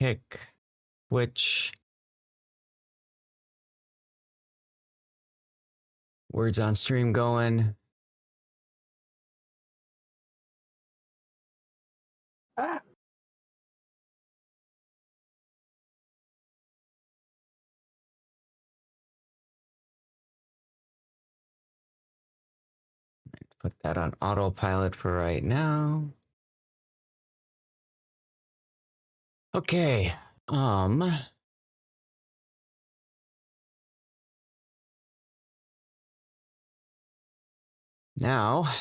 Kick. Which words on stream going? Ah. Put that on autopilot for right now. Okay. Now,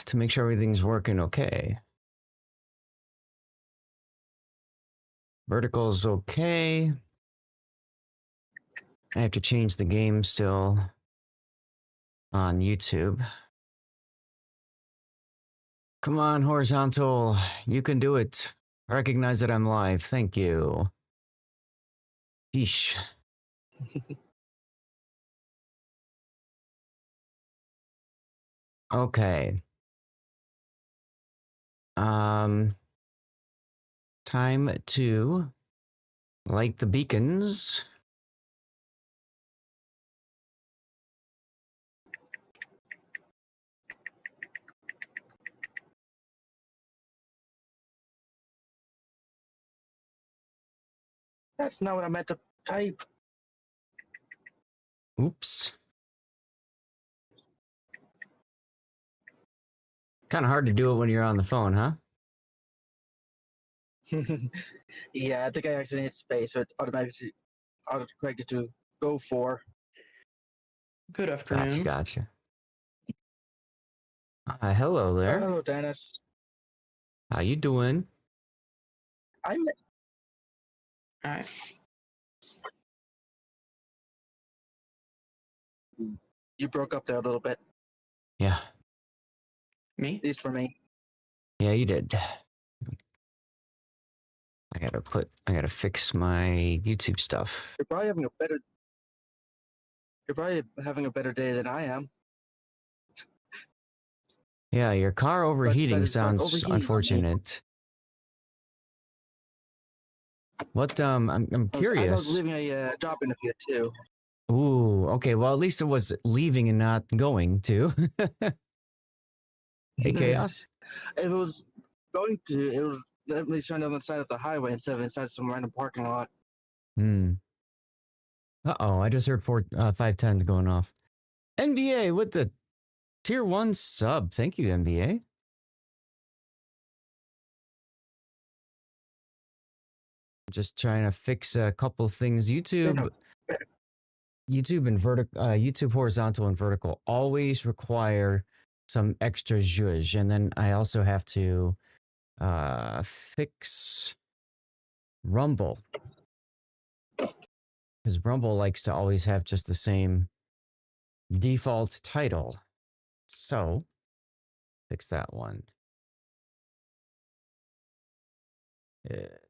to make sure everything's working okay. Vertical's okay. I have to change the game still on YouTube. Come on, horizontal. You can do it. Recognize that I'm live. Thank you. Yeesh. Okay. Time to light the beacons. That's not what I meant to type. Oops. Kind of hard to do it when you're on the phone, huh? Yeah, I think I accidentally hit space, so it automatically auto-corrected to go for. Good afternoon. Gotcha. Hello there. Hello, Dennis. How you doing? I'm. All right. You broke up there a little bit, Yeah. Me? at least for me. Yeah, you did. I gotta fix my YouTube stuff. You're probably having a better day than I am. Yeah, your car overheating decided to start sounds overheating on me. unfortunate. What, I'm I curious. was leaving a job interview too. Ooh, okay, well, at least it was leaving and not going to. Hey, Chaos? If it was going to, it would definitely turn on the side of the highway instead of inside some random parking lot. Uh-oh, I just heard 510s going off. NBA with the tier 1 sub. Thank you, NBA. Just trying to fix a couple things. YouTube and YouTube horizontal and vertical always require some extra zhuzh. And then I also have to fix Rumble. Because Rumble likes to always have just the same default title. So, fix that one. Here.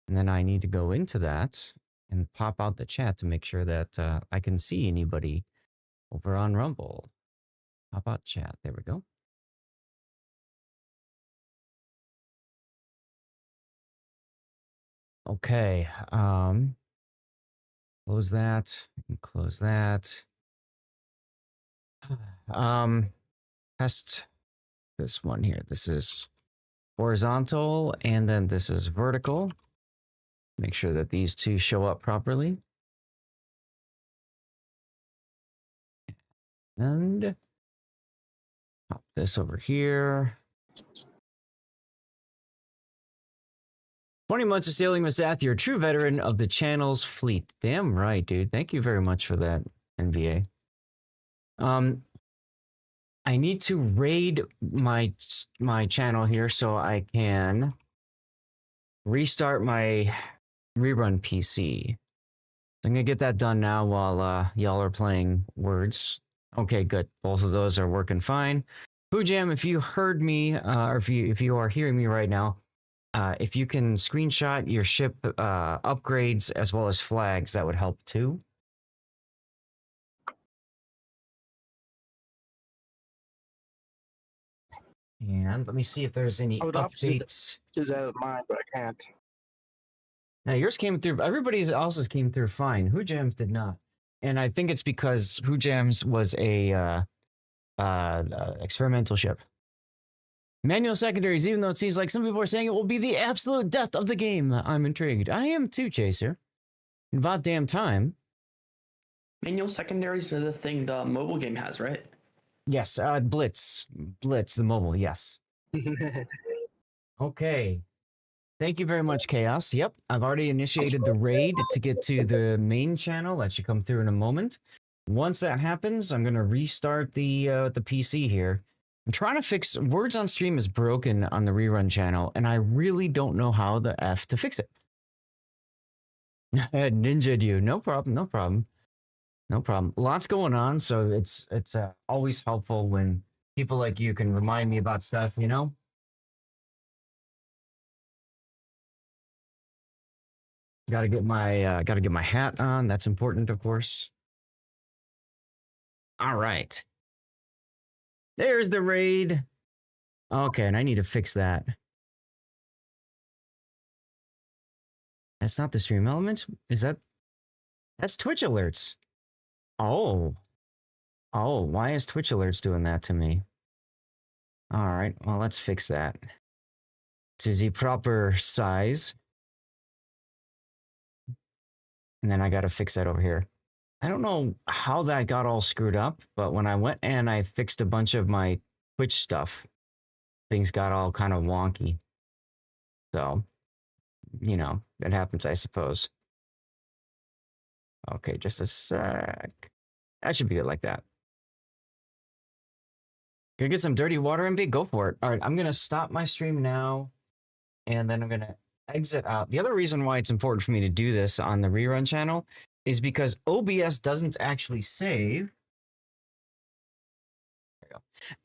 And then I need to go into that and pop out the chat to make sure that I can see anybody over on Rumble. Pop out chat. There we go. Okay. Close that and close that. Test this one here. This is horizontal and then this is vertical. Make sure that these two show up properly. And pop this over here. 20 months of sailing with Zath, you're a true veteran of the channel's fleet. Damn right, dude. Thank you very much for that, NBA. I need to raid my channel here so I can restart my rerun PC. I'm gonna get that done now while y'all are playing words. Okay, good. Both of those are working fine. Pooh if you heard me, or if you are hearing me right now, if you can screenshot your ship upgrades as well as flags, that would help too. And let me see if there's any I would love to updates. do that with mine, but I can't. Now yours came through. Everybody else's came through fine. Who Jams did not, and I think it's because Who Jams was a experimental ship. Manual secondaries, even though it seems like some people are saying it will be the absolute death of the game. I'm intrigued. I am too, Chaser. About damn time. Manual secondaries are the thing the mobile game has, right? Yes, Blitz, the mobile. Yes. Okay. Thank you very much, Chaos. Yep, I've already initiated the raid to get to the main channel. That should come through in a moment. Once that happens, I'm gonna restart the PC here. I'm trying to fix Words on Stream is broken on the rerun channel, and I really don't know how the F to fix it. Ninja'd you. No problem, no problem. No problem. Lots going on, so it's always helpful when people like you can remind me about stuff, you know? Gotta get my hat on. That's important, of course. All right. There's the raid. Okay, and I need to fix that. That's not the stream elements. Is that? That's Twitch alerts. Oh. Oh, why is Twitch alerts doing that to me? All right, well, let's fix that to the proper size. And then I got to fix that over here. I don't know how that got all screwed up, but when I went and I fixed a bunch of my Twitch stuff, things got all kind of wonky. So, you know, that happens, I suppose. Okay, just a sec. That should be good like that. Gonna get some dirty water, MB? Go for it. All right, I'm gonna stop my stream now, and then I'm gonna exit out. The other reason why it's important for me to do this on the rerun channel is because OBS doesn't actually save. There you go.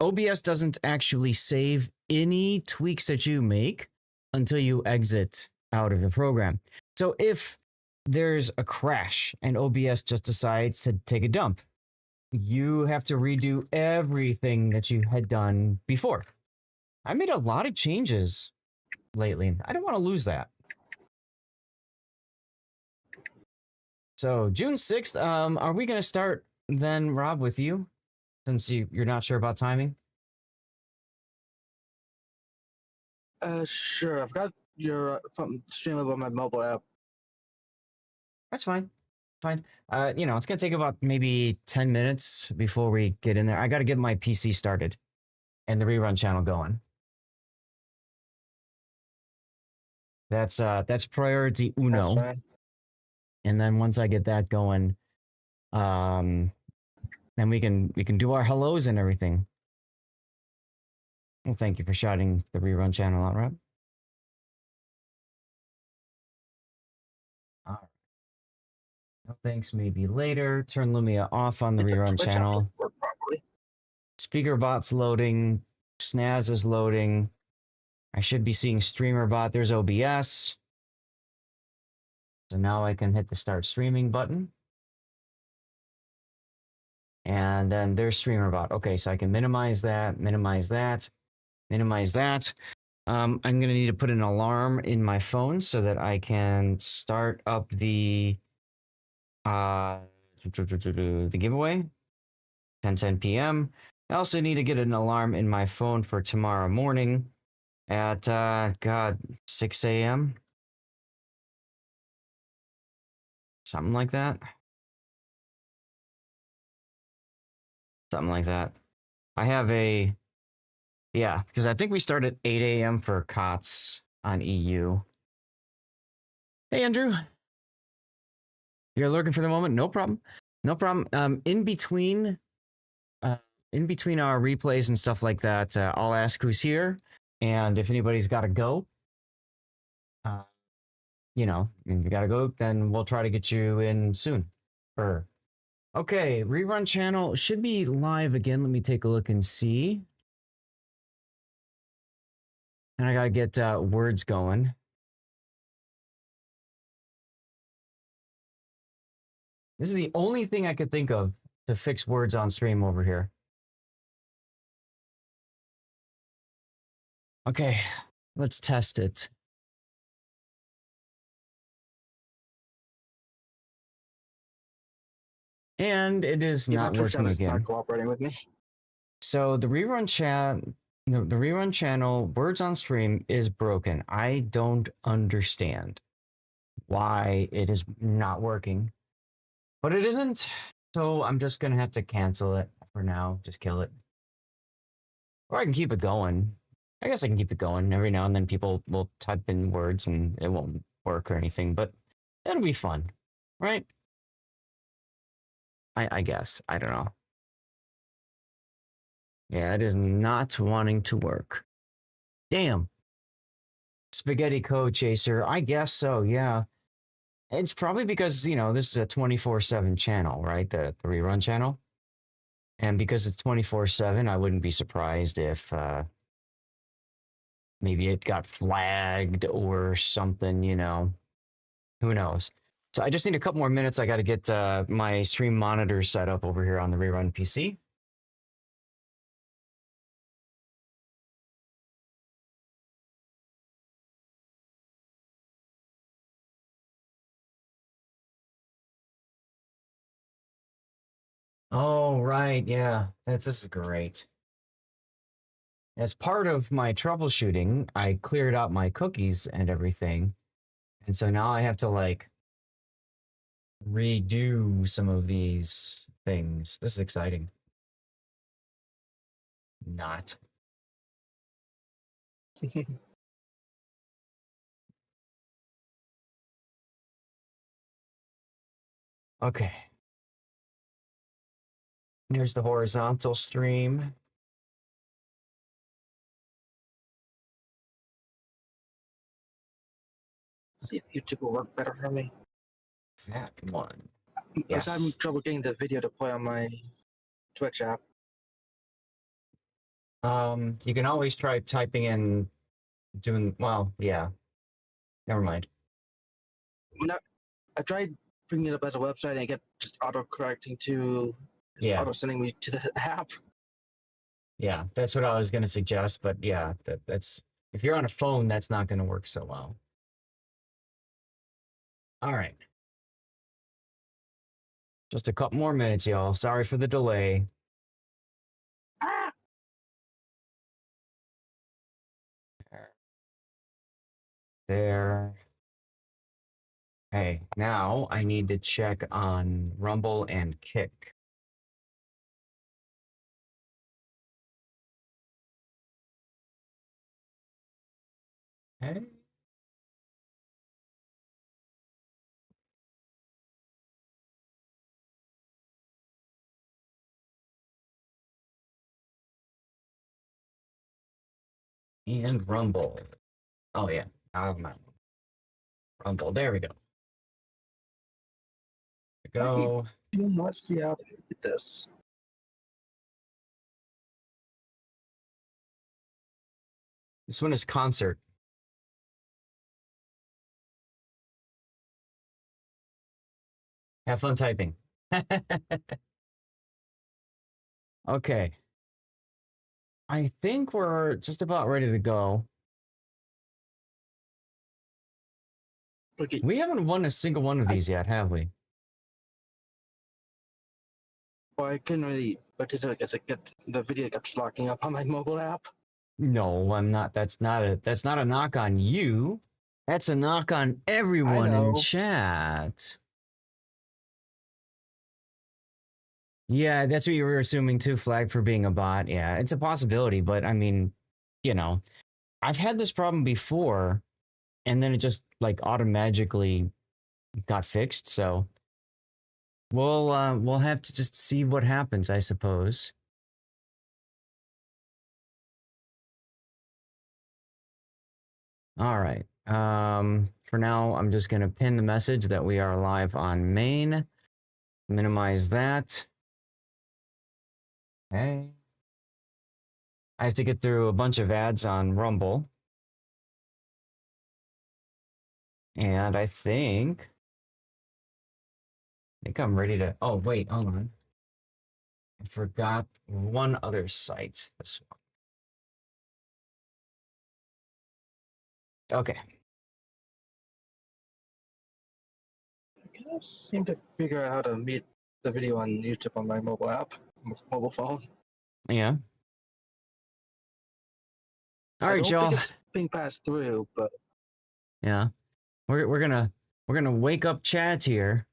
OBS doesn't actually save any tweaks that you make until you exit out of the program. So if there's a crash and OBS just decides to take a dump, you have to redo everything that you had done before. I made a lot of changes lately. I don't want to lose that. So June 6th, are we going to start then, Rob, with you? Since you're not sure about timing? Sure. I've got your stream on my mobile app. That's fine. Fine. You know, it's going to take about maybe 10 minutes before we get in there. I got to get my PC started and the rerun channel going. That's priority uno. That's fine. And then once I get that going, then we can do our hellos and everything. Well, thank you for shouting the rerun channel out, Rob. All right. No thanks, maybe later. Turn Lumia off on the rerun Twitch app channel. doesn't work properly. Speaker bot's loading. Snaz is loading. I should be seeing streamer bot. There's OBS. So now I can hit the start streaming button. And then there's streamer bot. Okay, so I can minimize that, minimize that, minimize that. I'm going to need to put an alarm in my phone so that I can start up the giveaway, 10:10 p.m. I also need to get an alarm in my phone for tomorrow morning at, 6 a.m. Something like that. Something like that. I have a, yeah, because I think we start at 8 a.m. for COTS on EU. Hey, Andrew. You're lurking for the moment? No problem. No problem. In between our replays and stuff like that, I'll ask who's here. And if anybody's got to go, you know, if you got to go, then we'll try to get you in soon. Okay, rerun channel should be live again. Let me take a look and see. And I got to get words going. This is the only thing I could think of to fix words on stream over here. Okay, let's test it. And it is Yeah, my not Twitch working channel is not again. cooperating with me. So the rerun chat, the rerun channel, words on stream is broken. I don't understand why it is not working, but it isn't. So I'm just gonna have to cancel it for now. Just kill it, or I can keep it going. I guess I can keep it going. Every now and then people will type in words and it won't work or anything, but that'll be fun, right? I guess. I don't know. Yeah, it is not wanting to work. Damn. Spaghetti Code Chaser. I guess so, yeah. It's probably because, this is a 24/7 channel, right? The rerun channel. And because it's 24/7, I wouldn't be surprised if maybe it got flagged or something, Who knows? So I just need a couple more minutes. I got to get my stream monitor set up over here on the rerun PC. Oh, right. Yeah. This is great. As part of my troubleshooting, I cleared out my cookies and everything. And so now I have to redo some of these things. This is exciting. Not. Okay. Here's the horizontal stream. See if YouTube will work better for me. That one. I was having Yes. trouble getting the video to play on my Twitch app. You can always try typing in well, yeah. Never mind. I tried bringing it up as a website and it kept just auto-correcting to Yeah. auto-sending me to the app. Yeah, that's what I was going to suggest, but yeah, that's if you're on a phone, that's not going to work so well. All right. Just a couple more minutes, y'all. Sorry for the delay. Ah! There. Okay, now I need to check on Rumble and Kick. Okay. And Rumble. Oh, yeah. Rumble. There we go. Go. I do not see how to get this. This one is concert. Have fun typing. Okay. I think we're just about ready to go. Okay. We haven't won a single one of these yet, have we? Well, I couldn't really participate because the video kept locking up on my mobile app. No, I'm not. That's not a knock on you. That's a knock on everyone in know. chat. Yeah, that's what you were assuming too, flag for being a bot. Yeah, it's a possibility, but I mean, I've had this problem before and then it just like automatically got fixed, so we'll have to just see what happens, I suppose. All right. For now, I'm just gonna pin the message that we are live on main. Minimize that. Okay. I have to get through a bunch of ads on Rumble. And I think I'm ready to. Oh, wait, hold on. I forgot one other site. This one. Okay. I can't seem to figure out how to mute the video on YouTube on my mobile app, mobile phone. Yeah. All I right, don't y'all. think it's being passed through, but Yeah. We're gonna wake up chat here.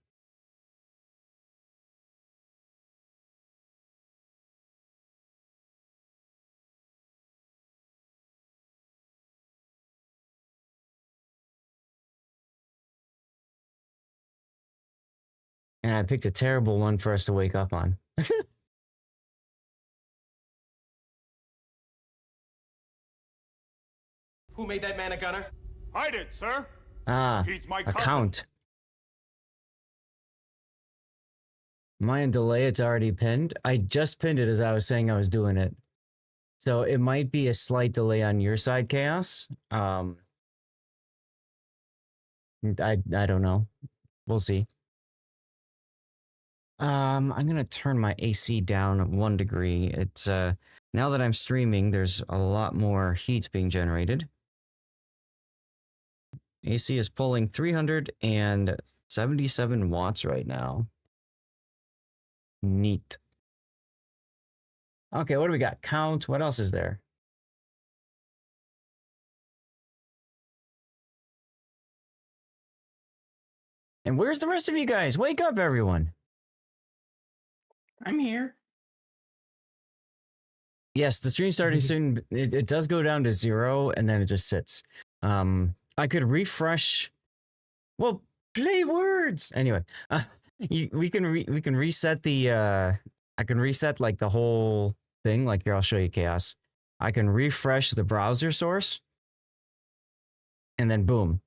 And I picked a terrible one for us to wake up on. Who made that man a gunner? I did, sir. Ah, He's my cousin. account. Am I in delay? It's already pinned. I just pinned it as I was saying I was doing it. So it might be a slight delay on your side, Chaos. I don't know. We'll see. I'm gonna turn my AC down 1 degree. It's now that I'm streaming, there's a lot more heat being generated. AC is pulling 377 watts right now. Neat. Okay, what do we got? Count. What else is there? And where's the rest of you guys? Wake up, everyone. I'm here. Yes, the stream starting soon. It does go down to 0 and then it just sits. I could refresh. Well, play words. Anyway, we can reset the. I can reset like the whole thing. Like here, I'll show you Chaos. I can refresh the browser source, and then boom.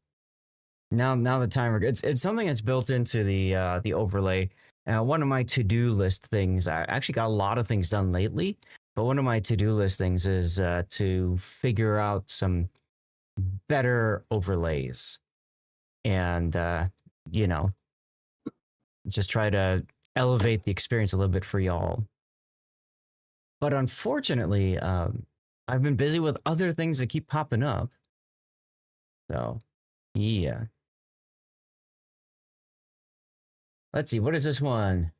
Now the timer. It's something that's built into the overlay. One of my to-do list things. I actually got a lot of things done lately, but one of my to-do list things is to figure out some better overlays, and you know, just try to elevate the experience a little bit for y'all. But unfortunately, I've been busy with other things that keep popping up. So, yeah. Let's see, what is this one?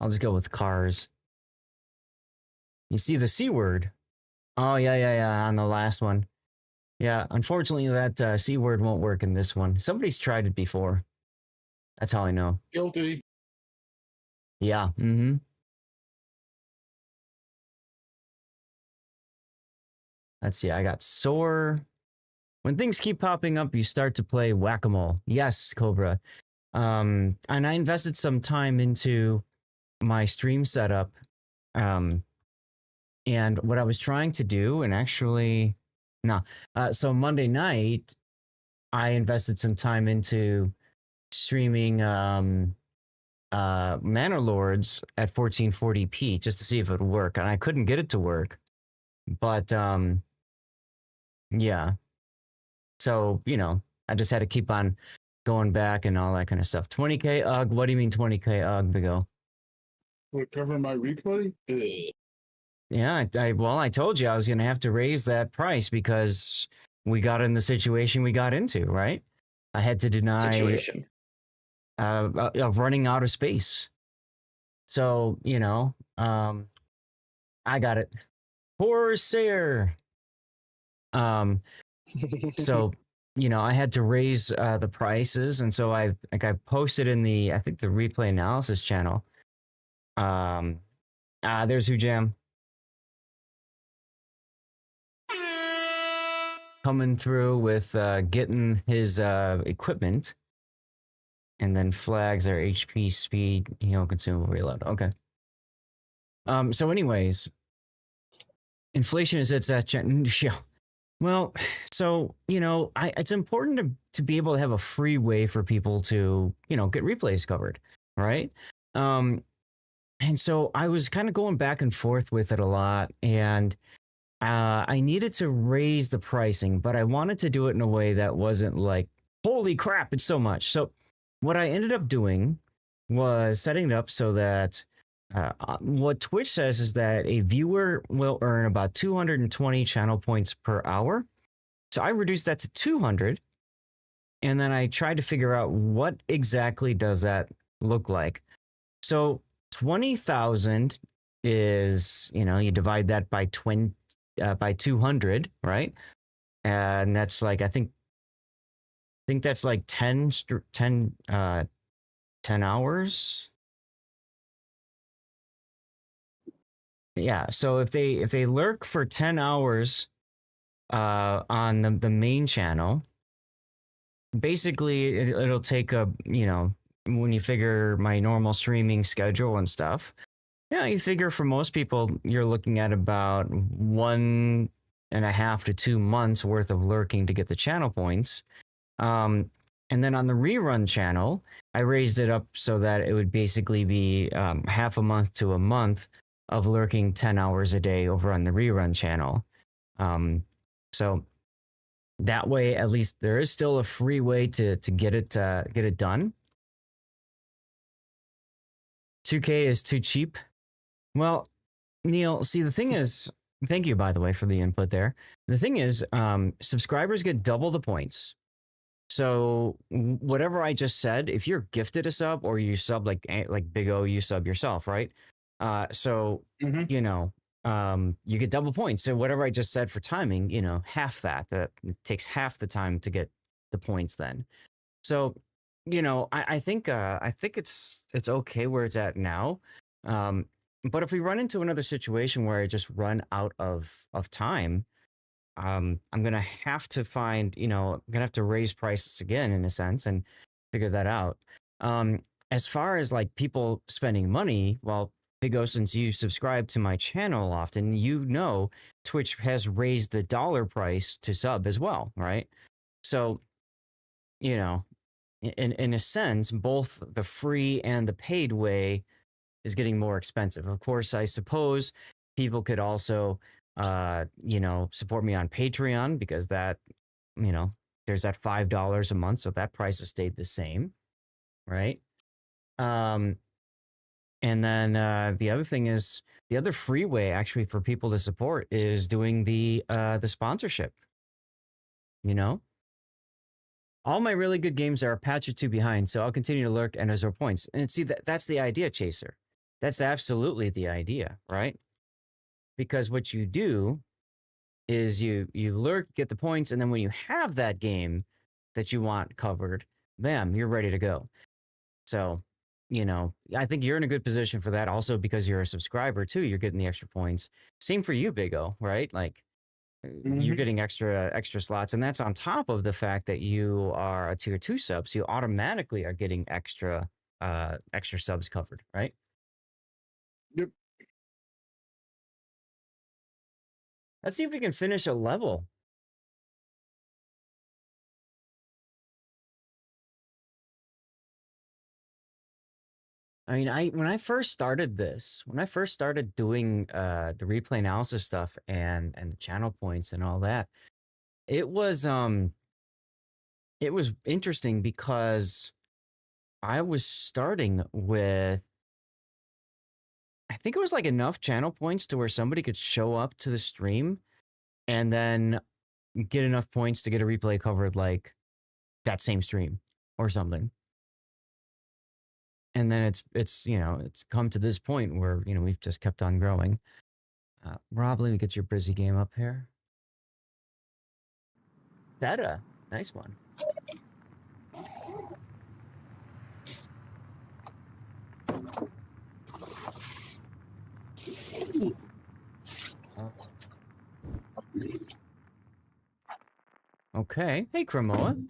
I'll just go with cars. You see the C word? Oh, yeah, on the last one. Yeah, unfortunately, that C word won't work in this one. Somebody's tried it before. That's how I know. Guilty. Yeah, Let's see, I got soar. When things keep popping up, you start to play whack-a-mole. Yes, Cobra. And I invested some time into my stream setup. And what I was trying to do, and actually, no. So Monday night, I invested some time into streaming Manor Lords at 1440p just to see if it would work. And I couldn't get it to work. But yeah. So, you know, I just had to keep on going back and all that kind of stuff. 20k UG. What do you mean 20k UG, Bigo? Would cover my replay? Yeah, I told you I was going to have to raise that price because we got in the situation we got into, right? I had to deny Situation. of running out of space. So, you know, I got it. Corsair. So, you know, I had to raise the prices, and so I posted in the, I think, the replay analysis channel. There's Who Jam. Coming through with getting his equipment, and then flags are HP, speed, you know, consumable, reload. Okay. So anyways, inflation is at that. Well, so, you know, it's important to be able to have a free way for people to, you know, get replays covered, right? And so I was kind of going back and forth with it a lot, and I needed to raise the pricing, but I wanted to do it in a way that wasn't like, holy crap, it's so much. So what I ended up doing was setting it up so that what Twitch says is that a viewer will earn about 220 channel points per hour. So I reduced that to 200 And then I tried to figure out what exactly does that look like. So 20,000 is, you divide that by 200, right? And that's like, I think that's like 10 hours. Yeah, so if they lurk for 10 hours on the main channel, basically it'll take when you figure my normal streaming schedule and stuff, you figure for most people you're looking at about 1.5 to 2 months worth of lurking to get the channel points. And then on the rerun channel, I raised it up so that it would basically be half a month to a month of lurking 10 hours a day over on the rerun channel. So that way, at least there is still a free way to get it done. 2K is too cheap. Well, Neil, see, the thing is, thank you, by the way, for the input there. The thing is, subscribers get double the points. So whatever I just said, if you're gifted a sub or you sub like Big O, you sub yourself, right? So you get double points. So whatever I just said for timing, half that it takes half the time to get the points then. So I think it's okay where it's at now. But if we run into another situation where I just run out of time, I'm gonna have to find, I'm gonna have to raise prices again in a sense and figure that out. As far as like people spending money, well, Big O, since you subscribe to my channel often, Twitch has raised the dollar price to sub as well, right? So, in a sense, both the free and the paid way is getting more expensive. Of course, I suppose people could also support me on Patreon, because that, there's that $5 a month, so that price has stayed the same, right? And then the other thing is, the other free way actually for people to support is doing the sponsorship. All my really good games are a patch or two behind, so I'll continue to lurk and absorb points. And see, that's the idea, Chaser. That's absolutely the idea, right? Because what you do is you lurk, get the points, and then when you have that game that you want covered, bam, you're ready to go. So, I think you're in a good position for that. Also, because you're a subscriber too, you're getting the extra points. Same for you, Big O, right? Like, you're getting extra slots, and that's on top of the fact that you are a tier 2 sub, so you automatically are getting extra subs covered, right? Yep. Let's see if we can finish a level. I mean, when I first started doing the replay analysis stuff and the channel points and all that, it was interesting because I was starting with, I think it was like enough channel points to where somebody could show up to the stream and then get enough points to get a replay covered like that same stream or something. And then it's come to this point where, we've just kept on growing. Rob, let me get your Brizzy game up here. That nice one. Okay. Hey, Cremoa.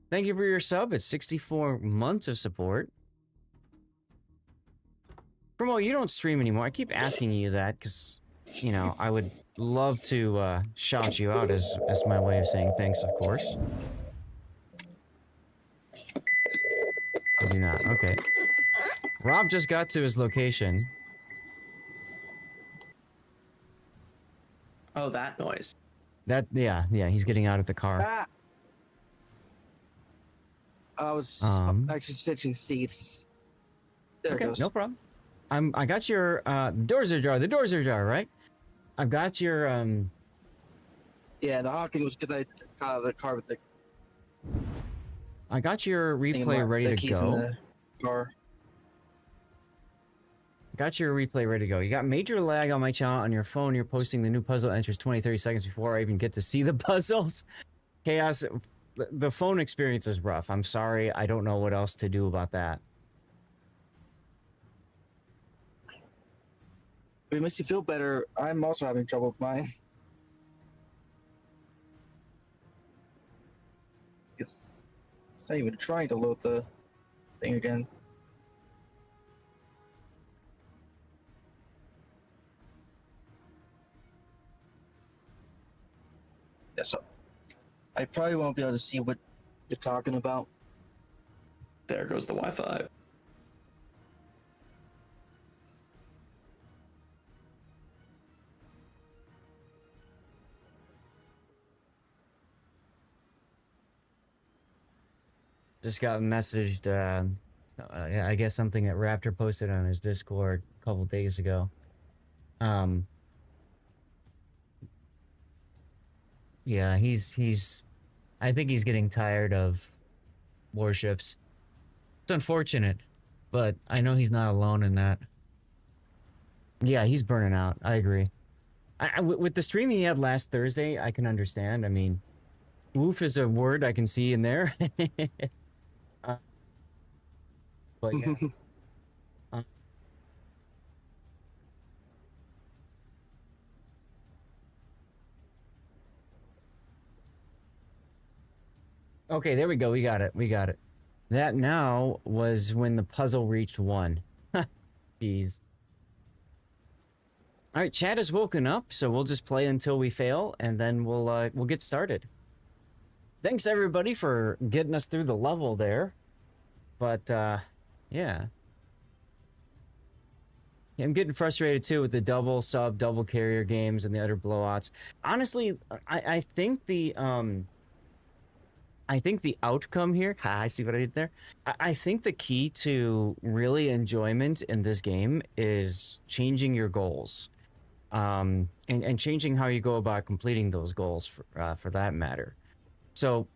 Thank you for your sub. It's 64 months of support. Cremoa, you don't stream anymore. I keep asking you that because, I would love to shout you out as my way of saying thanks, of course. I do not. Okay. Rob just got to his location. Oh, that noise. Yeah, he's getting out of the car. Ah! I was actually switching seats. There it Okay, goes. no problem. I got your doors are ajar. The doors are ajar, right? I've got your Yeah, the honking was because I got out of the car with the I got your replay ready the to keys in go. the car. Got your replay ready to go. You got major lag on my channel on your phone. You're posting the new puzzle enters 20, 30 seconds before I even get to see the puzzles. Chaos. The phone experience is rough. I'm sorry. I don't know what else to do about that. If it makes you feel better, I'm also having trouble with mine. It's not even trying to load the thing again. Yeah, so I probably won't be able to see what you're talking about. There goes the Wi-Fi. Just got messaged, I guess something that Raptor posted on his Discord a couple days ago. Yeah, I think he's getting tired of warships. It's unfortunate, but I know he's not alone in that. Yeah, he's burning out. I agree. With the stream he had last Thursday, I can understand. I mean, woof is a word I can see in there. But yeah. Okay, there we go. We got it. We got it. That now was when the puzzle reached 1. Jeez. All right, chat has woken up, so we'll just play until we fail, and then we'll get started. Thanks everybody for getting us through the level there. But yeah. I'm getting frustrated too with the double sub, double carrier games and the other blowouts. Honestly, I think the outcome here, I see what I did there. I think the key to really enjoyment in this game is changing your goals. And changing how you go about completing those goals for that matter. So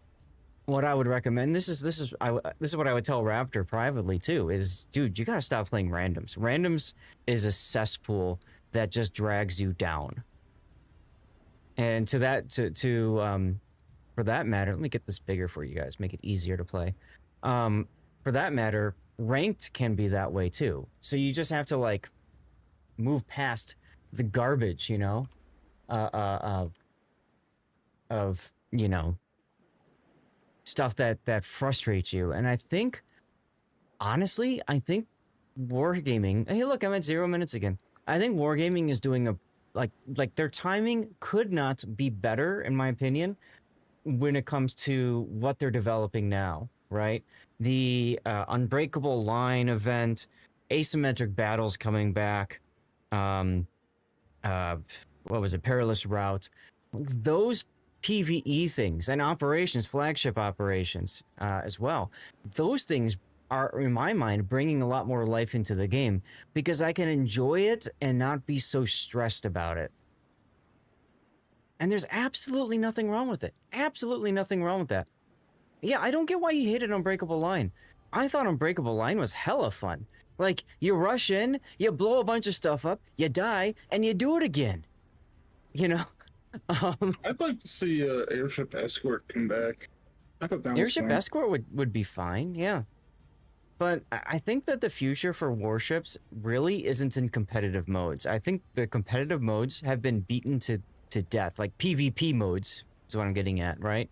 what I would recommend, this is what I would tell Raptor privately too, is dude, you gotta stop playing randoms. Randoms is a cesspool that just drags you down. And for that matter, let me get this bigger for you guys, make it easier to play. For that matter, ranked can be that way too. So you just have to like move past the garbage, you know, of you know, stuff that frustrates you. And I think, honestly, I think wargaming. Hey, look, I'm at 0 minutes again. I think wargaming is doing a like their timing could not be better, in my opinion, when it comes to what they're developing now. Right, the Unbreakable Line event, asymmetric battles coming back. What was it? Perilous Route. Those PvE things and operations, flagship operations as well. Those things are, in my mind, bringing a lot more life into the game because I can enjoy it and not be so stressed about it. And there's absolutely nothing wrong with it. Absolutely nothing wrong with that. Yeah, I don't get why you hated Unbreakable Line. I thought Unbreakable Line was hella fun. Like, you rush in, you blow a bunch of stuff up, you die, and you do it again. You know? I'd like to see airship escort come back. I thought that was Airship fun. escort would be fine, yeah. But I think that the future for warships really isn't in competitive modes. I think the competitive modes have been beaten to death. Like PvP modes is what I'm getting at, right?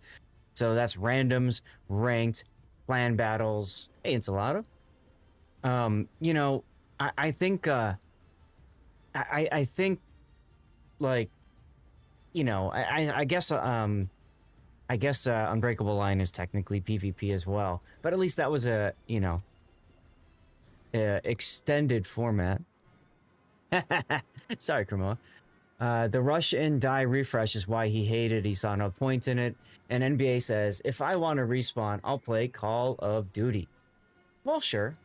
So that's randoms, ranked, clan battles. Hey, Enchilada. You know, I think I think like, you know, I guess Unbreakable Line is technically PvP as well, but at least that was a, you know, extended format. Sorry, Cremo. The rush and die refresh is why he hated. He saw no point in it. And NBA says, if I want to respawn, I'll play Call of Duty. Well, sure.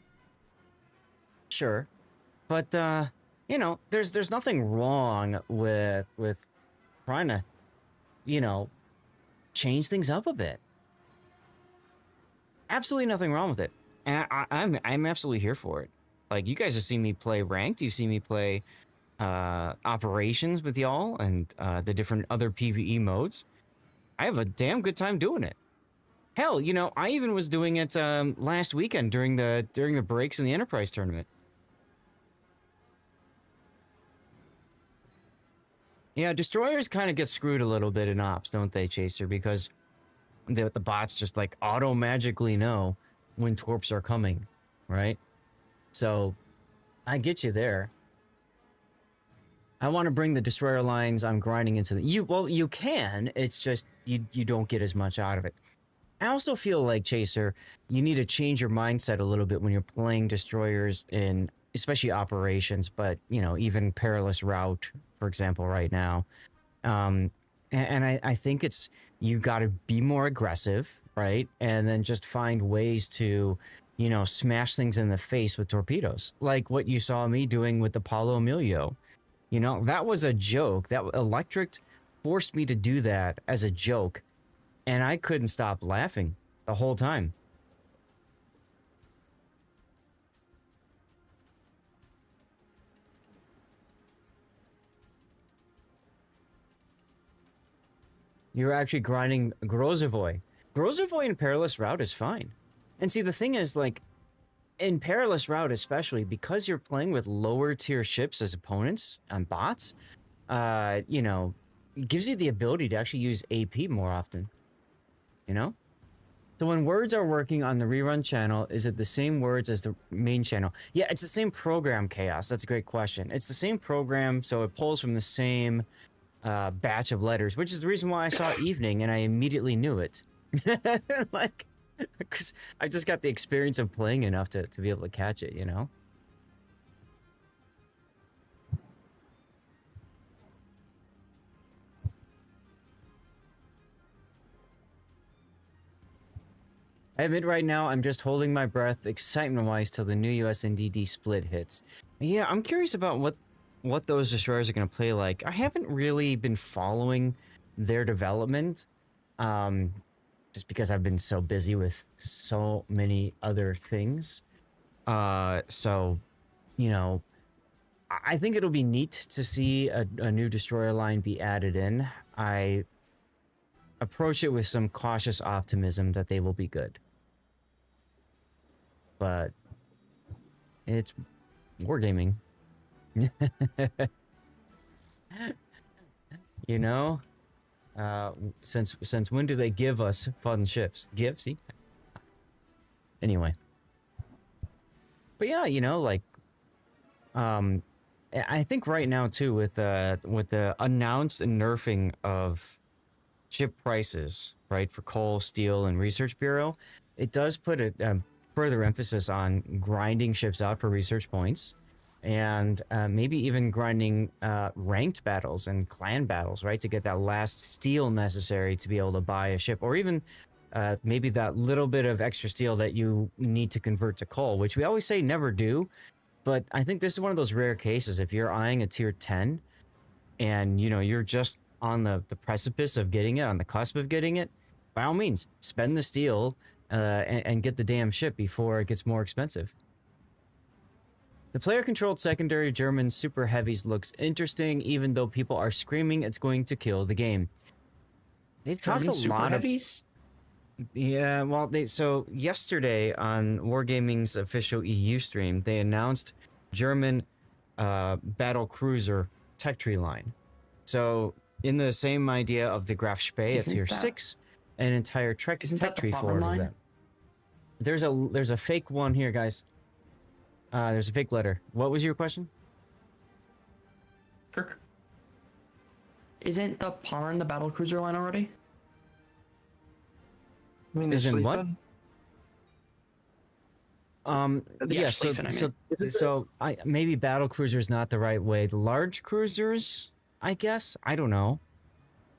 Sure. But, you know, there's nothing wrong with trying to, you know, change things up a bit. absolutely nothing wrong with it. And I'm absolutely here for it. Like, you guys have seen me play ranked. You've seen me play operations with y'all and the different other PvE modes. I have a damn good time doing it. Hell, you know, I even was doing it last weekend during the breaks in the Enterprise tournament. Yeah, destroyers kind of get screwed a little bit in ops, don't they, Chaser? Because the bots just like auto magically know when torps are coming, right? So I get you there. I want to bring the destroyer lines I'm grinding into the you can, it's just you don't get as much out of it. I also feel like, Chaser, you need to change your mindset a little bit when you're playing destroyers in especially operations, but you know, even perilous route, for example, right now. And I think it's you got to be more aggressive, right? And then just find ways to, you know, smash things in the face with torpedoes, like what you saw me doing with the Paulo Emilio. You know, that was a joke. That Electric forced me to do that as a joke, and I couldn't stop laughing the whole time. You're actually grinding Grozovoy. Grozovoy in Perilous Route is fine. And see, the thing is, like, in Perilous Route especially, because you're playing with lower tier ships as opponents on bots, you know, it gives you the ability to actually use AP more often. You know? So when words are working on the rerun channel, is it the same words as the main channel? Yeah, it's the same program, Chaos. That's a great question. It's the same program, so it pulls from the same batch of letters, which is the reason why I saw evening and I immediately knew it. Like, because I just got the experience of playing enough to be able to catch it, you know? I admit right now, I'm just holding my breath excitement-wise till the new USNDD split hits. Yeah, I'm curious about what those destroyers are going to play like. I haven't really been following their development, just because I've been so busy with so many other things. So, you know, I think it'll be neat to see a new destroyer line be added in. I approach it with some cautious optimism that they will be good. But it's wargaming. You know? Since when do they give us fun ships? Give, see? Anyway. But yeah, you know, like, I think right now too, with the announced nerfing of chip prices, right, for coal, steel, and research bureau, it does put a further emphasis on grinding ships out for research points, and maybe even grinding ranked battles and clan battles, right, to get that last steel necessary to be able to buy a ship, or even maybe that little bit of extra steel that you need to convert to coal, which we always say never do. But I think this is one of those rare cases. If you're eyeing a tier 10 and, you know, you're just on the precipice of getting it, on the cusp of getting it, by all means, spend the steel and get the damn ship before it gets more expensive. The player-controlled secondary German super heavies looks interesting, even though people are screaming it's going to kill the game. They've talked a super lot of... heavies? Yeah, well, so yesterday on Wargaming's official EU stream, they announced German battle cruiser tech tree line. So in the same idea of the Graf Spee at tier 6, an entire tech tree for them. There's a fake one here, guys. There's a fake letter. What was your question? Kirk, isn't the Palmer in the battle cruiser line already? I mean, Is in what? Yeah, so maybe battle cruiser is not the right way. The large cruisers, I guess. I don't know.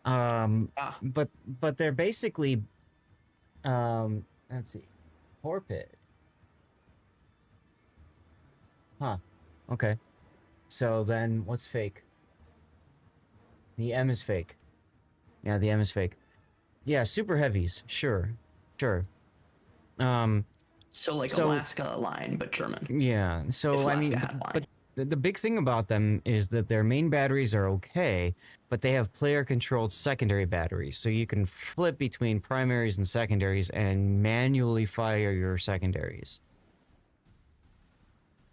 But they're basically, let's see, torpid. Huh. Okay. So then, what's fake? The M is fake. Yeah, the M is fake. Yeah, super heavies. Sure. So like So- Alaska line, but German. Yeah. If So I Alaska mean, had a line. but the big thing about them is that their main batteries are okay, but they have player-controlled secondary batteries, so you can flip between primaries and secondaries and manually fire your secondaries.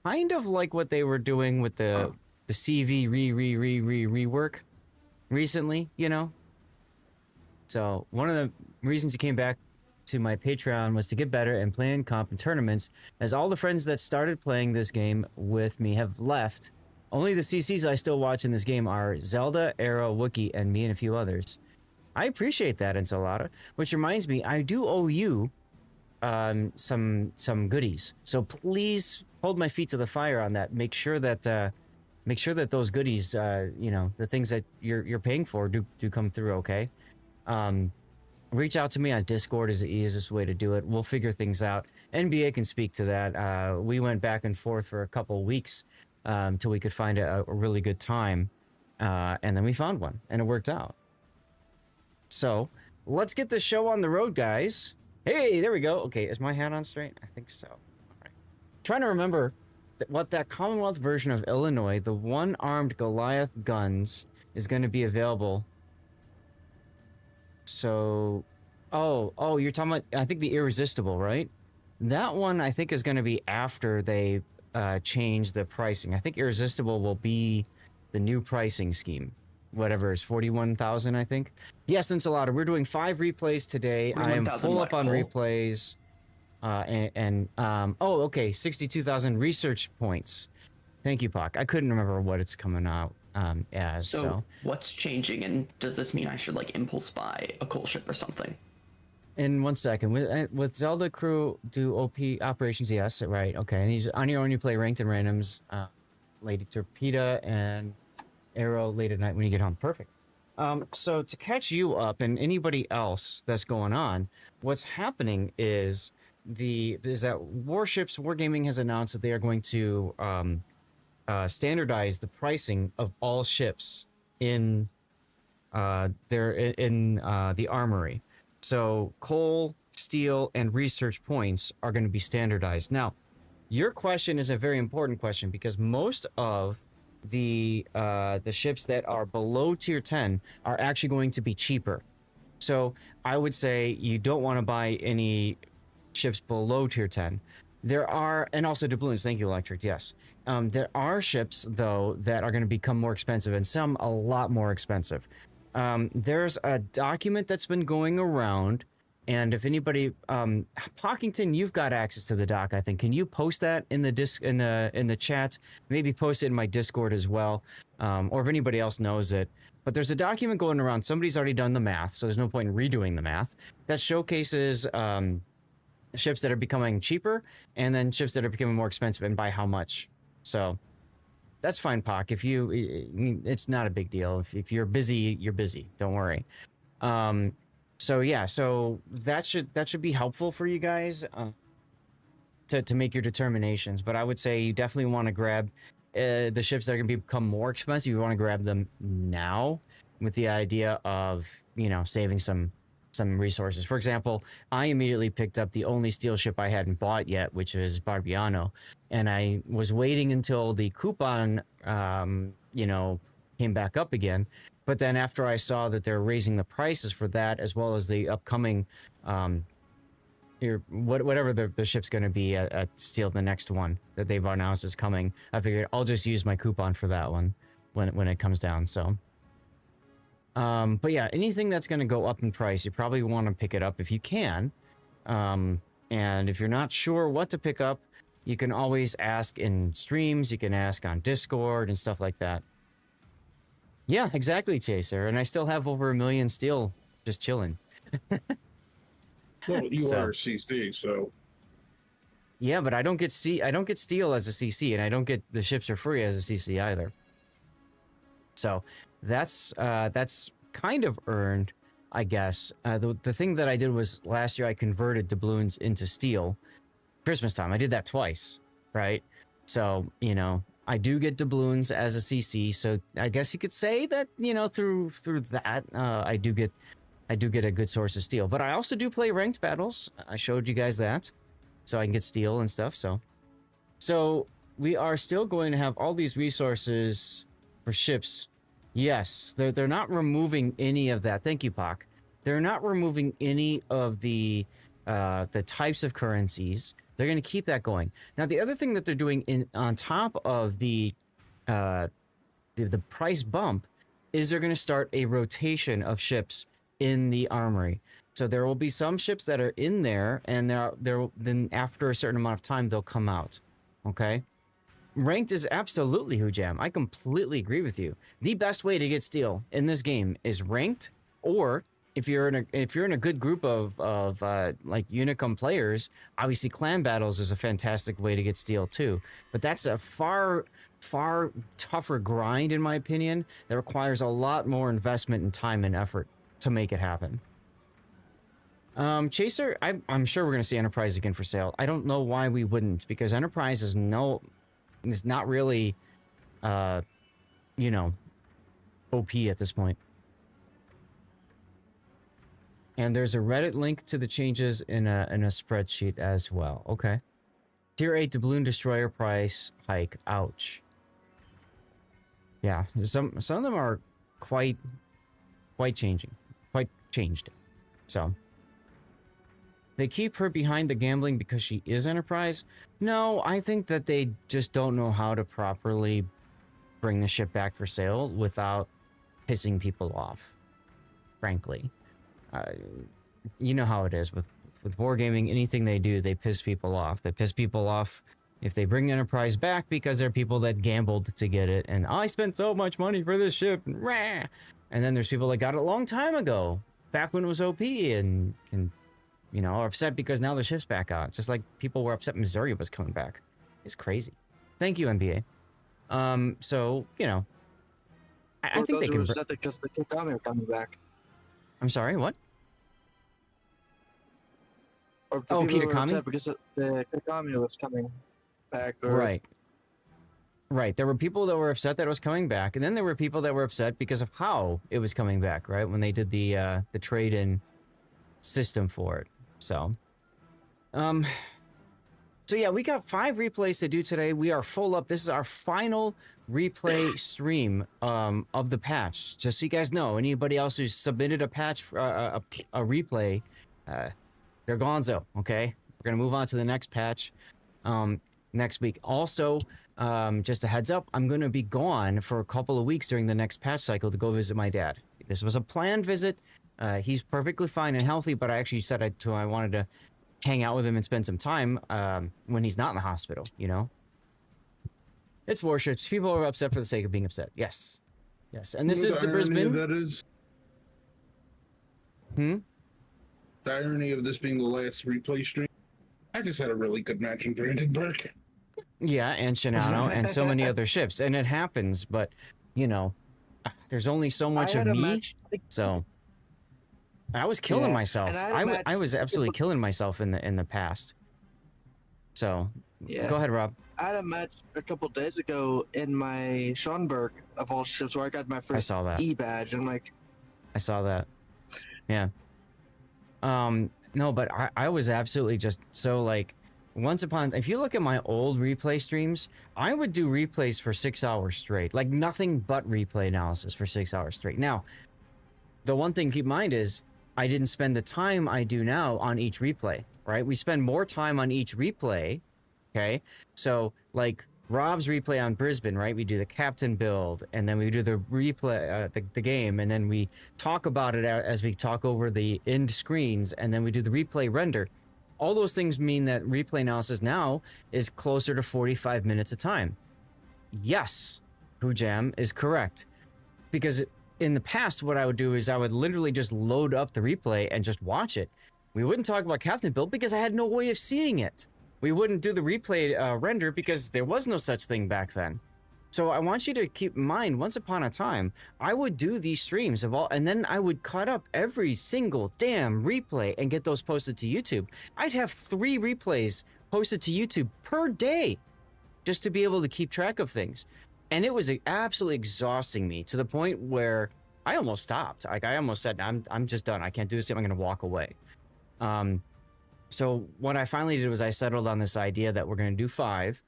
Kind of like what they were doing with the CV rework recently, you know. So one of the reasons he came back to my Patreon was to get better and play in comp and tournaments, as all the friends that started playing this game with me have left. Only the CCs I still watch in this game are Zelda, Arrow, Wookie, and me and a few others. I appreciate that, Ensalada. Which reminds me, I do owe you some goodies. So please hold my feet to the fire on that. Make sure that those goodies, you know, the things that you're paying for do come through, okay? Reach out to me on Discord is the easiest way to do it. We'll figure things out. NBA can speak to that. We went back and forth for a couple weeks till we could find a really good time. And then we found one, and it worked out. So, let's get the show on the road, guys. Hey, there we go. Okay, is my hat on straight? I think so. All right. Trying to remember what that Commonwealth version of Illinois, the one-armed Goliath guns, is going to be available. So, oh, you're talking about, I think the Irresistible, right? That one, I think, is going to be after they change the pricing. I think Irresistible will be the new pricing scheme. Whatever is 41,000, I think. Yes, Ensalada, we're doing 5 replays today. I am 41,000 full what, up on Cole? replays. Oh, okay, 62,000 research points. Thank you, Pac. I couldn't remember what it's coming out as, So what's changing, and does this mean I should like impulse buy a coal ship or something? In 1 second, with Zelda crew do OP operations, yes, right, okay. And on your own, you play ranked and randoms, Lady Torpeda and Arrow late at night when you get home. Perfect. So to catch you up and anybody else that's going on, what's happening is that Wargaming has announced that they are going to standardize the pricing of all ships in the armory. So coal, steel, and research points are going to be standardized. Now, your question is a very important question because most of the ships that are below tier 10 are actually going to be cheaper. So I would say you don't want to buy any ships below tier 10. There are, and also doubloons, thank you, Electric, yes. There are ships, though, that are going to become more expensive, and some a lot more expensive. There's a document that's been going around, and if anybody, Pockington, you've got access to the doc, I think. Can you post that in the chat? Maybe post it in my Discord as well, or if anybody else knows it. But there's a document going around. Somebody's already done the math, so there's no point in redoing the math. That showcases ships that are becoming cheaper, and then ships that are becoming more expensive, and by how much. So that's fine, Pock. It's not a big deal. If you're busy, you're busy. Don't worry. So yeah, so that should be helpful for you guys to make your determinations. But I would say you definitely want to grab the ships that are going to become more expensive. You want to grab them now with the idea of, you know, saving some resources. For example, I immediately picked up the only steel ship I hadn't bought yet, which is Barbiano, and I was waiting until the coupon, you know, came back up again. But then after I saw that they're raising the prices for that, as well as the upcoming, whatever the ship's going to be at Steel, the next one that they've announced is coming, I figured I'll just use my coupon for that one when it comes down. So, but yeah, anything that's going to go up in price, you probably want to pick it up if you can. And if you're not sure what to pick up, you can always ask in streams. You can ask on Discord and stuff like that. Yeah, exactly, Chaser. And I still have over 1 million steel just chilling. Well, you So- are CC, so Yeah, but I don't get steel as a CC, and I don't get the ships are free as a CC either. So that's kind of earned, I guess. The thing that I did was last year I converted doubloons into steel. Christmas time, I did that twice, right? So, you know, I do get doubloons as a CC, so I guess you could say that, you know, through that, I do get I do get a good source of steel. But I also do play ranked battles. I showed you guys that. So I can get steel and stuff. So we are still going to have all these resources for ships. Yes, they're not removing any of that. Thank you, Pak. They're not removing any of the types of currencies. They're going to keep that going. Now, the other thing that they're doing on top of the price bump is they're going to start a rotation of ships in the armory. So there will be some ships that are in there, and then after a certain amount of time, they'll come out. Okay? Ranked is absolutely Hujam. I completely agree with you. The best way to get steel in this game is ranked, or if you're in a good group of like Unicum players, obviously clan battles is a fantastic way to get steel too. But that's a far tougher grind, in my opinion, that requires a lot more investment and time and effort to make it happen. Chaser, I'm sure we're gonna see Enterprise again for sale. I don't know why we wouldn't, because Enterprise is not really, you know, OP at this point. And there's a Reddit link to the changes in a spreadsheet as well. Okay. Tier 8 doubloon destroyer price hike. Ouch. Yeah, some of them are quite changed. So they keep her behind the gambling because she is Enterprise. No, I think that they just don't know how to properly bring the ship back for sale without pissing people off. Frankly, you know how it is with wargaming. Anything they do, they piss people off. They piss people off if they bring Enterprise back because they're people that gambled to get it, and I spent so much money for this ship, and rah! And then there's people that got it a long time ago, back when it was OP, and you know, are upset because now the ship's back out. Just like people were upset Missouri was coming back. It's crazy. Thank you, NBA. So, you know, I think they can... upset because the Kitami are coming back. I'm sorry, what? Or the Oh, people were Kitakami? upset because the Kitami was coming back. Or... Right. There were people that were upset that it was coming back, and then there were people that were upset because of how it was coming back, right? When they did the trade-in system for it. So yeah, we got 5 replays to do today. We are full up. This is our final replay stream of the patch. Just so you guys know, anybody else who's submitted a patch for a replay, they're gonzo. Okay, we're gonna move on to the next patch next week. Also, just a heads up, I'm gonna be gone for a couple of weeks during the next patch cycle to go visit my dad. This was a planned visit. He's perfectly fine and healthy, but I actually said I wanted to hang out with him and spend some time when he's not in the hospital, you know? It's warships. People are upset for the sake of being upset. Yes. Yes. And this is the Brisbane. That is... The irony of this being the last replay stream. I just had a really good match in Brandenburg. Yeah, and Shinano and so many other ships. And it happens, but, you know, there's only so much of me, so... I was killing myself. I was absolutely killing myself in the past. So, go ahead, Rob. I had a match a couple days ago in my Schonberg of all ships where I got my first E badge. I'm like, I saw that. Yeah. No, but I was absolutely just so like if you look at my old replay streams, I would do replays for 6 hours straight, like nothing but replay analysis for 6 hours straight. Now, the one thing to keep in mind is I didn't spend the time I do now on each replay, right? We spend more time on each replay, okay? So, like, Rob's replay on Brisbane, right? We do the captain build, and then we do the replay, the game, and then we talk about it as we talk over the end screens, and then we do the replay render. All those things mean that replay analysis now is closer to 45 minutes of time. Yes, Hujam is correct. Because in the past, what I would do is I would literally just load up the replay and just watch it. We wouldn't talk about captain build because I had no way of seeing it. We wouldn't do the replay render because there was no such thing back then. So I want you to keep in mind, once upon a time, I would do these streams of all, and then I would cut up every single damn replay and get those posted to YouTube. I'd have 3 replays posted to YouTube per day just to be able to keep track of things. And it was absolutely exhausting me to the point where I almost stopped. Like I almost said, I'm just done. I can't do this. I'm going to walk away. So what I finally did was I settled on this idea that we're going to do 5,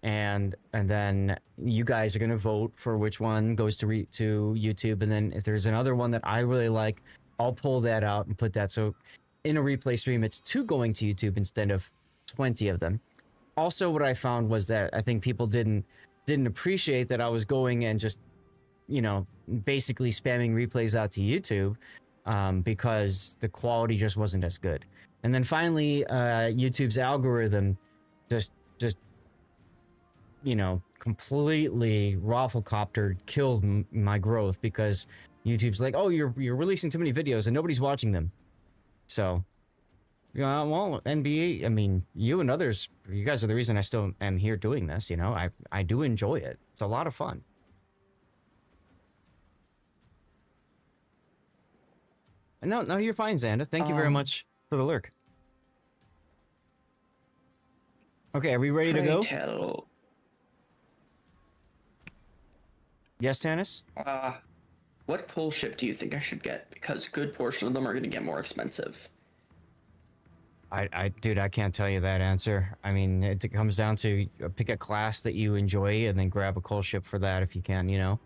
and then you guys are going to vote for which one goes to YouTube, and then if there's another one that I really like, I'll pull that out and put that. So in a replay stream, it's 2 going to YouTube instead of 20 of them. Also, what I found was that I think people didn't appreciate that I was going and just, you know, basically spamming replays out to YouTube, because the quality just wasn't as good. And then finally, YouTube's algorithm just you know, completely rafflecoptered, killed my growth, because YouTube's like, oh, you're releasing too many videos and nobody's watching them. So, well, NBA, I mean, you and others, you guys are the reason I still am here doing this. You know, I do enjoy it. It's a lot of fun. No, you're fine, Xanda. Thank you very much for the lurk. Okay, are we ready to go? Tell. Yes, Tannis? What coal ship do you think I should get? Because a good portion of them are going to get more expensive. Dude, I can't tell you that answer. I mean, it comes down to pick a class that you enjoy and then grab a coal ship for that if you can, you know?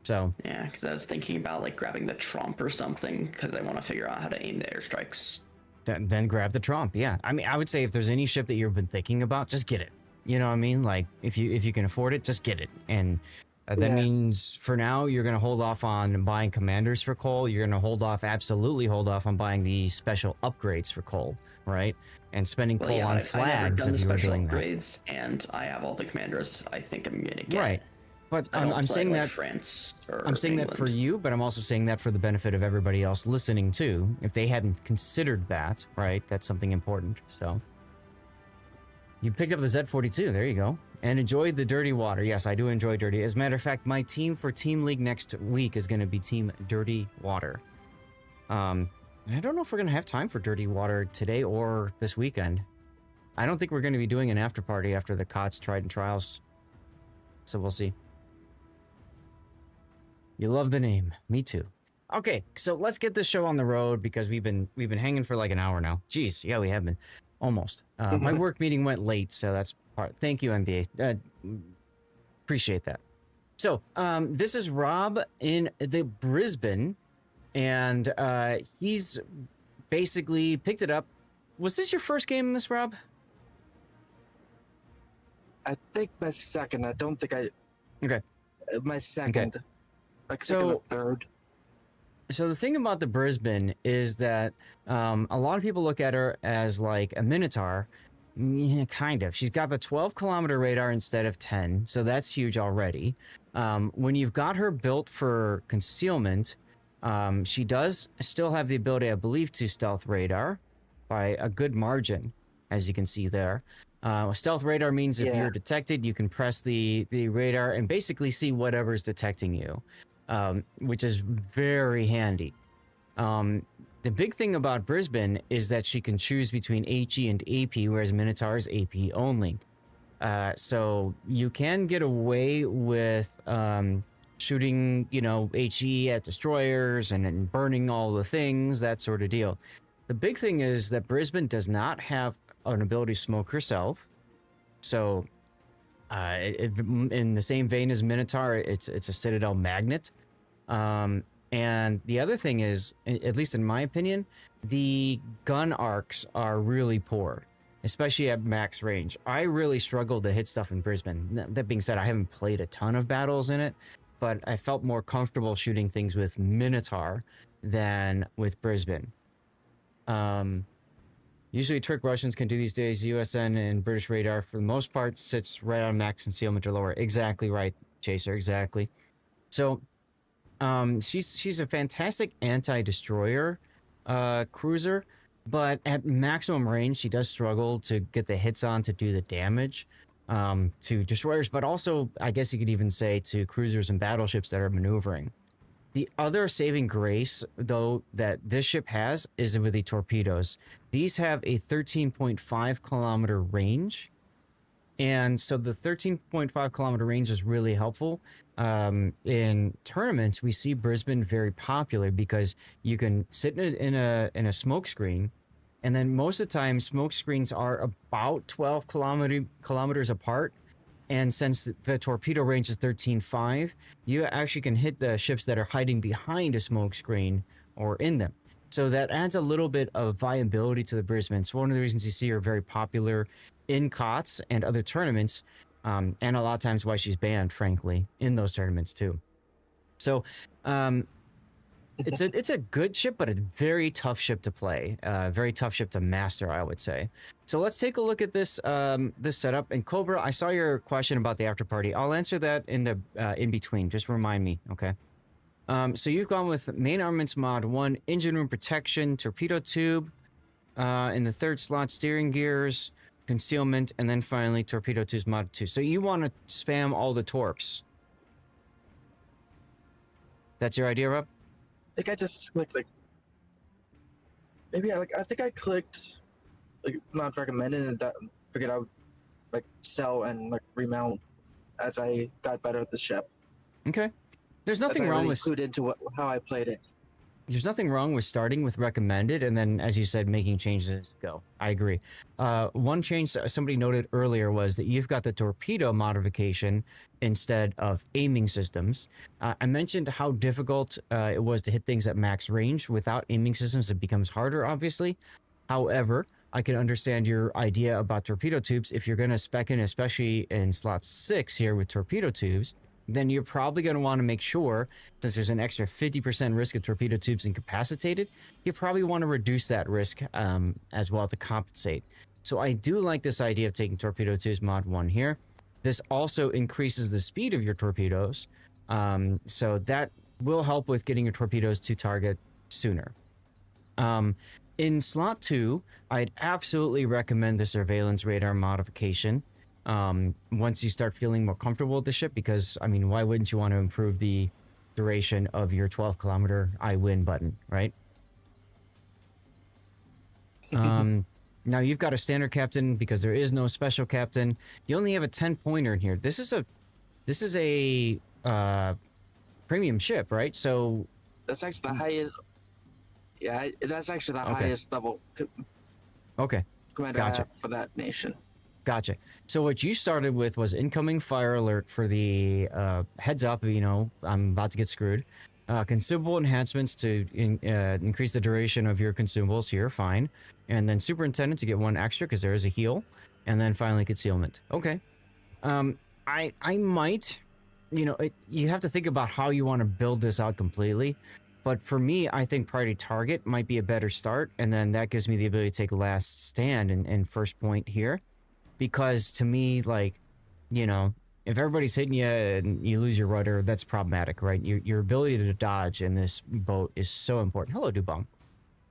So. Yeah, because I was thinking about, like, grabbing the Trump or something, because I want to figure out how to aim the airstrikes. Then grab the Trump, yeah. I mean, I would say if there's any ship that you've been thinking about, just get it. You know what I mean? Like, if you can afford it, just get it. And that means for now, you're going to hold off on buying commanders for coal. You're going to absolutely hold off on buying the special upgrades for coal, right? And spending coal on flags if you were doing upgrades, and I have all the commanders I think I'm going to get. Right. But I'm saying that France I'm saying England. that for you, but I'm also saying that for the benefit of everybody else listening too. If they hadn't considered that, right? That's something important. So you picked up the Z42. There you go. And enjoyed the Dirty Water. Yes, I do enjoy Dirty. As a matter of fact, my team for Team League next week is going to be Team Dirty Water. And I don't know if we're going to have time for Dirty Water today or this weekend. I don't think we're going to be doing an after party after the COTS Trident Trials. So we'll see. You love the name. Me too. Okay, so let's get this show on the road because we've been hanging for like an hour now. Jeez, yeah, we have been. Almost. My work meeting went late, so that's part. Thank you, NBA. Appreciate that. So, this is Rob in the Brisbane, and he's basically picked it up. Was this your first game in this, Rob? I think my second. I don't think I. Okay. My second. Okay. Like second or third. So the thing about the Brisbane is that a lot of people look at her as like a Minotaur. Yeah, kind of. She's got the 12-kilometer radar instead of 10, so that's huge already. When you've got her built for concealment, she does still have the ability, I believe, to stealth radar by a good margin, as you can see there. Stealth radar means if you're detected, you can press the radar and basically see whatever's detecting you. Which is very handy. The big thing about Brisbane is that she can choose between HE and AP, whereas Minotaur is AP only. So you can get away with shooting, you know, HE at destroyers and burning all the things, that sort of deal. The big thing is that Brisbane does not have an ability to smoke herself. So in the same vein as Minotaur, it's a Citadel magnet. And the other thing is, at least in my opinion, the gun arcs are really poor, especially at max range. I really struggled to hit stuff in Brisbane. That being said, I haven't played a ton of battles in it, but I felt more comfortable shooting things with Minotaur than with Brisbane. Usually Turk Russians can do these days. USN and British radar, for the most part, sits right on max concealment or lower. Exactly right, Chaser, exactly. So she's a fantastic anti-destroyer cruiser, but at maximum range, she does struggle to get the hits on to do the damage to destroyers, but also, I guess you could even say, to cruisers and battleships that are maneuvering. The other saving grace, though, that this ship has is with the torpedoes. These have a 13.5 kilometer range, And so the 13.5 kilometer range is really helpful. In tournaments, we see Brisbane very popular because you can sit in a smoke screen, and then most of the time smoke screens are about 12 kilometers apart. And since the torpedo range is 13.5, you actually can hit the ships that are hiding behind a smoke screen or in them. So that adds a little bit of viability to the Brisbane. It's one of the reasons you see her very popular in COTS and other tournaments, and a lot of times why she's banned, frankly, in those tournaments too. So it's a good ship, but a very tough ship to play, very tough ship to master, I would say. So let's take a look at this this setup. And Cobra, I saw your question about the after party. I'll answer that in the in between. Just remind me, okay? So you've gone with main armaments mod 1, engine room protection, torpedo tube, in the third slot, steering gears, concealment, and then finally torpedo tubes mod 2. So you want to spam all the torps. That's your idea, Rob? I think I just clicked like maybe I think I clicked like not recommended, and that figured I would like sell and like remount as I got better at the ship. Okay. There's nothing wrong with into how I played it. There's nothing wrong with starting with recommended and then, as you said, making changes as you go. I agree. One change somebody noted earlier was that you've got the torpedo modification instead of aiming systems. I mentioned how difficult it was to hit things at max range. Without aiming systems, it becomes harder, obviously. However, I can understand your idea about torpedo tubes. If you're going to spec in, especially in slot 6 here with torpedo tubes, then you're probably going to want to make sure, since there's an extra 50% risk of torpedo tubes incapacitated, you probably want to reduce that risk as well to compensate. So I do like this idea of taking torpedo tubes mod 1 here. This also increases the speed of your torpedoes, so that will help with getting your torpedoes to target sooner. In slot 2, I'd absolutely recommend the surveillance radar modification. Once you start feeling more comfortable with the ship, because I mean, why wouldn't you want to improve the duration of your 12-kilometer I win button, right? Now you've got a standard captain because there is no special captain. You only have a 10-pointer in here. This is a premium ship, right? So that's actually the highest. Yeah, that's actually the highest level. Okay, commander gotcha. For that nation. Gotcha. So what you started with was incoming fire alert for the heads up, you know, I'm about to get screwed. Consumable enhancements to increase the duration of your consumables here, fine. And then superintendent to get 1 extra because there is a heal. And then finally concealment. Okay. I might, you know, you have to think about how you want to build this out completely. But for me, I think priority target might be a better start. And then that gives me the ability to take last stand and first point here. Because to me, like, you know, if everybody's hitting you and you lose your rudder, that's problematic, right? Your ability to dodge in this boat is so important. Hello, Dubong.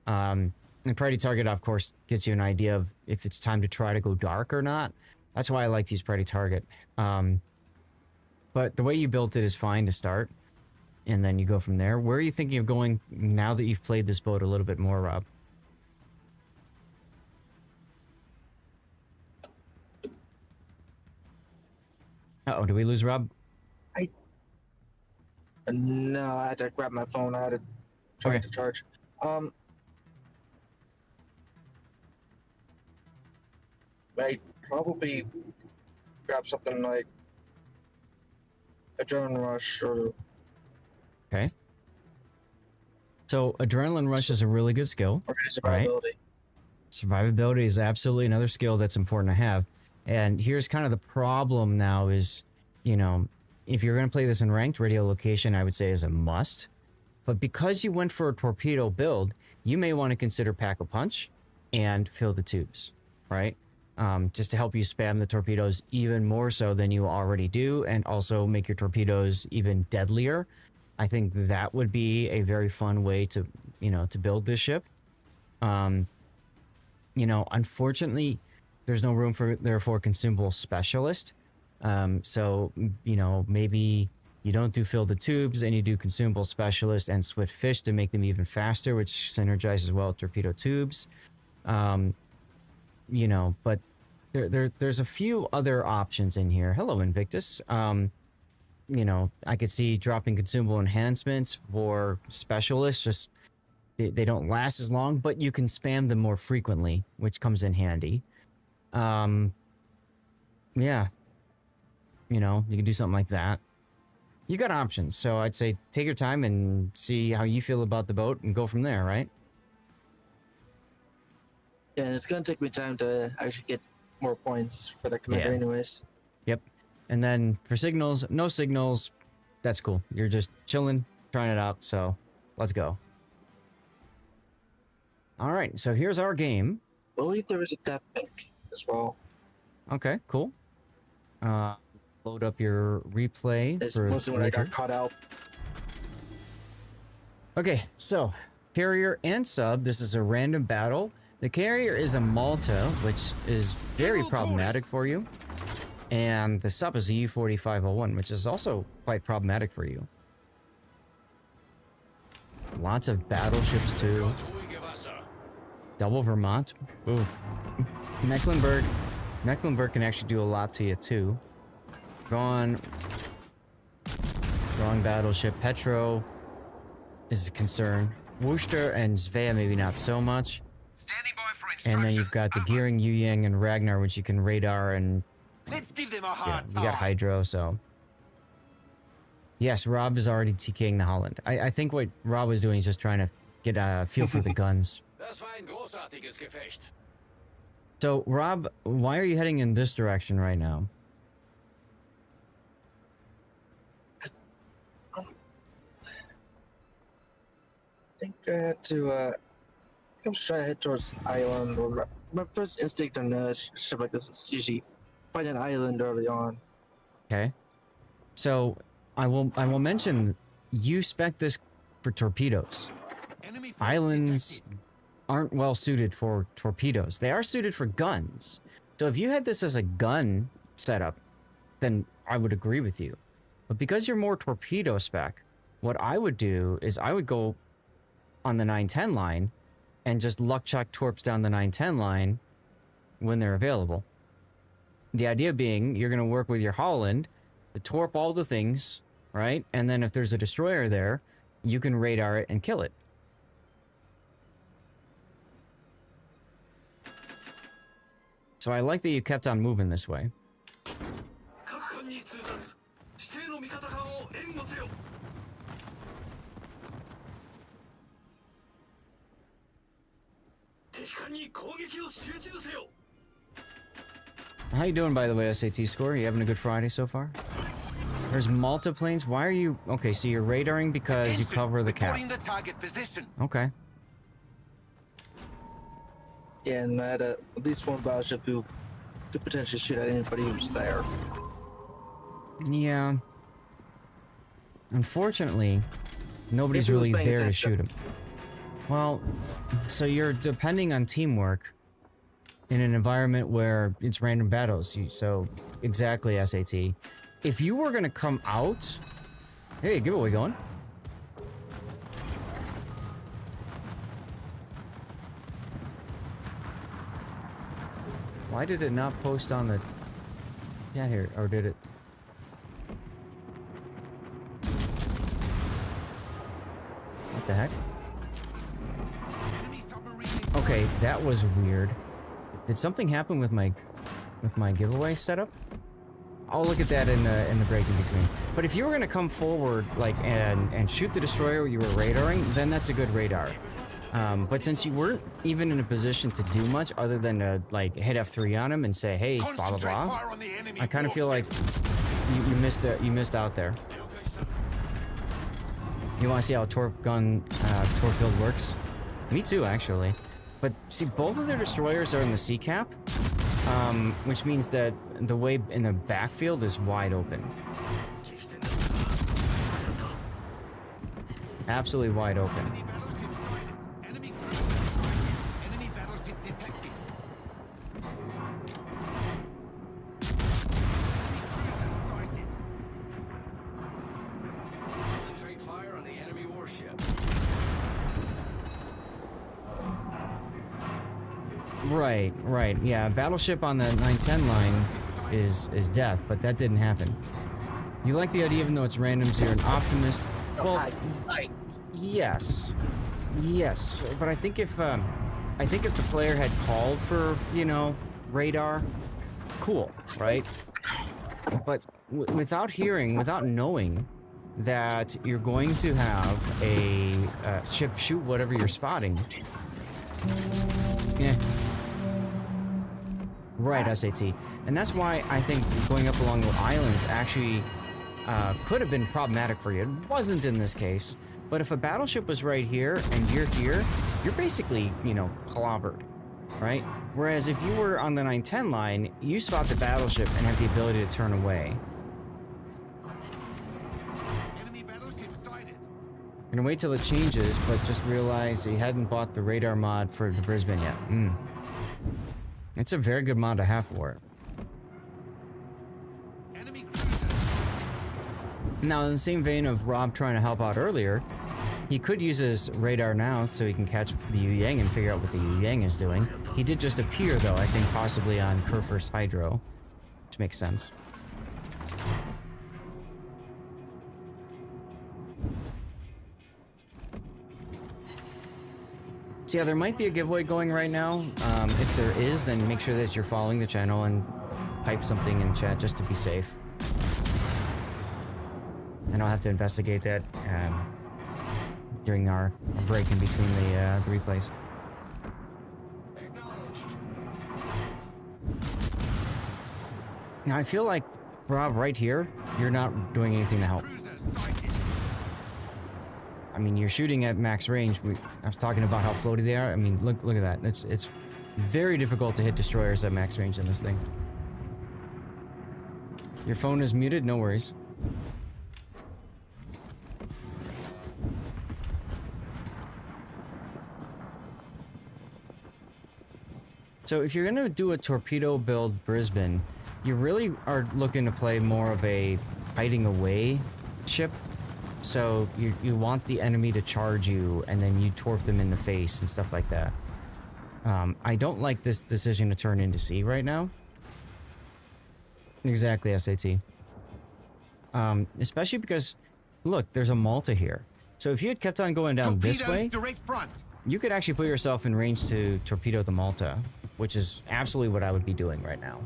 And priority target, of course, gets you an idea of if it's time to try to go dark or not. That's why I like to use priority target. But the way you built it is fine to start. And then you go from there. Where are you thinking of going now that you've played this boat a little bit more, Rob? Uh-oh, did we lose Rob? No, I had to grab my phone. I had to try to charge. I'd probably grab something like Adrenaline Rush or... Okay. So Adrenaline Rush is a really good skill. Or survivability. Right? Survivability is absolutely another skill that's important to have. And here's kind of the problem now is, you know, if you're going to play this in ranked, radio location, I would say is a must. But because you went for a torpedo build, you may want to consider Pack-a-Punch and fill the tubes, right? Just to help you spam the torpedoes even more so than you already do, and also make your torpedoes even deadlier. I think that would be a very fun way to, you know, to build this ship. You know, unfortunately, there's no room for, therefore, consumable specialist. So, you know, maybe you don't do fill the tubes and you do consumable specialist and swift fish to make them even faster, which synergizes well with torpedo tubes. You know, but there's a few other options in here. Hello, Invictus. You know, I could see dropping consumable enhancements for specialists. Just they don't last as long, but you can spam them more frequently, which comes in handy. Yeah. You know, you can do something like that. You got options, so I'd say take your time and see how you feel about the boat and go from there, right? Yeah, and it's gonna take me time to actually get more points for the commander, Yeah. anyways. Yep. And then for signals, no signals, that's cool. You're just chilling, trying it out, so let's go. All right, so here's our game. I believe there was a death pick as well. Okay, cool. Load up your replay It's for mostly when I later. got caught out. Okay, so carrier and sub, this is a random battle. The carrier is a Malta, which is very problematic for you. And the sub is a U-4501, which is also quite problematic for you. Lots of battleships too. Double Vermont. Oof. Mecklenburg can actually do a lot to you too. Wrong battleship. Petro is a concern. Worcester and Svea maybe not so much. And then you've got the Gearing, Yu Yang, and Ragnar, which you can radar, and Let's give them a yeah, hard you time. got Hydro, so. Yes, Rob is already TKing the Holland. I think what Rob was doing is just trying to get a feel for the guns. Das war ein großartiges Gefecht. So, Rob, why are you heading in this direction right now? I think I had to, I think I'm just trying to head towards an island. Or my first instinct on a ship like this is usually find an island early on. Okay. So, I will mention you spec this for torpedoes. Enemy force Islands detected. aren't well suited for torpedoes. They are suited for guns. So if you had this as a gun setup, then I would agree with you. But because you're more torpedo spec, what I would do is I would go on the 910 line and just luck chuck torps down the 910 line when they're available. The idea being you're going to work with your Holland to torp all the things, right? And then if there's a destroyer there, you can radar it and kill it. So I like that you kept on moving this way. 各艦に通達。指定の味方艦を援護せよ。敵艦に攻撃を集中せよ。 How you doing, by the way, SAT score? You having a good Friday so far? There's Malta planes. Why are you... Okay, so you're radaring because you cover the cap. Reporting the target position. Okay. Yeah, and I had at least one battleship who could potentially shoot at anybody who's there. Yeah. Unfortunately, nobody's If he was really paying there to attention. shoot him. Well, so you're depending on teamwork in an environment where it's random battles. So, exactly, SAT. If you were going to come out... Hey, giveaway going. Why did it not post on the... Yeah, here, or did it? What the heck? Enemy submarine. Okay, that was weird. Did something happen with my giveaway setup? I'll look at that in the break in between. But if you were gonna come forward like and shoot the destroyer you were radaring, then that's a good radar. But since you weren't even in a position to do much other than to like hit F3 on him and say, hey, blah blah Concentrate blah, fire on the enemy I kind of feel like warship. you missed out there. You want to see how torp build works? Me too, actually. But see, both of their destroyers are in the sea cap, which means that the way in the backfield is wide open. Absolutely wide open. Enemy battleship sighted. Enemy cruiser sighted. Enemy battleship detected. Enemy cruiser sighted. Concentrate fire on the enemy warship. Right, right. Yeah, battleship on the 910 line is death, but that didn't happen. You like the idea even though it's random, so you're an optimist. Well, yes. Yes, but I think if the player had called for, you know, radar, cool, right? But without hearing, without knowing that you're going to have a ship shoot whatever you're spotting. Yeah. Right, SAT. And that's why I think going up along the islands actually could have been problematic for you. It wasn't in this case. But if a battleship was right here and you're here, you're basically, you know, clobbered, right? Whereas if you were on the 910 line, you spot the battleship and have the ability to turn away. Enemy battleship sighted. I'm gonna wait till it changes, but just realize you hadn't bought the radar mod for the Brisbane yet. It's a very good mod to have for it. Enemy cruiser. Now, in the same vein of Rob trying to help out earlier, he could use his radar now so he can catch the Yu Yang and figure out what the Yu Yang is doing. He did just appear, though, I think possibly on Kurfürst Hydro, which makes sense. So yeah, there might be a giveaway going right now. If there is, then make sure that you're following the channel and type something in chat just to be safe. And I'll have to investigate that during our break in between the replays. Now I feel like, Rob, right here, you're not doing anything to help. Cruiser sighted. I mean, you're shooting at max range. I was talking about how floaty they are. I mean, look at that. It's very difficult to hit destroyers at max range in this thing. Your phone is muted, no worries. So if you're gonna do a torpedo build Brisbane, you really are looking to play more of a hiding away ship. So you want the enemy to charge you and then you torp them in the face and stuff like that. I don't like this decision to turn into sea right now. Exactly, SAT. Especially because, look, there's a Malta here. So if you had kept on going down this way, Direct front. you could actually put yourself in range to torpedo the Malta, which is absolutely what I would be doing right now.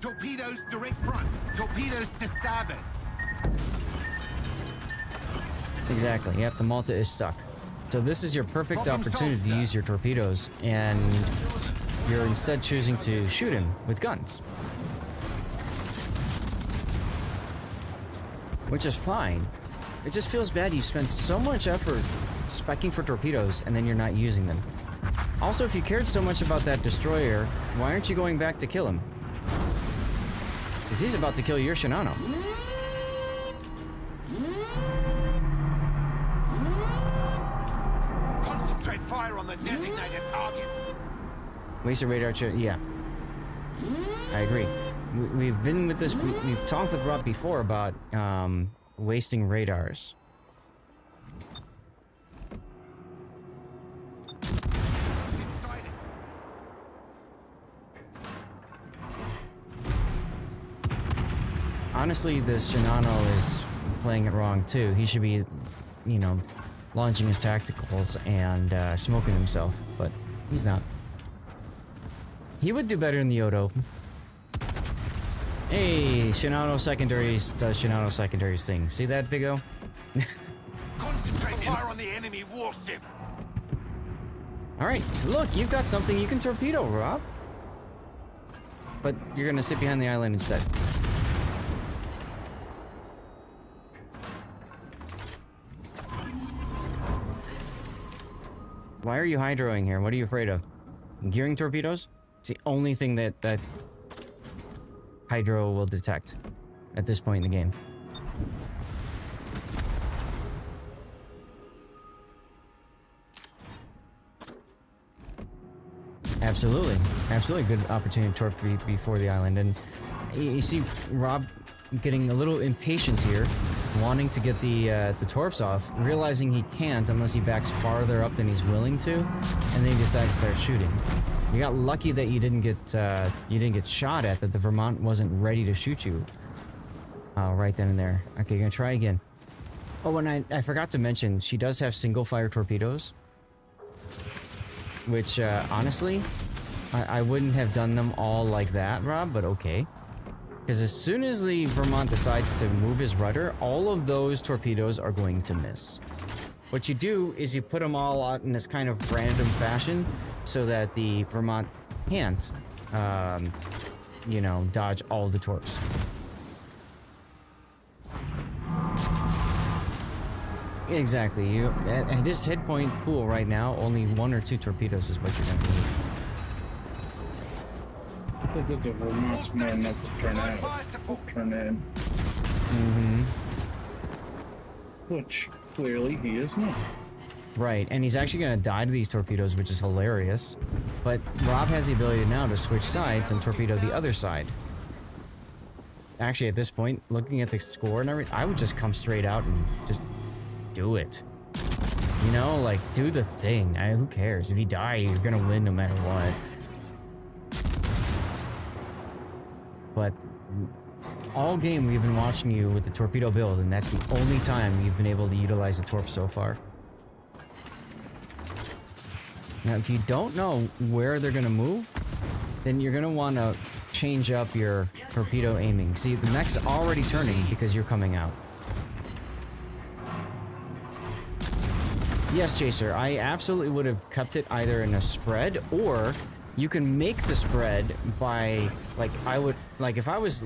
Torpedoes direct front. Torpedoes to starboard. Exactly, yep, the Malta is stuck. So this is your perfect Problem opportunity solved, to sir. use your torpedoes, and you're instead choosing to shoot him with guns. Which is fine. It just feels bad you spent so much effort specking for torpedoes and then you're not using them. Also, if you cared so much about that destroyer, why aren't you going back to kill him? Because he's about to kill your Shinano. Concentrate fire on the designated target. Waste of radar, yeah. I agree. We've been with this, we've talked with Rob before about wasting radars. Sighted. Honestly, this Shinano is playing it wrong too. He should be, you know, launching his tacticals and smoking himself, but he's not. He would do better in the Yodo. Hey, Shinano secondaries does Shinano secondaries thing. See that, Big O? Concentrate fire on the enemy warship. Alright, look, you've got something you can torpedo, Rob. But you're gonna sit behind the island instead. Why are you hydroing here? What are you afraid of? Gearing torpedoes? It's the only thing that hydro will detect at this point in the game. Absolutely. Absolutely good opportunity to torp before the island. And you see Rob getting a little impatient here wanting to get the torps off, realizing he can't unless he backs farther up than he's willing to, and then he decides to start shooting. You got lucky that you didn't get shot at, that the Vermont wasn't ready to shoot you. Right then and there. Okay, gonna try again. Oh, and I forgot to mention, she does have single fire torpedoes, which honestly, I wouldn't have done them all like that, Rob, but okay. Because as soon as the Vermont decides to move his rudder, all of those torpedoes are going to miss. What you do is you put them all out in this kind of random fashion so that the Vermont can't, you know, dodge all the torps. Exactly. You at this hit point pool right now, only 1 or 2 torpedoes is what you're going to need. I think that the Vermont's smart enough to turn in. Mm-hmm. Which, clearly, he is not. Right, and he's actually going to die to these torpedoes, which is hilarious. But Rob has the ability now to switch sides and torpedo the other side. Actually, at this point, looking at the score and everything, I would just come straight out and just do it. You know, like, do the thing. Who cares? If you die, you're going to win no matter what. But all game we've been watching you with the torpedo build, and that's the only time you've been able to utilize the torp so far. Now, if you don't know where they're going to move, then you're going to want to change up your torpedo aiming. See, the mech's already turning because you're coming out. Yes, Chaser, I absolutely would have kept it either in a spread, or you can make the spread by, like, if I was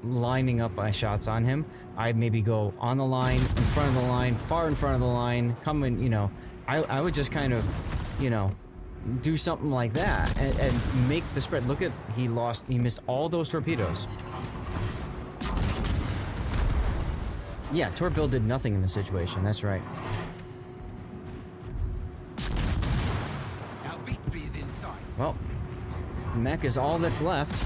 lining up my shots on him, I'd maybe go on the line, in front of the line, far in front of the line, come in, you know, I would just kind of, you know, do something like that and make the spread. Look at, he missed all those torpedoes. Yeah, Torp Bill did nothing in the situation, that's right. Our victory is in sight. Well, mech is all that's left.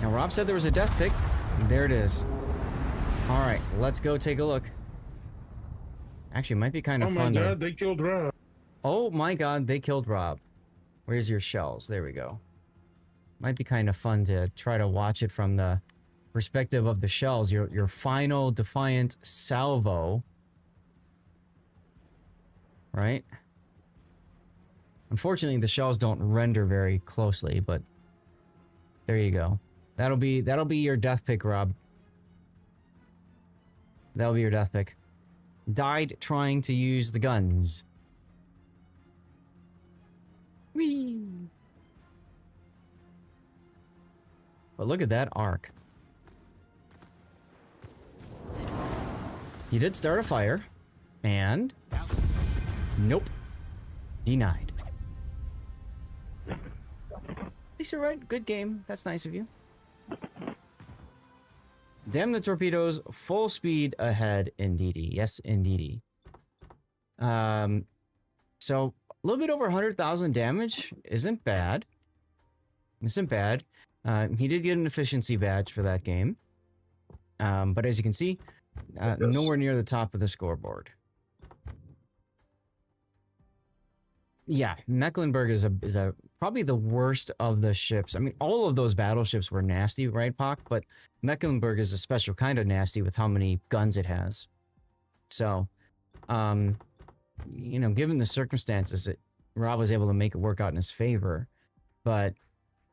Now, Rob said there was a death pick. There it is. All right, let's go take a look. Actually, it might be kind of fun. Oh my god, they killed Rob. Oh my god, they killed Rob. Where's your shells? There we go. Might be kind of fun to try to watch it from the perspective of the shells. Your final defiant salvo. Right? Unfortunately, the shells don't render very closely, but there you go. That'll be your death pick, Rob. That'll be your death pick. Died trying to use the guns. Whee! But look at that arc. He did start a fire, and nope, denied. At least you're right. Good game. That's nice of you. Damn the torpedoes, full speed ahead, indeedy. Yes, indeedy. So a little bit over 100,000 damage isn't bad. Isn't bad. He did get an efficiency badge for that game. But as you can see, nowhere near the top of the scoreboard. Yeah, Mecklenburg is a probably the worst of the ships. I mean, all of those battleships were nasty, right, Pock? But Mecklenburg is a special kind of nasty with how many guns it has. So, you know, given the circumstances, Rob was able to make it work out in his favor. But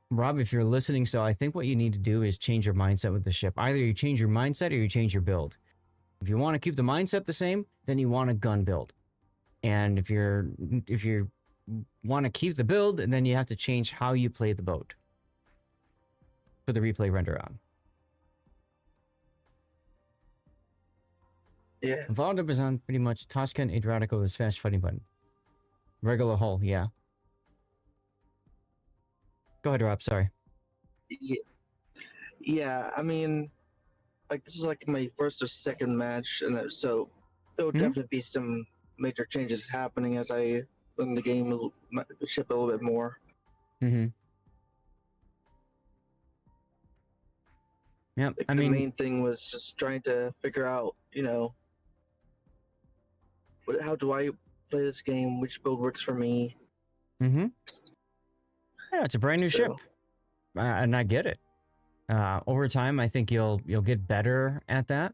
Rob, if you're listening, so I think what you need to do is change your mindset with the ship. Either you change your mindset or you change your build. If you want to keep the mindset the same, then you want a gun build. And if you want to keep the build, and then you have to change how you play the boat. Put the replay render on. Yeah. Involved is on pretty much Toscan Adriatico is fast fighting button. Regular hull, yeah. Go ahead, Rob, sorry. Yeah, I mean, like, this is like my first or second match, and so there will definitely be some major changes happening as I learn the game, ship a little bit more. Mm-hmm. Yep. Like, I the mean, main thing was just trying to figure out, how do I play this game? Which build works for me? mm-hmm. Yeah, it's a brand new ship, So, and I get it. Over time, I think you'll get better at that.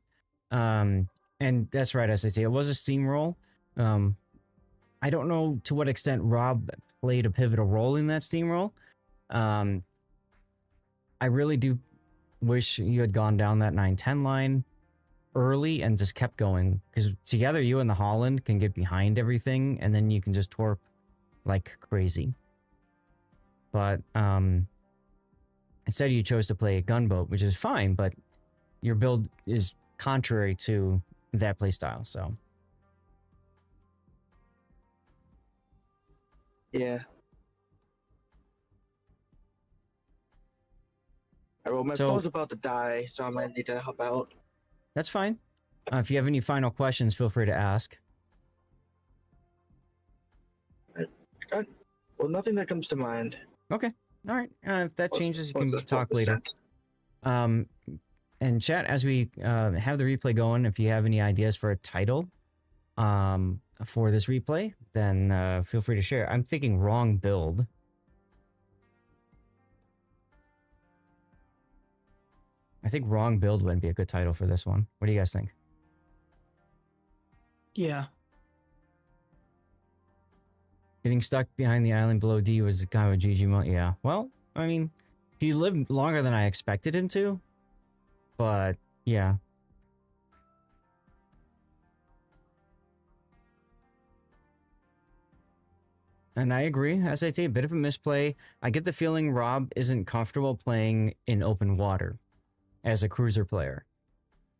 And that's right, as I say, it was a steamroll. I don't know to what extent Rob played a pivotal role in that steamroll. I really do wish you had gone down that 9-10 line early and just kept going, because together you and the Holland can get behind everything, and then you can just torp like crazy. But instead you chose to play a gunboat, which is fine, but your build is contrary to that playstyle. So yeah. Alright, well, my So- phone's about to die, so I might need to help out. that's fine. If you have any final questions, feel free to ask. Well, nothing that comes to mind. Okay. All right. If that changes, you Once can that's talk later. 12%. And chat, as we have the replay going, if you have any ideas for a title for this replay, then feel free to share. I'm thinking wrong build. I think wrong build wouldn't be a good title for this one. What do you guys think? Yeah. Getting stuck behind the island below D was kind of a GG moment. Yeah. Well, I mean, he lived longer than I expected him to. But, yeah. And I agree. As I say, a bit of a misplay. I get the feeling Rob isn't comfortable playing in open water as a cruiser player.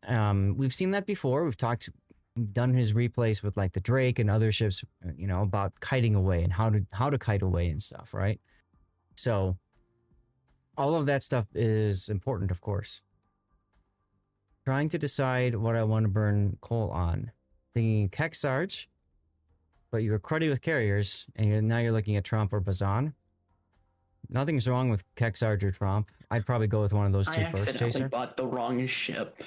We've seen that before. We've done his replays with like the Drake and other ships, about kiting away and how to kite away and stuff, right? So all of that stuff is important, of course. Trying to decide what I want to burn coal on. Thinking Keksarge, but you were cruddy with carriers, and now you're looking at Trump or Bazan. Nothing's wrong with Keksarge or Trump. I'd probably go with one of those two I first, accidentally Chaser. bought the wrong ship,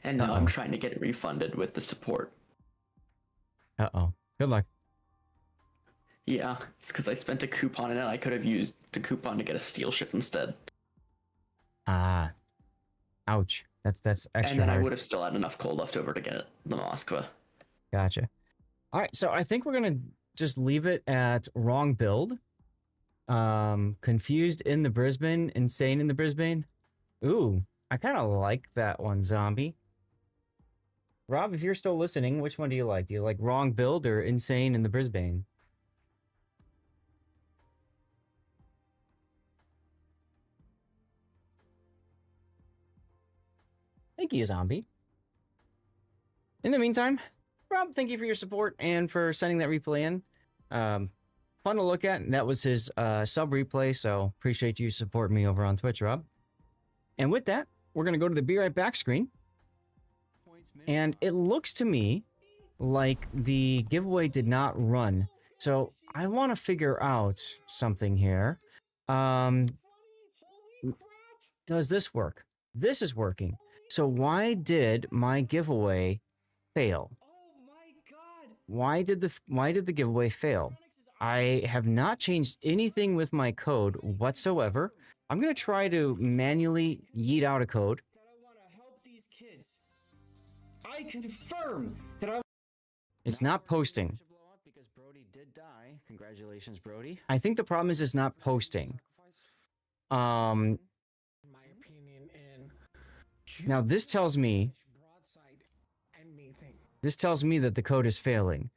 and now I'm trying to get it refunded with the support. Uh-oh. Good luck. Yeah, it's because I spent a coupon and I could have used the coupon to get a steel ship instead. Ah. Ouch. That's extra And then I hard. would have still had enough coal left over to get the Moskva. Gotcha. All right, so I think we're gonna just leave it at wrong build. Confused in the Brisbane, insane in the Brisbane. Ooh, I kind of like that one, Zombie. Rob, if you're still listening, which one do you like? Do you like wrong build or insane in the Brisbane? Thank you, Zombie. In the meantime, Rob, thank you for your support and for sending that replay in. Fun to look at. That was his sub replay, so appreciate you supporting me over on Twitch, Rob. And with that, we're going to go to the Be Right Back screen. And it looks to me like the giveaway did not run. So I want to figure out something here. Does this work? This is working. So why did my giveaway fail? Why did the giveaway fail? I have not changed anything with my code whatsoever. I'm going to try to manually yeet out a code. I confirm that I. It's not posting. Because Brody did die. Congratulations, Brody. I think the problem is it's not posting. My opinion, and Now this tells me that the code is failing.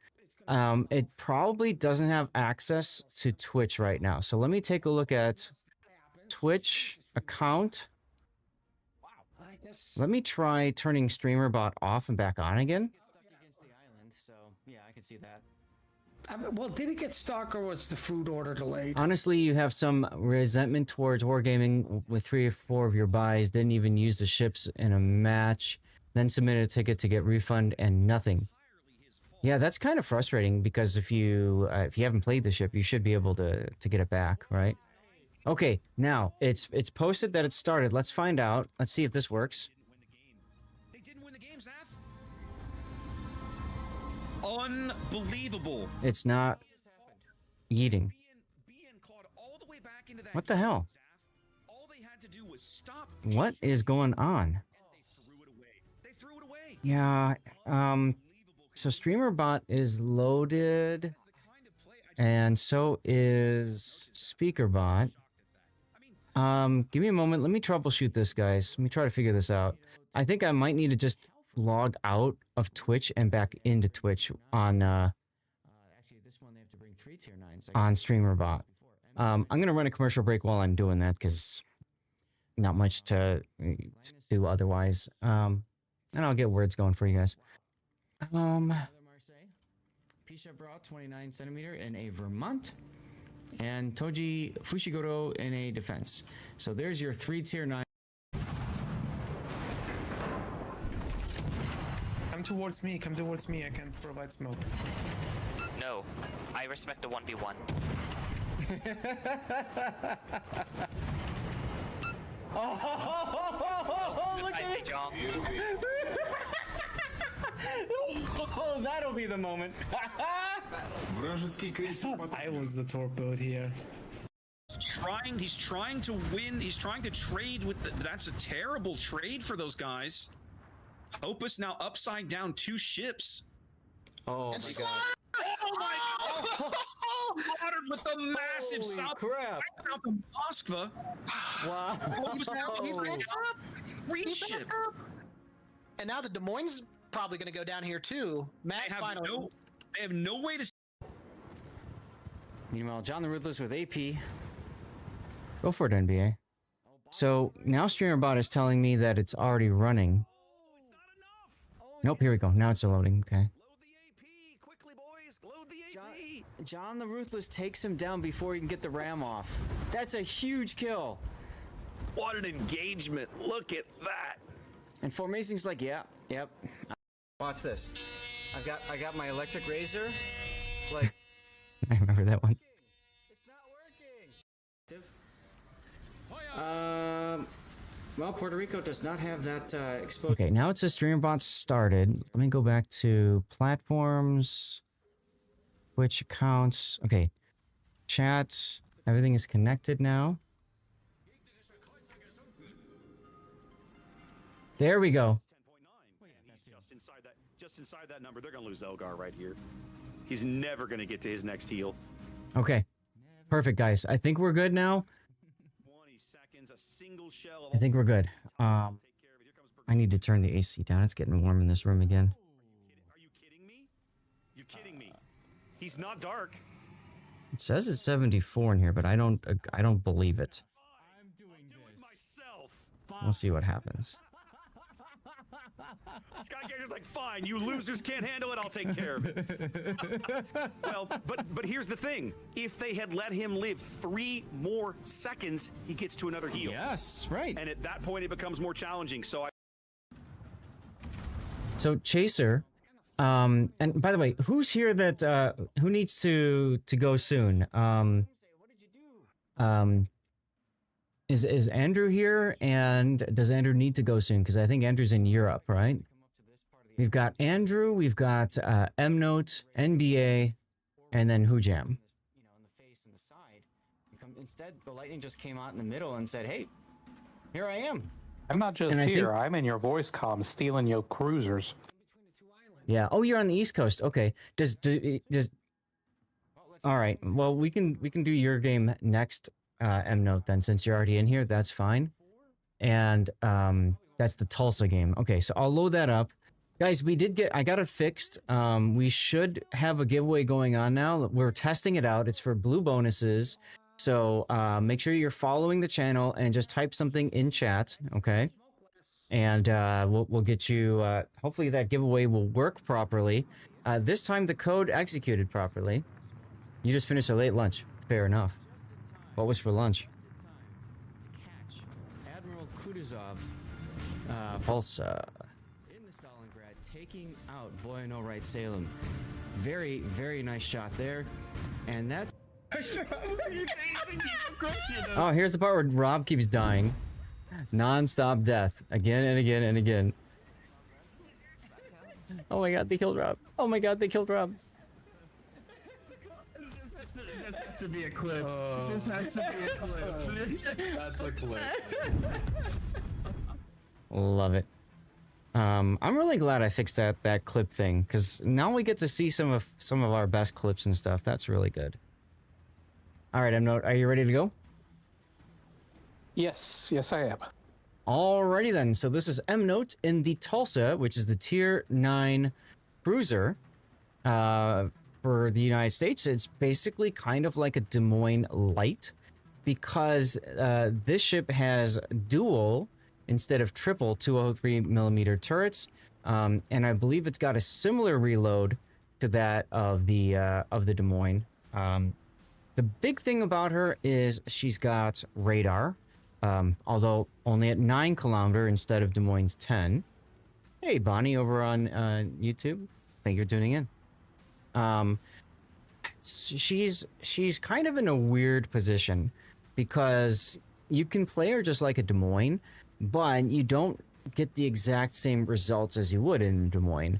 It probably doesn't have access to Twitch right now. So let me take a look at Twitch account. Let me try turning streamer bot off and back on again. stuck against the island, so yeah, I can see that. Well, did it get stuck or was the food order delayed? Honestly, you have some resentment towards Wargaming with 3 or 4 of your buys, didn't even use the ships in a match, then submitted a ticket to get refund and nothing. Yeah, that's kind of frustrating because if you haven't played the ship, you should be able to get it back, right? Okay, now it's posted that it started. Let's find out. Let's see if this works. They didn't win the game, Zaf. Unbelievable. It's not eating. BN clawed all the way back into that What the game, hell? Zaf. All they had to do was stop. What is going on? And they threw it away. They threw it away. Yeah, so StreamerBot is loaded, and so is SpeakerBot. Give me a moment. Let me troubleshoot this, guys. Let me try to figure this out. I think I might need to just log out of Twitch and back into Twitch on actually this one they have to bring 3 tier 9s on StreamerBot. I'm gonna run a commercial break while I'm doing that because not much to do otherwise. And I'll get words going for you guys. Pisha brought 29 centimeter in a Vermont. And Toji Fushiguro in a defense. So there's your 3 tier 9. Come towards me, I can provide smoke. No, I respect the 1v1. Oh, look at it! John. Oh, that'll be the moment. I was the torpedoed here. He's trying to win. He's trying to trade with. That's a terrible trade for those guys. Opus now upside down 2 ships. Oh my god. Oh my god! Slaughtered with the massive Holy south of Moskva. Wow. He's back up. 3 ships. And now the Des Moines probably going to go down here too. Matt finally. They have no way to. Meanwhile, John the Ruthless with AP. Go for it, NBA. So now StreamerBot is telling me that it's already running. Nope, here we go. Now it's loading. Okay. Load the AP quickly, boys. Load the AP. John the Ruthless takes him down before he can get the ram off. That's a huge kill. What an engagement. Look at that. And Formacing's like, yeah, yep. Watch this. I got my electric razor. Like I remember that one. It's not working. Well, Puerto Rico does not have that exposed. Okay, now it says StreamerBot started. Let me go back to platforms, Twitch accounts. Okay, chat. Everything is connected now. There we go. Just inside that number, they're going to lose Elgar right here. He's never going to get to his next heal. Okay. Perfect, guys. I think we're good now. 20 seconds, a single shell. I think we're good. I need to turn the AC down. It's getting warm in this room again. Are you kidding me? You're kidding me. He's not dark. It says it's 74 in here, but I don't believe it. I'm doing this myself. We'll see what happens. Skygager's like, fine, you losers can't handle it, I'll take care of it. Well, but here's the thing. If they had let him live 3 more seconds, he gets to another heal. Yes, right. And at that point, it becomes more challenging. So Chaser, and by the way, who's here that who needs to go soon? Is Andrew here, and does Andrew need to go soon? Because I think Andrew's in Europe, right? We've got Andrew, we've got M-Note, NBA, and then Hoojam. Instead, the lightning just came out in the middle and said, "Hey, here I am." I'm not just here. I'm in your voice comm, stealing your cruisers. Yeah. Oh, you're on the East Coast. Okay. Does all right. Well, we can do your game next. M-Note then, since you're already in here, that's fine. And that's the Tulsa game. Okay, so I'll load that up. Guys, I got it fixed. We should have a giveaway going on now. We're testing it out. It's for blue bonuses. So make sure you're following the channel and just type something in chat, okay? And we'll get you, hopefully that giveaway will work properly. This time the code executed properly. You just finished a late lunch. Fair enough. What was for lunch? Admiral Kutuzov, Tulsa. In the Stalingrad, taking out Boy No Right Salem. Very, very nice shot there. And that's... Oh, here's the part where Rob keeps dying. Non-stop death. Again and again and again. Oh my god, they killed Rob. Oh my god, they killed Rob. This has to be a clip. This has to be a clip. That's a clip. Love it. I'm really glad I fixed that clip thing, because now we get to see some of our best clips and stuff. That's really good. All right, Note, are you ready to go? Yes, yes I am. Alrighty then. So this is Note in the Tulsa, which is the Tier 9 cruiser for the United States. It's basically kind of like a Des Moines Light, because this ship has dual instead of triple 203mm turrets, and I believe it's got a similar reload to that of the Des Moines. The big thing about her is she's got radar, although only at 9 kilometer instead of Des Moines' 10. Hey, Bonnie over on YouTube. Thank you for tuning in. She's kind of in a weird position, because you can play her just like a Des Moines, but you don't get the exact same results as you would in Des Moines.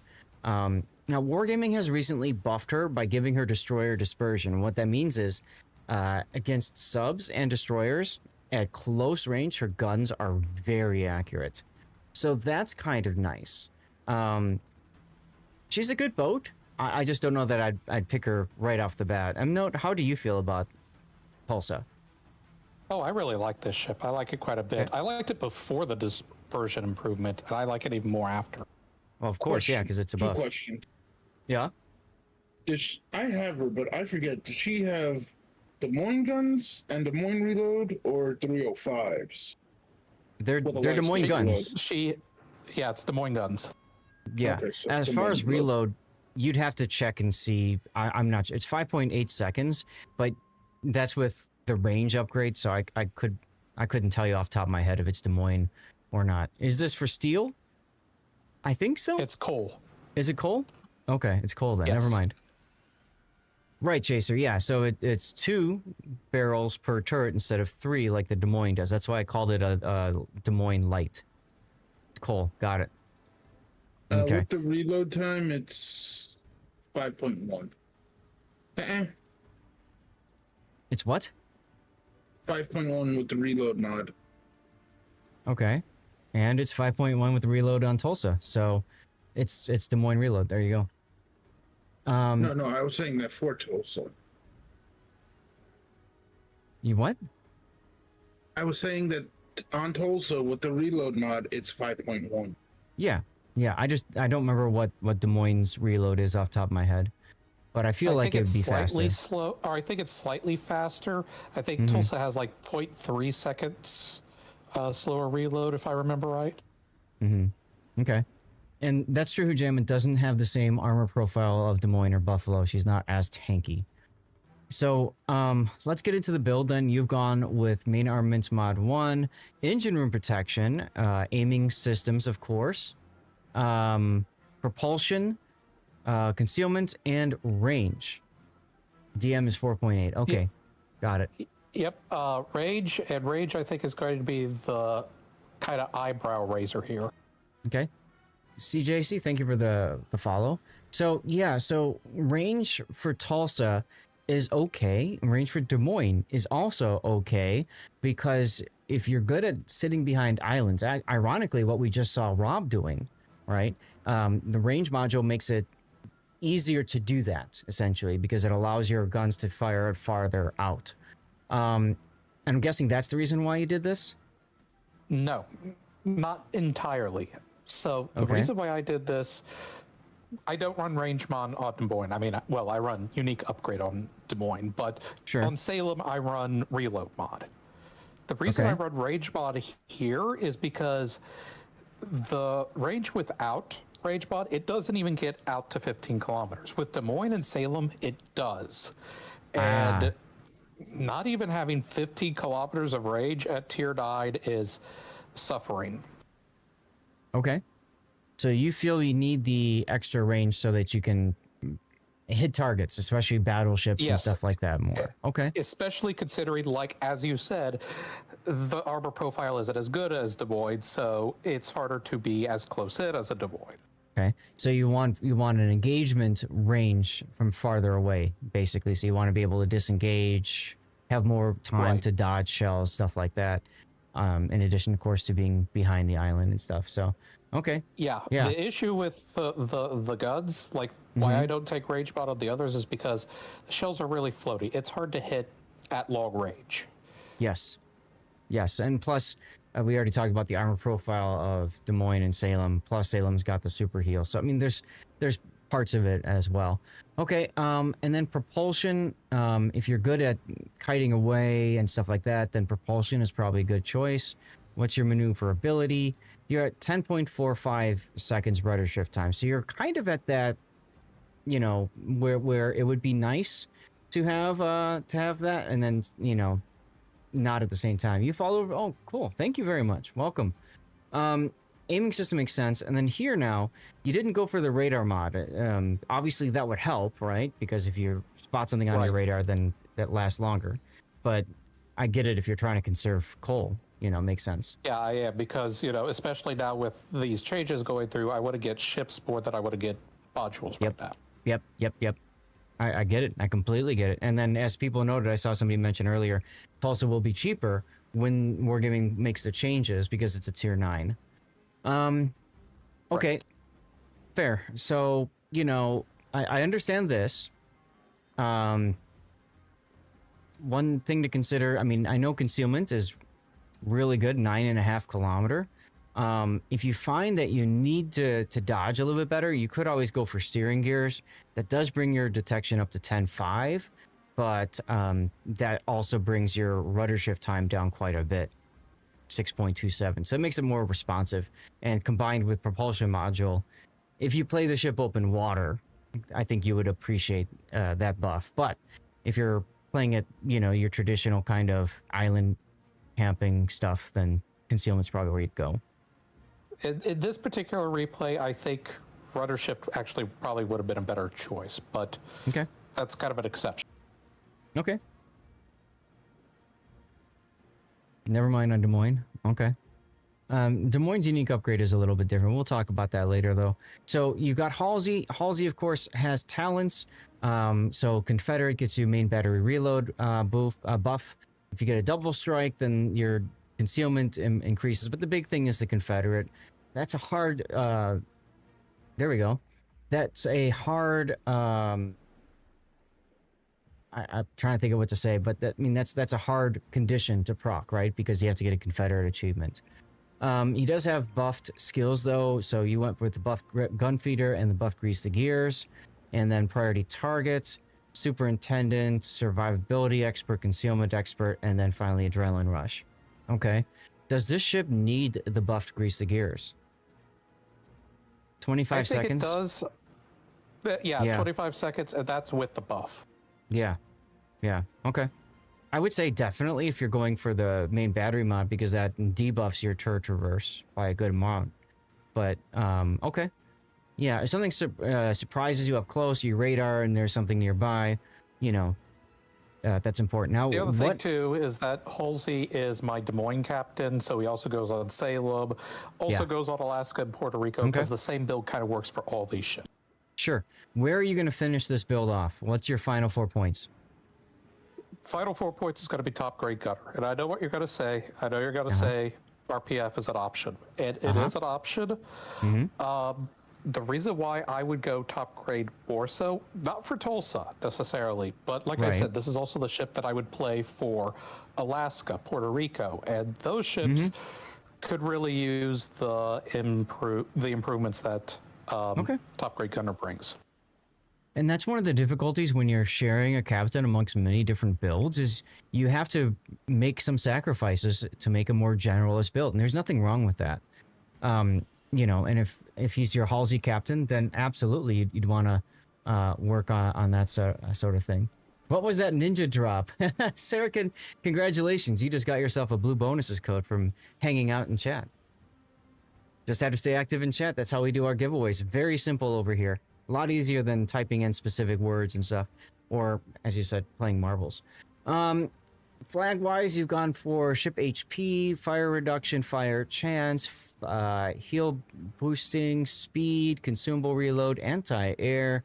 Now, Wargaming has recently buffed her by giving her Destroyer Dispersion. What that means is, against subs and destroyers, at close range, her guns are very accurate. So that's kind of nice. She's a good boat. I just don't know that I'd pick her right off the bat. Note, how do you feel about Tulsa? Oh, I really like this ship. I like it quite a bit. Okay. I liked it before the dispersion improvement, and I like it even more after. Well, of course, yeah, because it's a buff. Question. Yeah? I have her, but I forget. Does she have Des Moines guns and Des Moines reload, or 305s? They're Des Moines guns. Yeah, it's Des Moines guns. Yeah. Okay, so as Des far Moines as reload, you'd have to check and see. I'm not sure. It's 5.8 seconds, but that's with the range upgrade, so I couldn't tell you off the top of my head if it's Des Moines or not. Is this for steel? I think so. It's coal. Is it coal? Okay, it's coal then. Yes. Never mind. Right, Chaser. Yeah, so it's 2 barrels per turret instead of 3 like the Des Moines does. That's why I called it a Des Moines Light. Cool. Got it. Okay. With the reload time, it's 5.1. It's what? 5.1 with the reload mod. Okay. And it's 5.1 with the reload on Tulsa. So it's Des Moines reload. There you go. No, I was saying that for Tulsa. You what? I was saying that on Tulsa with the reload mod, it's 5.1. Yeah. Yeah, I don't remember what Des Moines reload is off the top of my head. But I feel like it would be slightly faster. slow, or I think it's slightly faster. I think Tulsa has like 0.3 seconds slower reload, if I remember right. Okay. And that's true, Jam. It doesn't have the same armor profile of Des Moines or Buffalo. She's not as tanky. So let's get into the build then. You've gone with main armaments mod 1, engine room protection, aiming systems, of course, propulsion, concealment, and range. DM is 4.8. Okay, got it. Yep, rage I think is going to be the kind of eyebrow raiser here. Okay. CJC, thank you for the follow. So yeah, so range for Tulsa is okay. Range for Des Moines is also okay, because if you're good at sitting behind islands, ironically what we just saw Rob doing, right? The range module makes it easier to do that, essentially, because it allows your guns to fire farther out. And I'm guessing that's the reason why you did this? No, not entirely. So the Okay. reason why I did this, I don't run range mod on Des Moines. I mean, well, I run unique upgrade on Des Moines, but Sure. on Salem, I run reload mod. The reason Okay. I run range mod here is because the range without range mod, it doesn't even get out to 15 kilometers. With Des Moines and Salem, it does. And not even having 15 kilometers of range at tier 9 is suffering. Okay. So you feel you need the extra range so that you can hit targets, especially battleships and Yes. stuff like that more. Okay. Especially considering, like as you said, the armor profile isn't as good as Des Moines, so it's harder to be as close in as a Des Moines. Okay. So you want an engagement range from farther away, basically. So you want to be able to disengage, have more time to dodge shells, stuff like that. In addition, of course, to being behind the island and stuff. So, okay. Yeah. Yeah. The issue with the guns, like why I don't take range bot on the others, is because the shells are really floaty. It's hard to hit at long range. Yes. Yes. And plus, we already talked about the armor profile of Des Moines and Salem. Plus, Salem's got the super heal. So, I mean, there's parts of it as well. Okay. And then propulsion. If you're good at kiting away and stuff like that, then propulsion is probably a good choice. What's your maneuverability? You're at 10.45 seconds rudder shift time. So you're kind of at that, you know, where it would be nice to have that, and then, you know, not at the same time. You follow. Oh, cool. Thank you very much. Welcome. Aiming system makes sense. And then here now, you didn't go for the radar mod. Obviously that would help, right? Because if you spot something on your radar, then that lasts longer. But I get it if you're trying to conserve coal. You know, makes sense. Yeah, I am, because, you know, especially now with these changes going through, I want to get ships more than I want to get modules right now. Yep. I get it. I completely get it. And then, as people noted, I saw somebody mention earlier, Tulsa will be cheaper when Wargaming makes the changes because it's a tier 9. Okay. Fair. So, you know, I understand this. One thing to consider, I mean, I know concealment is really good, 9.5 kilometer. If you find that you need to dodge a little bit better, you could always go for steering gears. That does bring your detection up to 10.5, but that also brings your rudder shift time down quite a bit, 6.27. So it makes it more responsive. And combined with propulsion module, if you play the ship open water, I think you would appreciate that buff. But if you're playing it, you know, your traditional kind of island camping stuff, then concealment's probably where you'd go. In this particular replay, I think rudder shift actually probably would have been a better choice, but that's kind of an exception. Okay. Never mind on Des Moines. Okay. Des Moines' unique upgrade is a little bit different. We'll talk about that later, though. So you've got Halsey. Halsey, of course, has talents. So Confederate gets you main battery reload buff. If you get a double strike, then your concealment increases. But the big thing is the Confederate. That's a hard... there we go. That's a hard... I'm trying to think of what to say, but that's a hard condition to proc, right? Because you have to get a Confederate achievement. He does have buffed skills, though. So you went with the buff gun feeder and the buff grease the gears, and then priority target, superintendent, survivability expert, concealment expert, and then finally adrenaline rush. Okay. Does this ship need the buffed grease the gears? 25 seconds? It does. Yeah, 25 seconds, and that's with the buff. Yeah. Okay. I would say definitely if you're going for the main battery mod, because that debuffs your turret traverse by a good amount. But okay. Yeah, if something surprises you up close, you radar, and there's something nearby, you know, that's important. Now, the other thing too is that Halsey is my Des Moines captain, so he also goes on Salem, also goes on Alaska and Puerto Rico, because the same build kind of works for all these ships. Sure. Where are you going to finish this build off? What's your final 4 points? Final 4 points is going to be top grade gunner, and I know what you're going to say. I know you're going to say RPF is an option, and it is an option. The reason why I would go top grade more so, not for Tulsa necessarily, but like I said, this is also the ship that I would play for Alaska, Puerto Rico, and those ships could really use the improvements that top grade gunner brings. And that's one of the difficulties when you're sharing a captain amongst many different builds, is you have to make some sacrifices to make a more generalist build, and there's nothing wrong with that. You know, and if he's your Halsey captain, then absolutely you'd want to work on that sort of thing. What was that ninja drop? Sarah, congratulations. You just got yourself a blue bonuses code from hanging out in chat. Just had to stay active in chat. That's how we do our giveaways. Very simple over here. A lot easier than typing in specific words and stuff, or as you said, playing marbles. Flag wise, you've gone for ship HP, fire reduction, fire chance, heal boosting, speed, consumable reload, anti-air,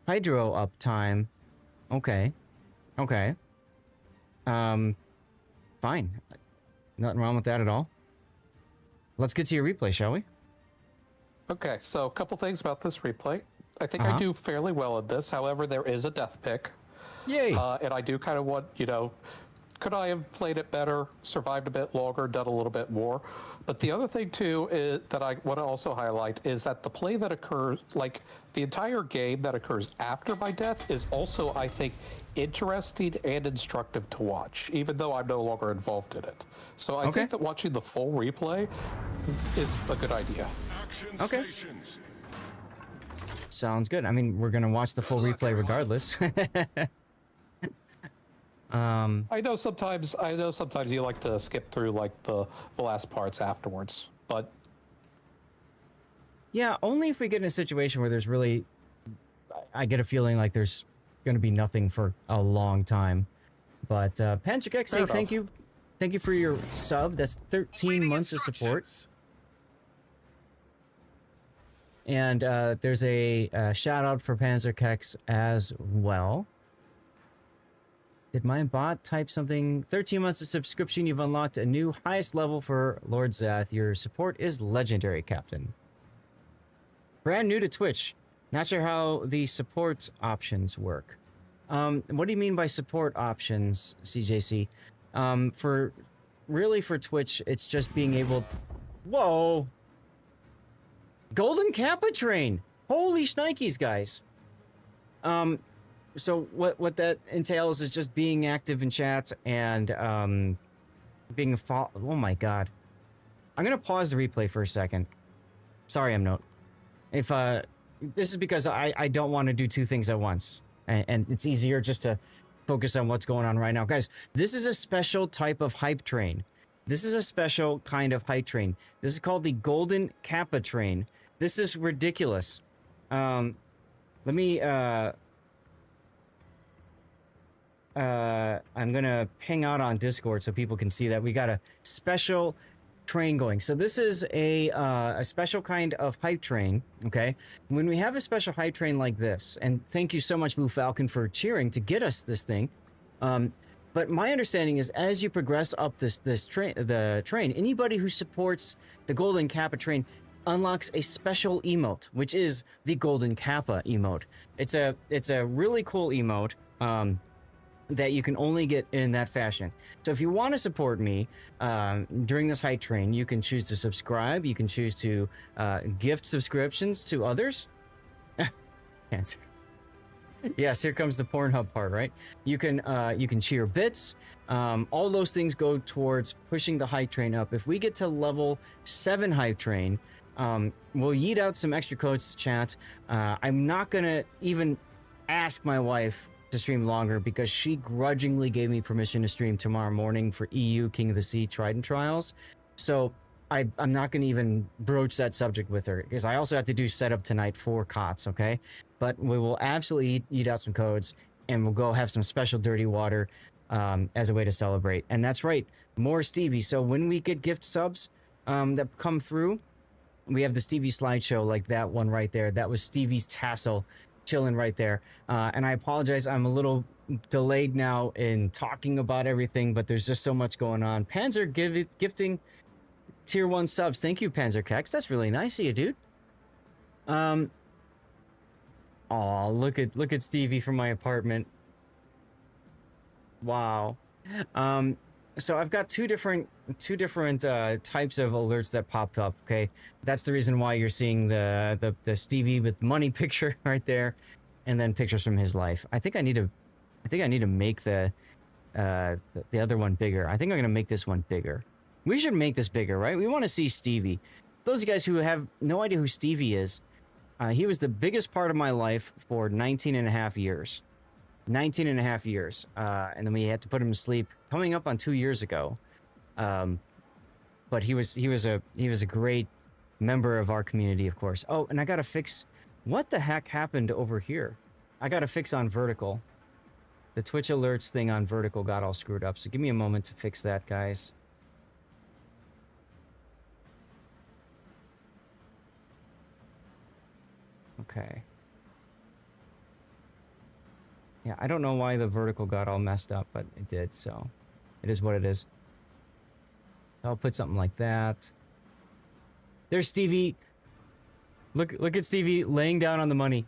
hydro uptime. Okay. Okay. Fine. Nothing wrong with that at all. Let's get to your replay, shall we? Okay, so a couple things about this replay. I think I do fairly well at this. However, there is a death pick. Yay! And I do kind of want, could I have played it better, survived a bit longer, done a little bit more? But the other thing, too, is that I want to also highlight is that the play that occurs, like the entire game that occurs after my death is also, I think, interesting and instructive to watch, even though I'm no longer involved in it. So I think that watching the full replay is a good idea. Okay. Sounds good. I mean, we're going to watch the full replay regardless. I know sometimes you like to skip through like the last parts afterwards, but yeah, only if we get in a situation where there's really, I get a feeling like there's going to be nothing for a long time. But Panzerkex, say thank you for your sub. That's 13 months of support. And there's a shout out for Panzerkex as well. Did my bot type something? 13 months of subscription. You've unlocked a new highest level for Lord Zath. Your support is legendary, Captain. Brand new to Twitch. Not sure how the support options work. What do you mean by support options, CJC? For Twitch, it's just being able... Whoa! Golden Kappa train! Holy shnikes, guys. So what that entails is just being active in chat and being a oh my god. I'm gonna pause the replay for a second. Sorry, Mnote. If this is because I don't want to do two things at once. And it's easier just to focus on what's going on right now. Guys, this is a special type of hype train. This is a special kind of hype train. This is called the Golden Kappa train. This is ridiculous. Let me I'm gonna ping out on Discord so people can see that we got a special train going. So this is a special kind of hype train. Okay, when we have a special hype train like this, and thank you so much, Blue Falcon, for cheering to get us this thing. But my understanding is, as you progress up the train, anybody who supports the Golden Kappa train unlocks a special emote, which is the Golden Kappa emote. It's a really cool emote. That you can only get in that fashion. So if you want to support me during this hype train, you can choose to subscribe. You can choose to gift subscriptions to others. Answer. Yes, here comes the Pornhub part, right? You can cheer bits. All those things go towards pushing the hype train up. If we get to level 7 hype train, we'll yeet out some extra codes to chat. I'm not gonna even ask my wife to stream longer because she grudgingly gave me permission to stream tomorrow morning for EU King of the Sea Trident Trials. So I'm not going to even broach that subject with her because I also have to do setup tonight for COTS, okay? But we will absolutely eat out some codes and we'll go have some special dirty water as a way to celebrate. And that's right, more Stevie. So when we get gift subs that come through, we have the Stevie slideshow like that one right there. That was Stevie's tassel chilling right there. And I apologize, I'm a little delayed now in talking about everything, but there's just so much going on. Panzer gifting tier 1 subs. Thank you, Panzerkex. That's really nice of you, dude. Oh, look at Stevie from my apartment. Wow. So I've got two different types of alerts that popped up. Okay, that's the reason why you're seeing the Stevie with money picture right there, and then pictures from his life. I think I need to make the other one bigger. I think I'm gonna make this one bigger. We should make this bigger, right? We want to see Stevie. Those of you guys who have no idea who Stevie is, he was the biggest part of my life for 19 and a half years. 19 and a half years. And then we had to put him to sleep coming up on 2 years ago. But he was a great member of our community, of course. Oh, and I gotta fix What the heck happened over here? I got to fix on vertical. The Twitch alerts thing on vertical got all screwed up, so give me a moment to fix that, guys. Okay. Yeah, I don't know why the vertical got all messed up, but it did, so it is what it is. I'll put something like that. There's Stevie. Look at Stevie laying down on the money.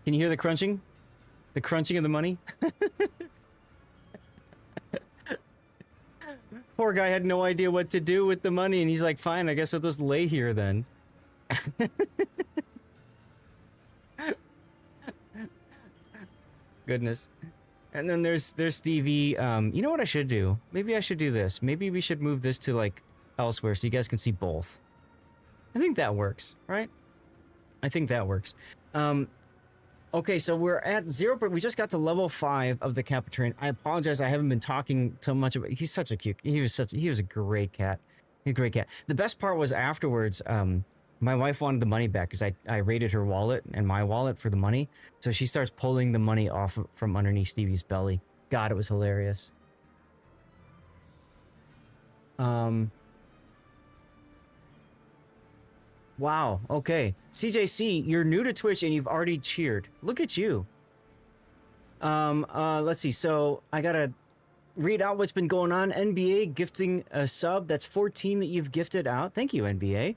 Can you hear the crunching? The crunching of the money? Poor guy had no idea what to do with the money, and he's like, fine, I guess I'll just lay here then. Goodness. And then there's Stevie. You know what I should do? Maybe I should do this. Maybe we should move this to like elsewhere so you guys can see both. I think that works, right? I think that works. Okay, so we're at 0, but we just got to level 5 of the Capitrain. I apologize, I haven't been talking too much about. He's such a cute. He was a great cat. He's a great cat. The best part was afterwards. My wife wanted the money back because I raided her wallet and my wallet for the money. So she starts pulling the money off from underneath Stevie's belly. God, it was hilarious. Wow, okay. CJC, you're new to Twitch and you've already cheered. Look at you. Let's see. So I gotta read out what's been going on. NBA gifting a sub. That's 14 that you've gifted out. Thank you, NBA.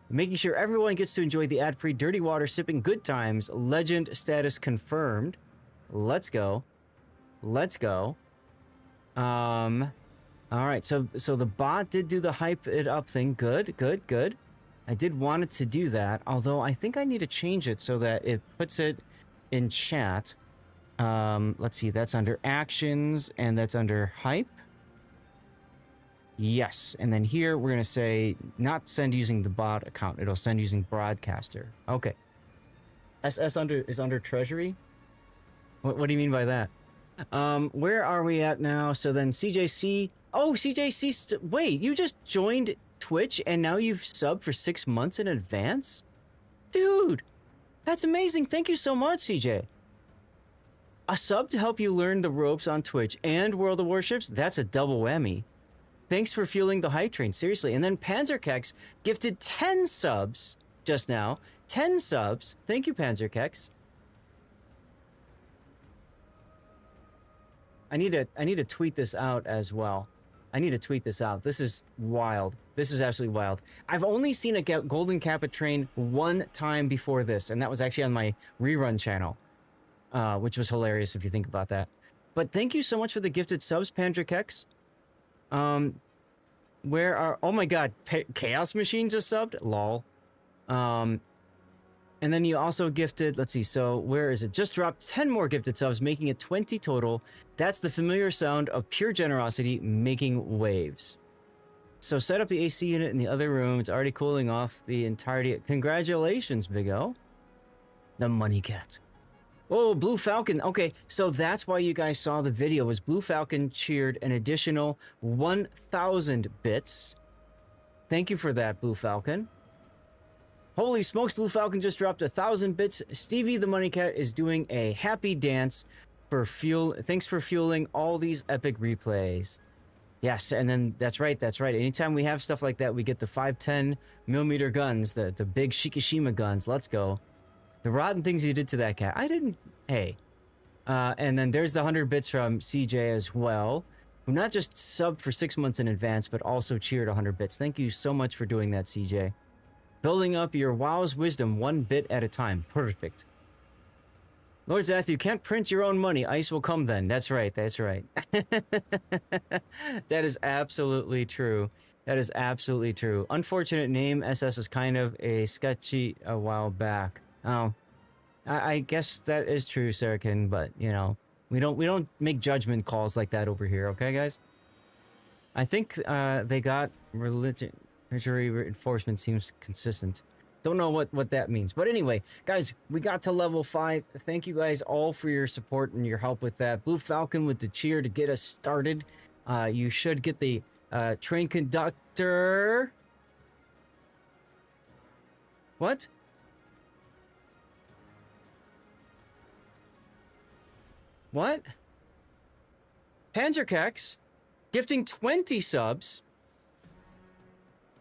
Making sure everyone gets to enjoy the ad-free dirty water sipping good times. Legend status confirmed. Let's go. Let's go. All right. So the bot did do the hype it up thing. Good, good, good. I did want it to do that, although I think I need to change it so that it puts it in chat. Let's see, that's under actions and that's under hype. Yes, and then here we're gonna say not send using the bot account. It'll send using broadcaster. Okay. SS is under treasury. What do you mean by that? Where are we at now? So then CJC. Oh, CJC. Wait, you just joined Twitch and now you've subbed for 6 months in advance? Dude, that's amazing. Thank you so much, CJ. A sub to help you learn the ropes on Twitch and World of Warships? That's a double whammy. Thanks for fueling the hype train, seriously. And then Panzerkex gifted 10 subs just now. 10 subs. Thank you, Panzerkex. I need to tweet this out as well. I need to tweet this out. This is wild. This is absolutely wild. I've only seen a golden Capitrain one time before this, and that was actually on my rerun channel, which was hilarious if you think about that. But thank you so much for the gifted subs, Pandrakex. Where are... Oh my god, Chaos Machine just subbed? Lol. And then you also gifted... Let's see, so where is it? Just dropped 10 more gifted subs, making it 20 total. That's the familiar sound of pure generosity making waves. So set up the AC unit in the other room. It's already cooling off the entirety. Congratulations, Big O. The money cat. Oh, Blue Falcon. Okay, so that's why you guys saw the video, was Blue Falcon cheered an additional 1,000 bits. Thank you for that, Blue Falcon. Holy smokes, Blue Falcon just dropped 1,000 bits. Stevie the Money Cat is doing a happy dance for fuel. Thanks for fueling all these epic replays. Yes, and then that's right. Anytime we have stuff like that, we get the 510mm guns, the big Shikishima guns. Let's go. The rotten things you did to that cat. I didn't... Hey. And then there's the 100 bits from CJ as well, who not just subbed for 6 months in advance, but also cheered 100 bits. Thank you so much for doing that, CJ. Building up your WoW's wisdom 1 bit at a time. Perfect. Lord Zath, you can't print your own money. Ice will come then. That's right. That's right. That is absolutely true. That is absolutely true. Unfortunate name. SS is kind of a sketchy a while back. Oh, I guess that is true, Sarakin, but you know, we don't make judgment calls like that over here, okay, guys? I think they got religion. Treasury reinforcement seems consistent. Don't know what that means. But anyway, guys, we got to level 5. Thank you guys all for your support and your help with that. Blue Falcon with the cheer to get us started. You should get the train conductor. What? What? Panzerkex gifting 20 subs.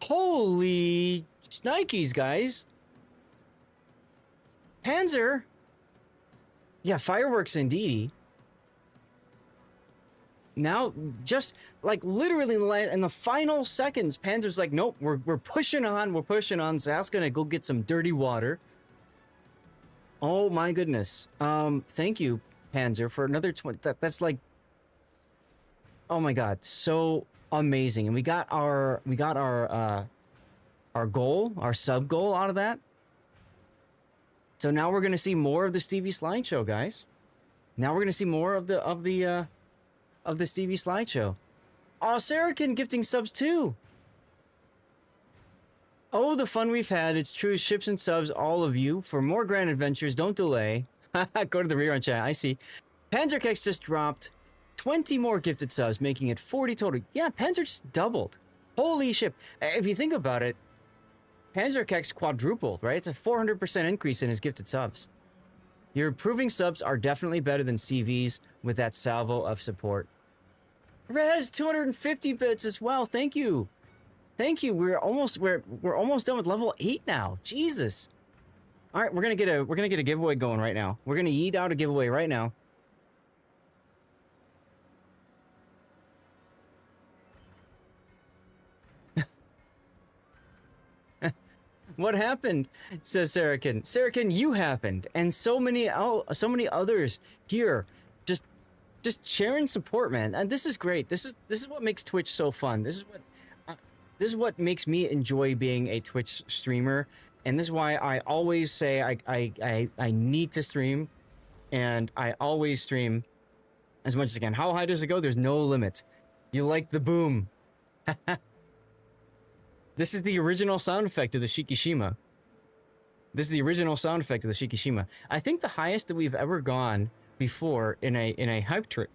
Holy Nikes, guys. Panzer. Yeah, fireworks indeed. Now, just like literally in the final seconds, Panzer's like, nope, we're pushing on, we're pushing on. Zal's gonna go get some dirty water. Oh my goodness. Thank you, Panzer, for another 20. That's like, oh my god, so amazing. And we got our goal, our sub goal out of that. So now we're gonna see more of the Stevie slideshow, guys. Now we're gonna see more of the Stevie slideshow. Oh, Sarahkin gifting subs too. Oh, the fun we've had. It's true. Ships and subs, all of you. For more grand adventures, don't delay. Go to the rerun chat. I see. Panzerkex just dropped 20 more gifted subs, making it 40 total. Yeah, Panzer just doubled. Holy shit. If you think about it, Panzerkex quadrupled, right? It's a 400% increase in his gifted subs. Your improving subs are definitely better than CVs with that salvo of support. Rez, 250 bits as well. Thank you. Thank you. We're almost done with level 8 now. Jesus. All right, we're gonna get a giveaway going right now. We're gonna yeet out a giveaway right now. What happened? Says Sarahkin. Sarahkin, you happened, and so many others here, just sharing support, man. And this is great. This is what makes Twitch so fun. This is what makes me enjoy being a Twitch streamer, and this is why I always say I need to stream, and I always stream as much as I can. How high does it go? There's no limit. You like the boom. This is the original sound effect of the Shikishima. This is the original sound effect of the Shikishima. I think the highest that we've ever gone before in a hype train,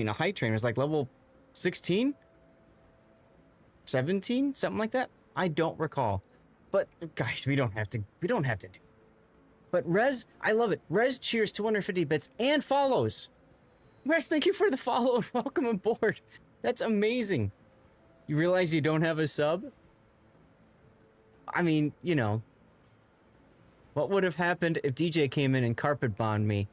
a hype train was like level 16, 17, something like that. I don't recall. But guys, we don't have to do. But Rez, I love it. Rez cheers 250 bits and follows. Rez, thank you for the follow and welcome aboard. That's amazing. You realize you don't have a sub? I mean, you know, what would have happened if DJ came in and carpet bombed me?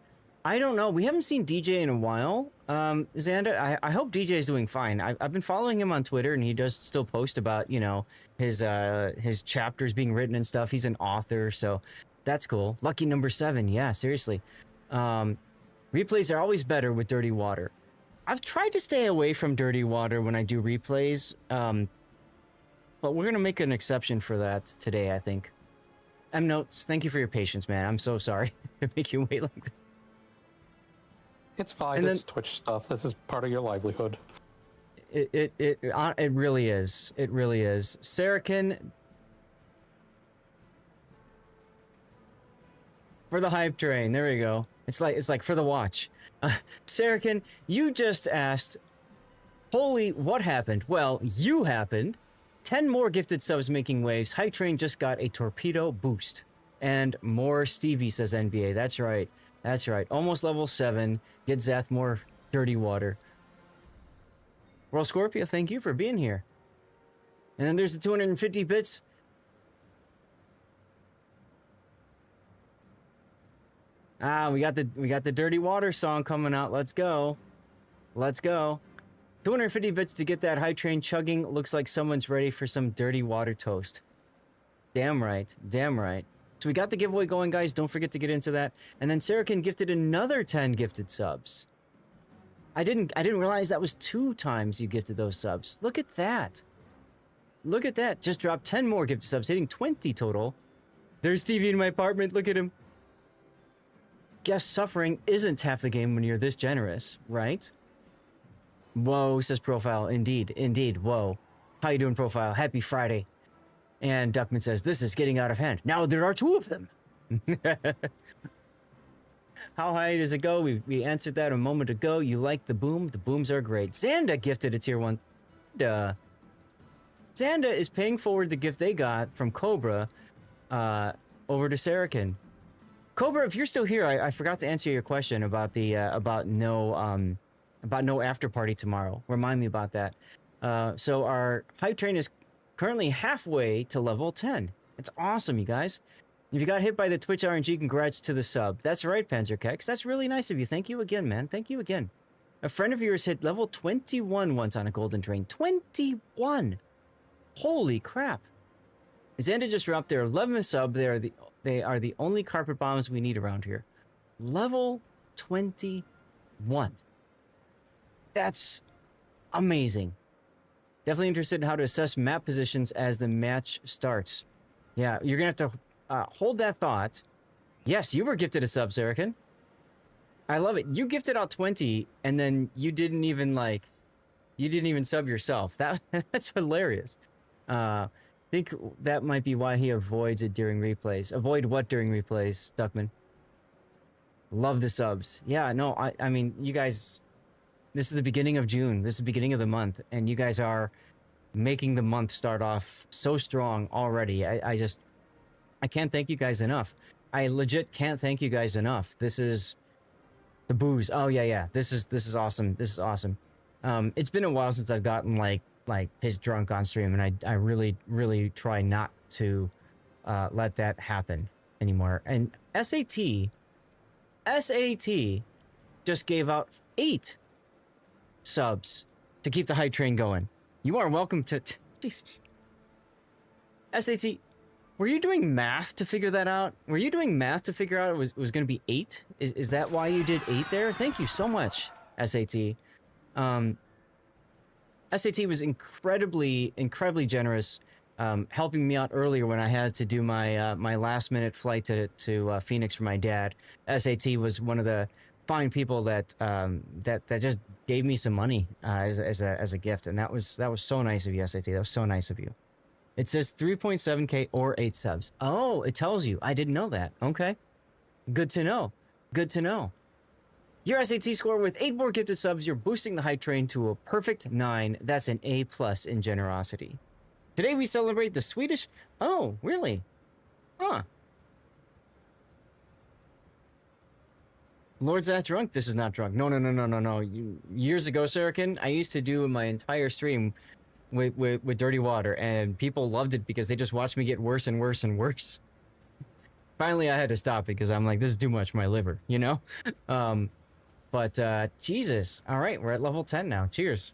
I don't know. We haven't seen DJ in a while. Xanda, I hope DJ is doing fine. I've been following him on Twitter, and he does still post about, you know, his chapters being written and stuff. He's an author, so that's cool. Lucky number 7. Yeah, seriously. Replays are always better with dirty water. I've tried to stay away from dirty water when I do replays. But we're going to make an exception for that today, I think. Notes, thank you for your patience, man. I'm so sorry to make you wait like this. It's fine. It's Twitch stuff. This is part of your livelihood. It really is. It really is. Sarahkin, for the hype train. There we go. It's like for the watch. Sarahkin, you just asked, holy, what happened? Well, you happened. 10 more gifted subs making waves. Hype train just got a torpedo boost. And more Stevie, says NBA. That's right. That's right. Almost level 7. Get Zath more dirty water. World Scorpio, thank you for being here. And then there's the 250 bits. We got the dirty water song coming out. Let's go. Let's go. 250 bits to get that high train chugging. Looks like someone's ready for some dirty water toast. Damn right. Damn right. So we got the giveaway going, guys. Don't forget to get into that. And then Sarahkin gifted another 10 gifted subs. I didn't realize that was 2 times you gifted those subs. Look at that. Look at that. Just dropped 10 more gifted subs, hitting 20 total. There's Stevie in my apartment. Look at him. Guess suffering isn't half the game when you're this generous, right? Whoa, says Profile. Indeed, indeed. Whoa. How you doing, Profile? Happy Friday. And Duckman says, this is getting out of hand. Now there are 2 of them. How high does it go? We answered that a moment ago. You like the boom? The booms are great. Xanda gifted a tier 1. Xanda is paying forward the gift they got from Cobra over to Sarahkin. Cobra, if you're still here, I forgot to answer your question about the about no after party tomorrow. Remind me about that. So our hype train is currently halfway to level 10. It's awesome, you guys. If you got hit by the Twitch RNG, congrats to the sub. That's right, Panzerkex. That's really nice of you. Thank you again, man. Thank you again. A friend of yours hit level 21 once on a golden train. 21! Holy crap. Xander just dropped their 11th sub. They are the only carpet bombs we need around here. Level 21. That's amazing. Definitely interested in how to assess map positions as the match starts. Yeah, you're going to have to hold that thought. Yes, you were gifted a sub, Serican. I love it. You gifted out 20, and then you didn't even sub yourself. That's hilarious. I think that might be why he avoids it during replays. Avoid what during replays, Duckman? Love the subs. Yeah, no, I mean, you guys, this is the beginning of June. This is the beginning of the month, and you guys are making the month start off so strong already. I can't thank you guys enough. I legit can't thank you guys enough. This is the booze. Oh yeah. This is awesome. This is awesome. It's been a while since I've gotten like pissed drunk on stream, and I really try not to let that happen anymore. And SAT just gave out 8 subs to keep the hype train going. You are welcome to Jesus. SAT, were you doing math to figure that out? Were you doing math to figure out it was going to be 8? Is that why you did 8 there? Thank you so much, SAT. SAT was incredibly generous, helping me out earlier when I had to do my my last minute flight to Phoenix for my dad. SAT was one of the fine people that that just gave me some money as a gift, and that was so nice of you, SAT. That was so nice of you. It says 3.7K or 8 subs. Oh, it tells you. I didn't know that. Okay. Good to know. Good to know. Your SAT score with 8 more gifted subs, you're boosting the hype train to a perfect 9. That's an A+ in generosity. Today we celebrate the Swedish... Oh, really? Huh. Lord's that drunk? This is not drunk. No. Years ago, Surican, I used to do my entire stream with dirty water, and people loved it because they just watched me get worse and worse and worse. Finally, I had to stop because I'm like, this is too much for my liver, you know? But Jesus. All right, we're at level 10 now. Cheers.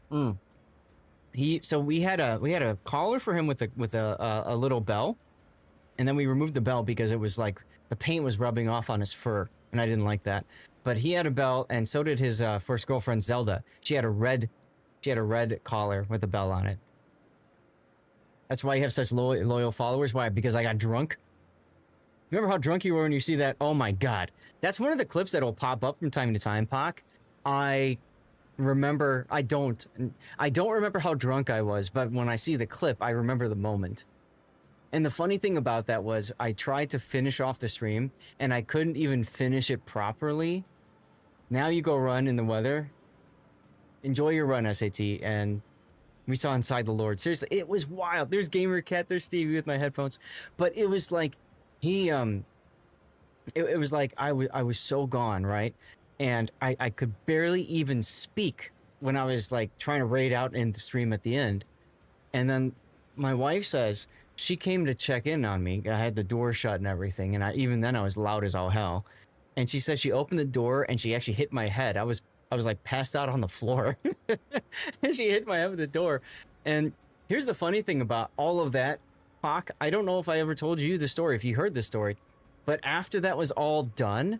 So we had a collar for him with a little bell, and then we removed the bell because it was like the paint was rubbing off on his fur, and I didn't like that. But he had a bell, and so did his first girlfriend Zelda. She had a red collar with a bell on it. That's why you have such loyal followers. Why? Because I got drunk. Remember how drunk you were when you see that? Oh my God. That's one of the clips that'll pop up from time to time, Pac. I don't remember how drunk I was, but when I see the clip, I remember the moment. And the funny thing about that was I tried to finish off the stream and I couldn't even finish it properly. Now you go run in the weather. Enjoy your run, SAT, and we saw Inside the Lord. Seriously, it was wild. There's Gamer Cat, there's Stevie with my headphones. But it was like he it was like I was so gone, right? And I could barely even speak when I was like trying to raid out in the stream at the end. And then my wife says she came to check in on me. I had the door shut and everything, and even then I was loud as all hell. And she said she opened the door and she actually hit my head. I was like passed out on the floor. And she hit my head with the door. And here's the funny thing about all of that, Pac. I don't know if I ever told you the story, if you heard the story, but after that was all done,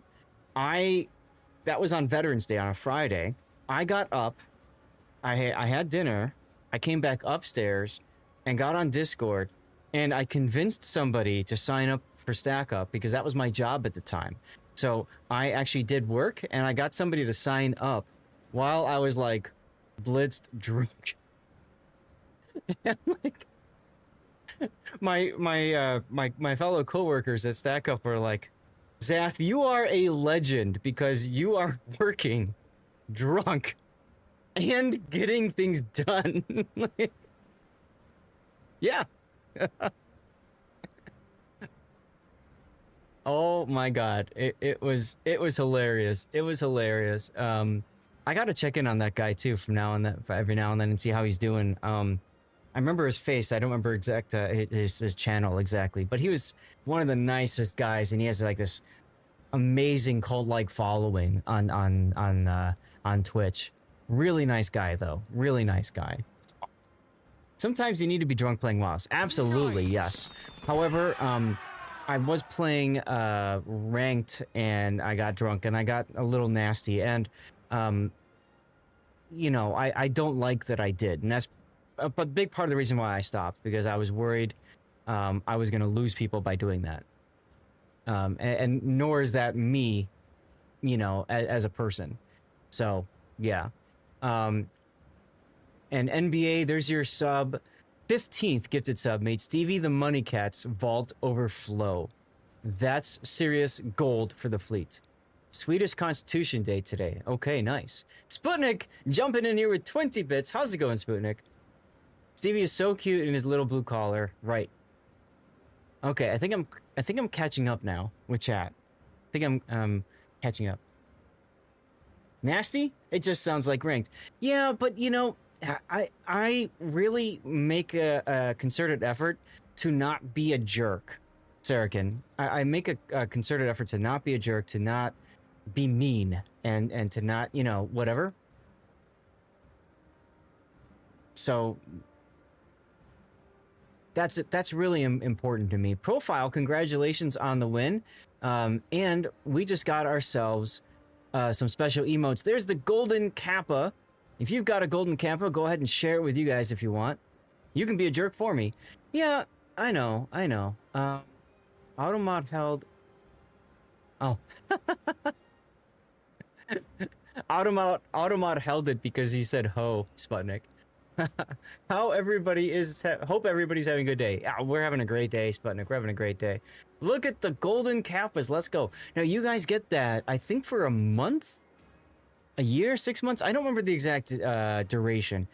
that was on Veterans Day on a Friday. I got up, I had dinner, I came back upstairs and got on Discord, and I convinced somebody to sign up for Stack Up because that was my job at the time. So I actually did work, and I got somebody to sign up while I was like blitzed drunk. And like my fellow coworkers at Stack Up were like, Zath, you are a legend because you are working drunk and getting things done. Like, yeah. Oh my god, it was hilarious. It was hilarious. I gotta check in on that guy too from now and then, every now and then, and see how he's doing. I remember his face. I don't remember exact his channel exactly, but he was one of the nicest guys, and he has like this amazing cult-like following on Twitch. Really nice guy though. Really nice guy. Sometimes you need to be drunk playing WoWs. Absolutely, yes. However, I was playing ranked, and I got drunk, and I got a little nasty, and you know, I don't like that I did, and that's a big part of the reason why I stopped, because I was worried I was going to lose people by doing that, and nor is that me, you know, as a person. So yeah. And NBA, there's your sub. 15th gifted sub, made Stevie the Money Cat's vault overflow. That's serious gold for the fleet. Swedish Constitution Day today. Okay, nice. Sputnik jumping in here with 20 bits. How's it going, Sputnik? Stevie is so cute in his little blue collar. Right. Okay, I think I'm catching up now with chat. I think I'm catching up. Nasty? It just sounds like ranked. Yeah, but you know, I really make a concerted effort to not be a jerk, Saracen. I make a concerted effort to not be a jerk, to not be mean, and to not, you know, whatever. So that's really important to me. Profile, congratulations on the win. And we just got ourselves some special emotes. There's the golden kappa. If you've got a golden kappa, go ahead and share it with you guys if you want. You can be a jerk for me. Yeah, I know. Automod held. Oh. Automod held it because he said ho, Sputnik. Hope everybody's having a good day. Yeah, we're having a great day, Sputnik. We're having a great day. Look at the golden kappas. Let's go. Now you guys get that, I think, for a month? A year? 6 months? I don't remember the exact duration.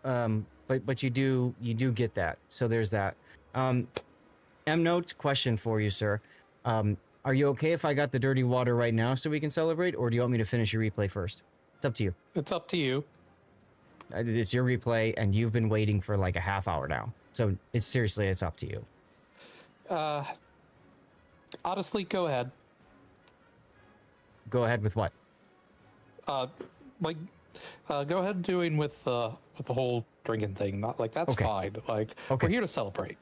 But you do get that. So there's that. M-Note, question for you, sir. Are you okay if I got the dirty water right now so we can celebrate, or do you want me to finish your replay first? It's up to you. It's up to you. It's your replay, and you've been waiting for like a half hour now. So it's up to you. Honestly, go ahead. Go ahead with what? Go ahead doing with the whole drinking thing. Not like that's Okay. fine. Like Okay. we're here to celebrate.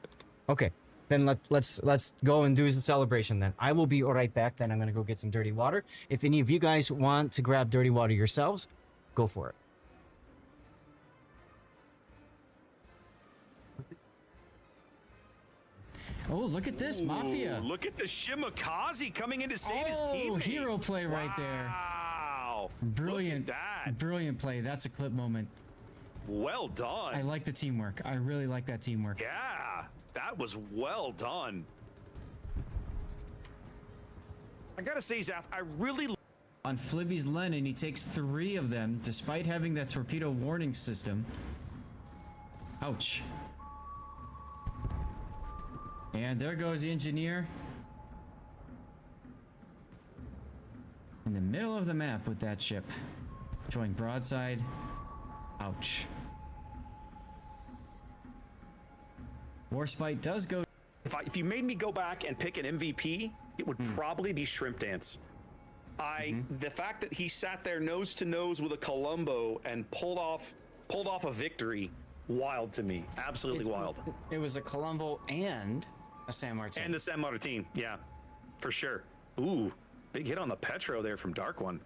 Okay, then let's go and do the celebration then. I will be right back. Then I'm gonna go get some dirty water. If any of you guys want to grab dirty water yourselves, go for it. Oh, look at this, Mafia. Ooh, look at the Shimakaze coming in to save his Oh, teammate. hero play right there. Wow. Brilliant. Look at that. Brilliant play. That's a clip moment. Well done. I like the teamwork. I really like that teamwork. Yeah, that was well done. I gotta say, Zaf, I really... On Flibby's Lennon, he takes 3 of them, despite having that torpedo warning system. Ouch. And there goes the engineer. In the middle of the map with that ship. Showing broadside. Ouch. Warspite does go... If you made me go back and pick an MVP, it would probably be Shrimp Dance. The fact that he sat there nose to nose with a Columbo and pulled off a victory, wild to me. Absolutely wild. It was a Columbo and a San Martin. And the San Martin, yeah, for sure. Ooh, big hit on the Petro there from Dark One.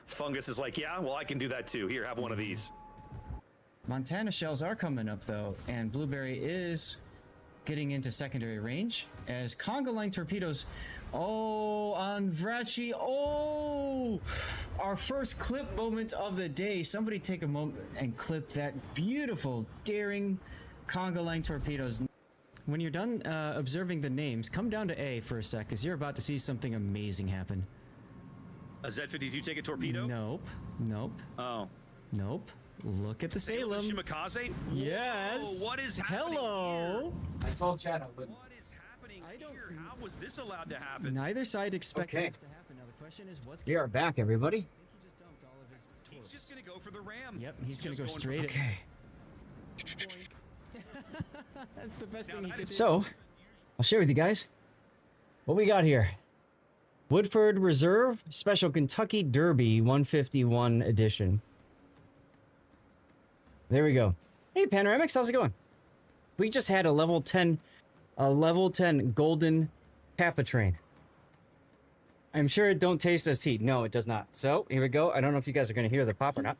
Fungus is like, yeah, well, I can do that too. Here, have one of these. Montana shells are coming up though, and Blueberry is getting into secondary range as conga line torpedoes. Oh, on Vrachi. Oh, our first clip moment of the day. Somebody take a moment and clip that beautiful, daring conga line torpedoes. When you're done observing the names, come down to A for a sec, because you're about to see something amazing happen. A Z-52 take a torpedo? Nope. Nope. Oh. Nope. Look at the Salem. Shimakaze? Yes. Whoa, what is happening Hello. here? I told Chad I wouldn't. What is happening How was this allowed to happen? Neither side expected Okay. this to happen. Now the question is, what's We are back, everybody. I think he just dumped all of his He's torps. just gonna go for the ram. Yep, he's gonna Just go going for straight. Okay. That's the best thing he that could do. So, I'll share with you guys what we got here. Woodford Reserve Special Kentucky Derby 151 edition. There we go. Hey, Panoramics, how's it going? We just had a level 10 golden Kappa train. I'm sure it don't taste as tea. No, it does not. So, here we go. I don't know if you guys are going to hear the pop or not.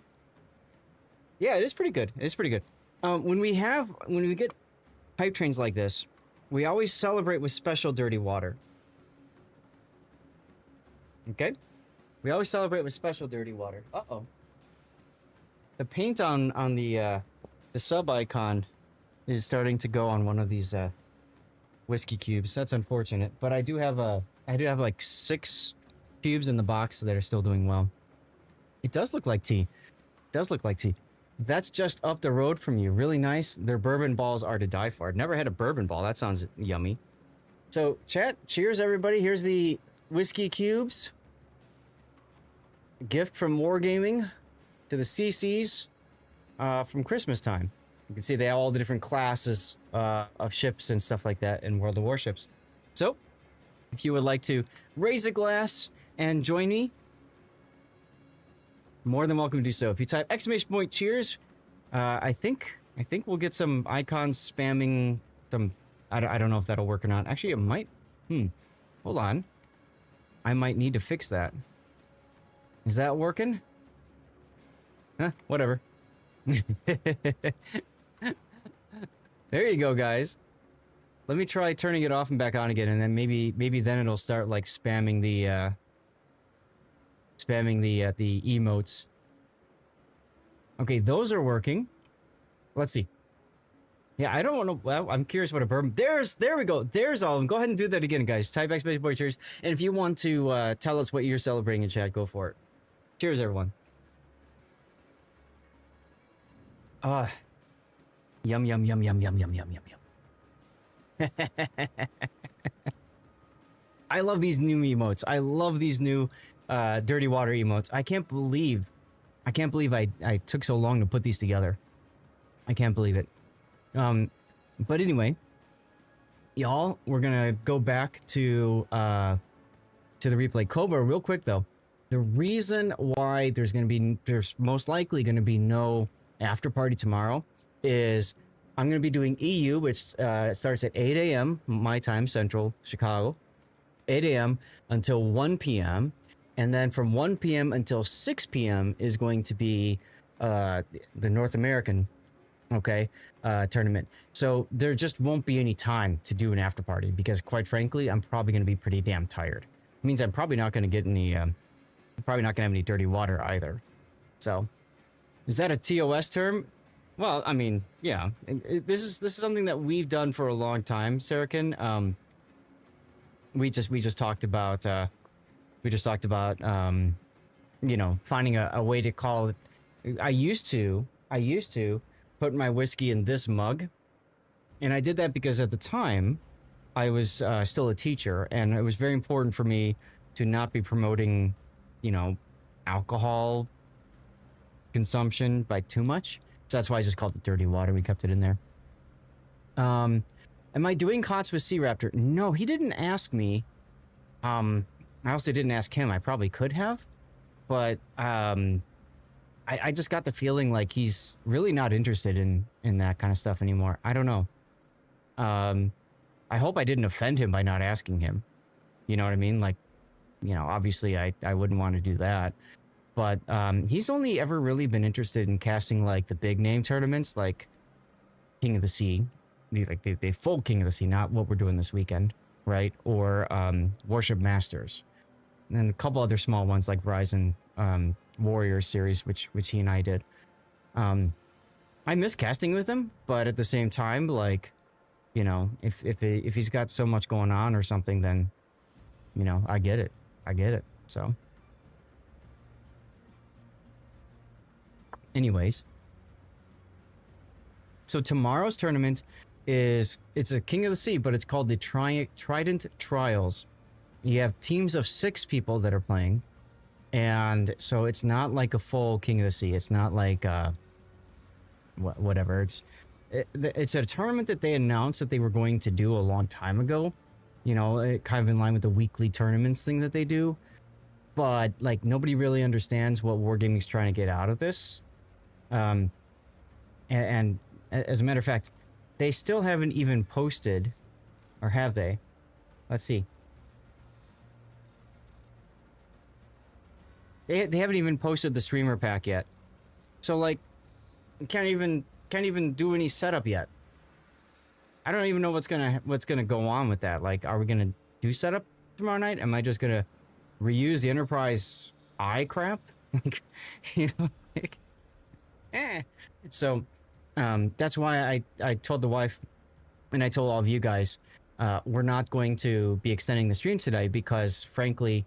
Yeah, it is pretty good. It is pretty good. When we get pipe trains like this, we always celebrate with special dirty water. Okay? We always celebrate with special dirty water. Uh-oh. The paint on the sub icon is starting to go on one of these whiskey cubes. That's unfortunate, but I do have like 6 cubes in the box that are still doing well. It does look like tea. It does look like tea. That's just up the road from you. Really nice. Their bourbon balls are to die for. I've never had a bourbon ball. That sounds yummy. So, chat, cheers, everybody. Here's the whiskey cubes. Gift from Wargaming to the CCs from Christmas time. You can see they have all the different classes of ships and stuff like that in World of Warships. So, if you would like to raise a glass and join me, more than welcome to do so. If you type !point cheers, I think we'll get some icons spamming some. I don't know if that'll work or not. Actually, it might. Hold on. I might need to fix that. Is that working? Huh? Whatever. There you go, guys. Let me try turning it off and back on again, and then maybe then it'll start like spamming the emotes. Okay, those are working. Let's see. Yeah, I don't want to. Well, I'm curious what a bourbon. There we go. There's all of them. Go ahead and do that again, guys. Type !point cheers, and if you want to tell us what you're celebrating in chat, go for it. Cheers, everyone. Yum yum yum yum yum yum yum yum yum. I love these new emotes. I love these new dirty water emotes. I can't believe I took so long to put these together. I can't believe it. But anyway, y'all, we're gonna go back to the replay. Cobra, real quick though. The reason why there's most likely gonna be no after party tomorrow is I'm gonna be doing EU, which starts at 8 a.m. my time, Central Chicago, 8 a.m. until 1 p.m. And then from 1 p.m. until 6 p.m. is going to be the North American, tournament. So there just won't be any time to do an after party because, quite frankly, I'm probably going to be pretty damn tired. It means I'm probably not going to get any, probably not going to have any dirty water either. So, is that a TOS term? Well, I mean, yeah. This is something that we've done for a long time, Saracen. We just talked about. You know, finding a way to call it. I used to put my whiskey in this mug, and I did that because at the time I was still a teacher, and it was very important for me to not be promoting, you know, alcohol consumption by too much. So that's why I just called it dirty water. We kept it in there. Am I doing COTS with Sea Raptor? No, he didn't ask me. I also didn't ask him. I probably could have, but I just got the feeling like he's really not interested in that kind of stuff anymore. I don't know. I hope I didn't offend him by not asking him. You know what I mean? Like, you know, obviously I wouldn't want to do that. But he's only ever really been interested in casting like the big name tournaments, like King of the Sea, the full King of the Sea, not what we're doing this weekend, right? Or Warship Masters, and then a couple other small ones like Ryzen Warriors series, which he and I did. I miss casting with him, but at the same time, like, you know, if he's got so much going on or something, then, you know, I get it. So. Anyways, so tomorrow's tournament is it's a King of the Sea, but it's called the Trident Trials. You have teams of 6 people that are playing, and so it's not like a full King of the Sea. It's not like whatever. It's a tournament that they announced that they were going to do a long time ago. You know, kind of in line with the weekly tournaments thing that they do. But like nobody really understands what Wargaming's trying to get out of this. And as a matter of fact, they still haven't even posted, or have they? Let's see. They haven't even posted the streamer pack yet. So like, can't even do any setup yet. I don't even know what's gonna go on with that. Like, are we gonna do setup tomorrow night? Am I just gonna reuse the Enterprise eye crap? Like, you know, like, So, that's why I told the wife, and I told all of you guys, we're not going to be extending the stream today because, frankly,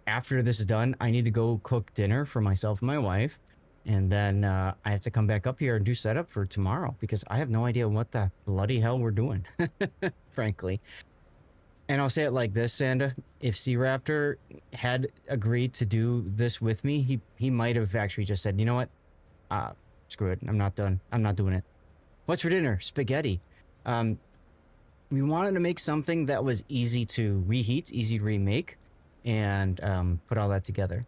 after this is done, I need to go cook dinner for myself and my wife. And then I have to come back up here and do setup for tomorrow because I have no idea what the bloody hell we're doing, frankly. And I'll say it like this, Sanda. If Sea Raptor had agreed to do this with me, he might have actually just said, you know what? Screw it. I'm not done. I'm not doing it. What's for dinner? Spaghetti. We wanted to make something that was easy to reheat, easy to remake, and put all that together.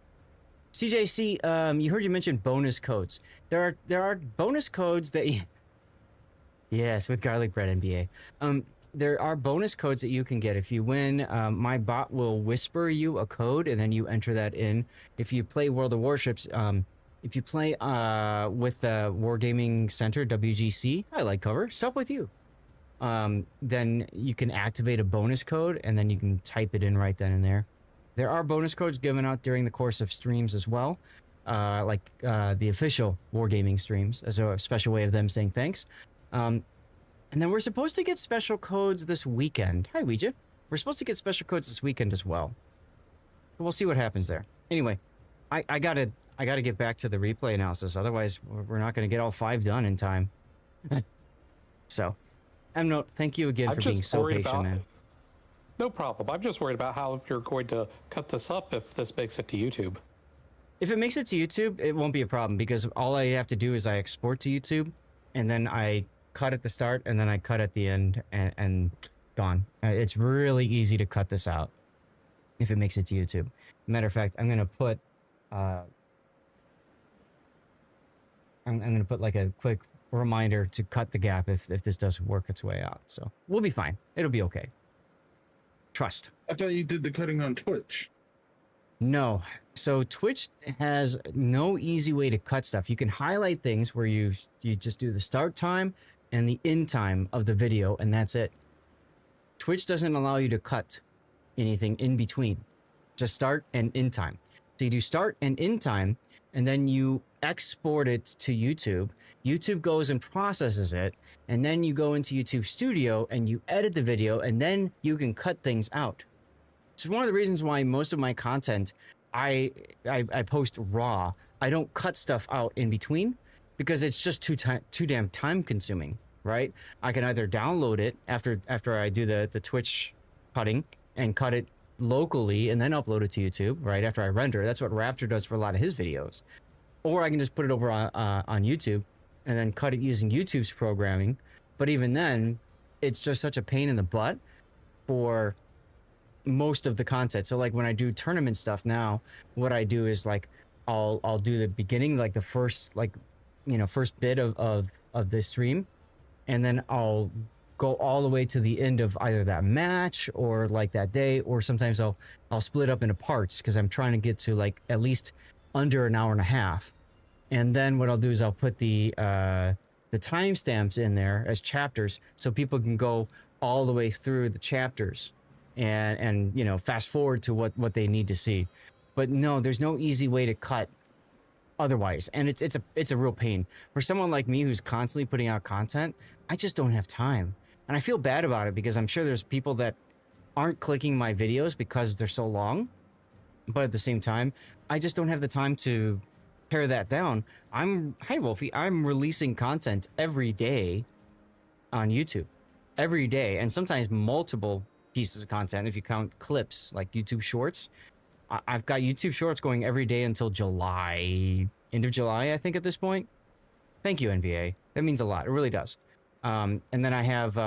CJC, you heard you mention bonus codes. There are bonus codes that yes, with garlic bread NBA. There are bonus codes that you can get if you win. My bot will whisper you a code and then you enter that in. If you play World of Warships, if you play with the Wargaming Center WGC, I like cover, sup with you. Then you can activate a bonus code and then you can type it in right then and there. There are bonus codes given out during the course of streams as well, like the official Wargaming streams, as a special way of them saying thanks. And then we're supposed to get special codes this weekend. Hi, Ouija. We're supposed to get special codes this weekend as well. We'll see what happens there. Anyway, I gotta get back to the replay analysis. Otherwise, we're not gonna get all 5 done in time. So, Note, thank you again for being so patient, man. No problem. I'm just worried about how you're going to cut this up if this makes it to YouTube. If it makes it to YouTube, it won't be a problem because all I have to do is I export to YouTube and then I cut at the start and then I cut at the end and gone. It's really easy to cut this out if it makes it to YouTube. Matter of fact, I'm going to put I'm going to put like a quick reminder to cut the gap if this doesn't work its way out. So we'll be fine. It'll be okay. Trust. I thought you did the cutting on Twitch. No. So Twitch has no easy way to cut stuff. You can highlight things where you just do the start time and the end time of the video, and that's it. Twitch doesn't allow you to cut anything in between. Just start and end time. So you do start and end time, and then you export it to YouTube. YouTube goes and processes it, and then you go into YouTube Studio and you edit the video, and then you can cut things out. So one of the reasons why most of my content I post raw. I don't cut stuff out in between because it's just too damn time consuming, right? I can either download it after I do the Twitch cutting and cut it locally and then upload it to YouTube right after I render. That's what Raptor does for a lot of his videos. Or I can just put it over on YouTube and then cut it using YouTube's programming. But even then, it's just such a pain in the butt for most of the content. So like when I do tournament stuff now, what I do is like I'll do the beginning, like the first first bit of the stream, and then I'll go all the way to the end of either that match or like that day, or sometimes I'll split up into parts because I'm trying to get to like at least under an hour and a half. And then what I'll do is I'll put the timestamps in there as chapters so people can go all the way through the chapters and fast forward to what they need to see. But no, there's no easy way to cut otherwise, and it's a real pain for someone like me who's constantly putting out content. I just don't have time, and I feel bad about it because I'm sure there's people that aren't clicking my videos because they're so long, but at the same time I just don't have the time to pare that down. Hi Wolfie, I'm releasing content every day on YouTube every day, and sometimes multiple pieces of content if you count clips like YouTube Shorts. I've got YouTube Shorts going every day until July, end of July, I think, at this point. Thank you, NBA. That means a lot. It really does. And then I have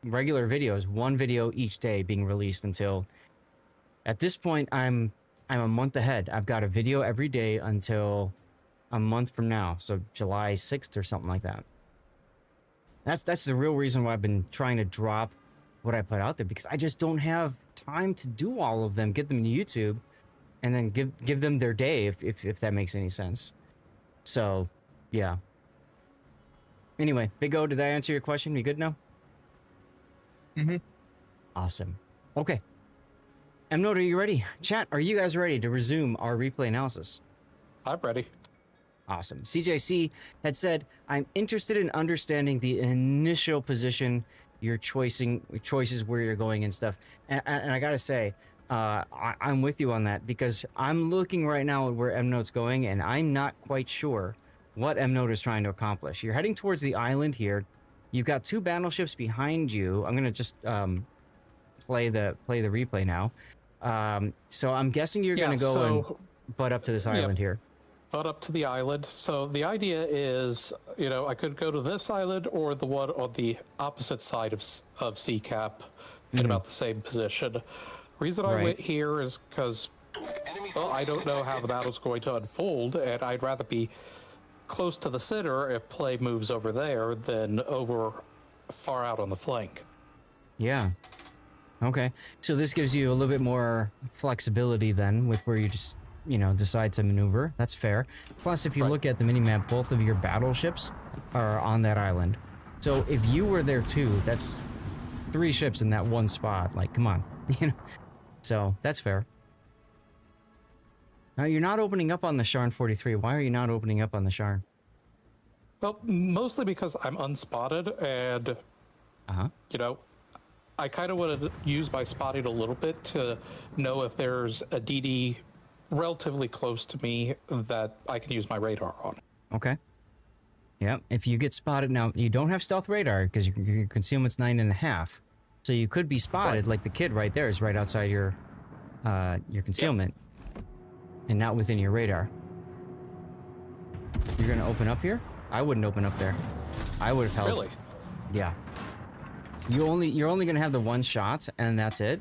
regular videos, one video each day being released until, at this point, I'm a month ahead. I've got a video every day until a month from now, so July 6th or something like that. That's the real reason why I've been trying to drop what I put out there, because I just don't have time to do all of them, get them to YouTube, and then give them their day, if that makes any sense. So, yeah. Anyway, Big O, did that answer your question? You good now? Mm-hmm. Awesome. Okay. M-Note, are you ready? Chat, are you guys ready to resume our replay analysis? I'm ready. Awesome. CJC had said, I'm interested in understanding the initial position, your choices where you're going and stuff. And I gotta say, I'm with you on that, because I'm looking right now at where M-Note's going, and I'm not quite sure what M-Note is trying to accomplish. You're heading towards the island here. You've got 2 battleships behind you. I'm gonna just play the replay now. So I'm guessing you're gonna go and butt up to this island here. Butt up to the island. So the idea is, you know, I could go to this island or the one on the opposite side of CCAP in about the same position. Reason I went here is because, well, I don't know how the battle's going to unfold, and I'd rather be close to the center if play moves over there than over far out on the flank. Yeah. Okay. So this gives you a little bit more flexibility then with where you just, you know, decide to maneuver. That's fair. Plus, if you look at the minimap, both of your battleships are on that island. So if you were there too, that's 3 ships in that one spot. Like, come on. You know. So that's fair. Now, you're not opening up on the Sharn 43. Why are you not opening up on the Sharn? Well, mostly because I'm unspotted, and you know, I kind of want to use my spotting a little bit to know if there's a DD relatively close to me that I can use my radar on. Okay. Yeah, if you get spotted now, you don't have stealth radar because your concealment's 9.5. So you could be spotted, like the kid right there is right outside your concealment, and not within your radar. You're gonna open up here? I wouldn't open up there. I would have held. Really? Yeah. You're only gonna have the 1 shot, and that's it.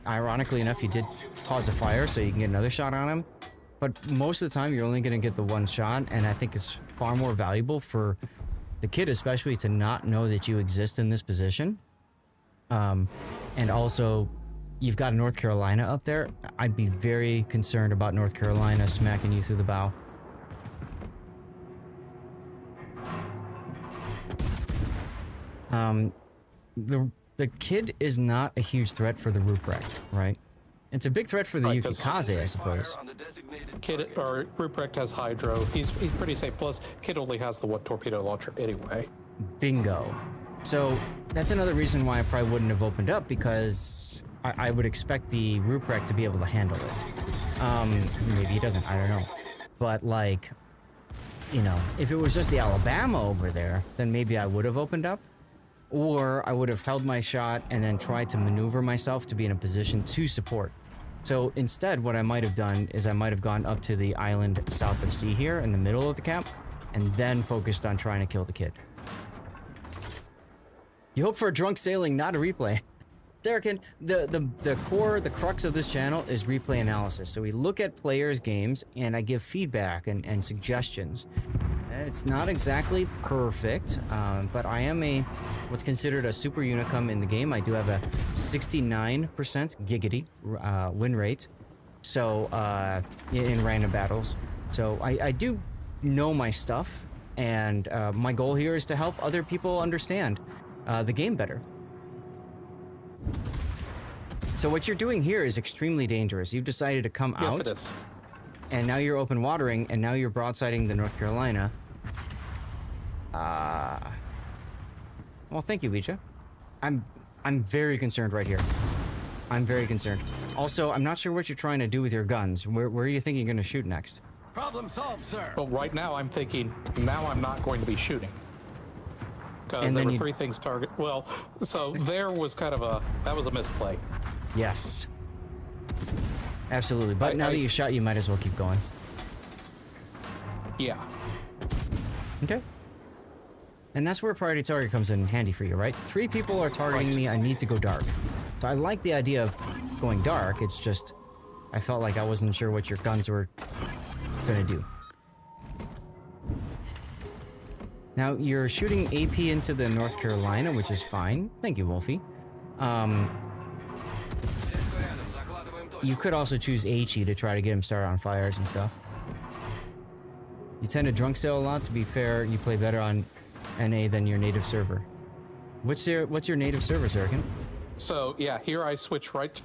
Ironically enough, you did pause a fire so you can get another shot on him, but most of the time you're only gonna get the 1 shot, and I think it's far more valuable for the kid, especially, to not know that you exist in this position. And also, you've got North Carolina up there. I'd be very concerned about North Carolina smacking you through the bow. The kid is not a huge threat for the Ruprecht, right? It's a big threat for the Yukikaze, I suppose. Kid or Ruprecht has Hydro. He's pretty safe. Plus, Kid only has the 1 torpedo launcher anyway. Bingo. So that's another reason why I probably wouldn't have opened up, because I would expect the Ruprecht to be able to handle it. Maybe he doesn't, I don't know. But, like, you know, if it was just the Alabama over there, then maybe I would have opened up. Or I would have held my shot and then tried to maneuver myself to be in a position to support. So instead, what I might have done is I might have gone up to the island south of C here in the middle of the cap, and then focused on trying to kill the kid. You hope for a drunk sailing, not a replay. Derrican, the core, the crux of this channel is replay analysis. So we look at players' games, and I give feedback and suggestions. It's not exactly perfect, but I am what's considered a super unicum in the game. I do have a 69% giggity win rate, so in random battles. So I do know my stuff, and my goal here is to help other people understand the game better. So what you're doing here is extremely dangerous. You've decided to come out. Yes, it is. And now you're open watering, and now you're broadsiding the North Carolina. Well, thank you, Vija. I'm very concerned right here. I'm very concerned. Also, I'm not sure what you're trying to do with your guns. Where are you thinking you're going to shoot next? Problem solved, sir. Well, right now I'm thinking, now I'm not going to be shooting. Because And there then were you- 3 things target. Well, so there was kind of that was a misplay. Yes. Absolutely. But now that you shot, you might as well keep going. Yeah. Okay. And that's where priority target comes in handy for you, right? 3 people are targeting me, I need to go dark. So I like the idea of going dark, it's just I felt like I wasn't sure what your guns were gonna do. Now, you're shooting AP into the North Carolina, which is fine. Thank you, Wolfie. You could also choose HE to try to get him started on fires and stuff. You tend to drunk sail a lot. To be fair, you play better on NA than your native server. What's your native server, Surican? So, yeah, here I switch right.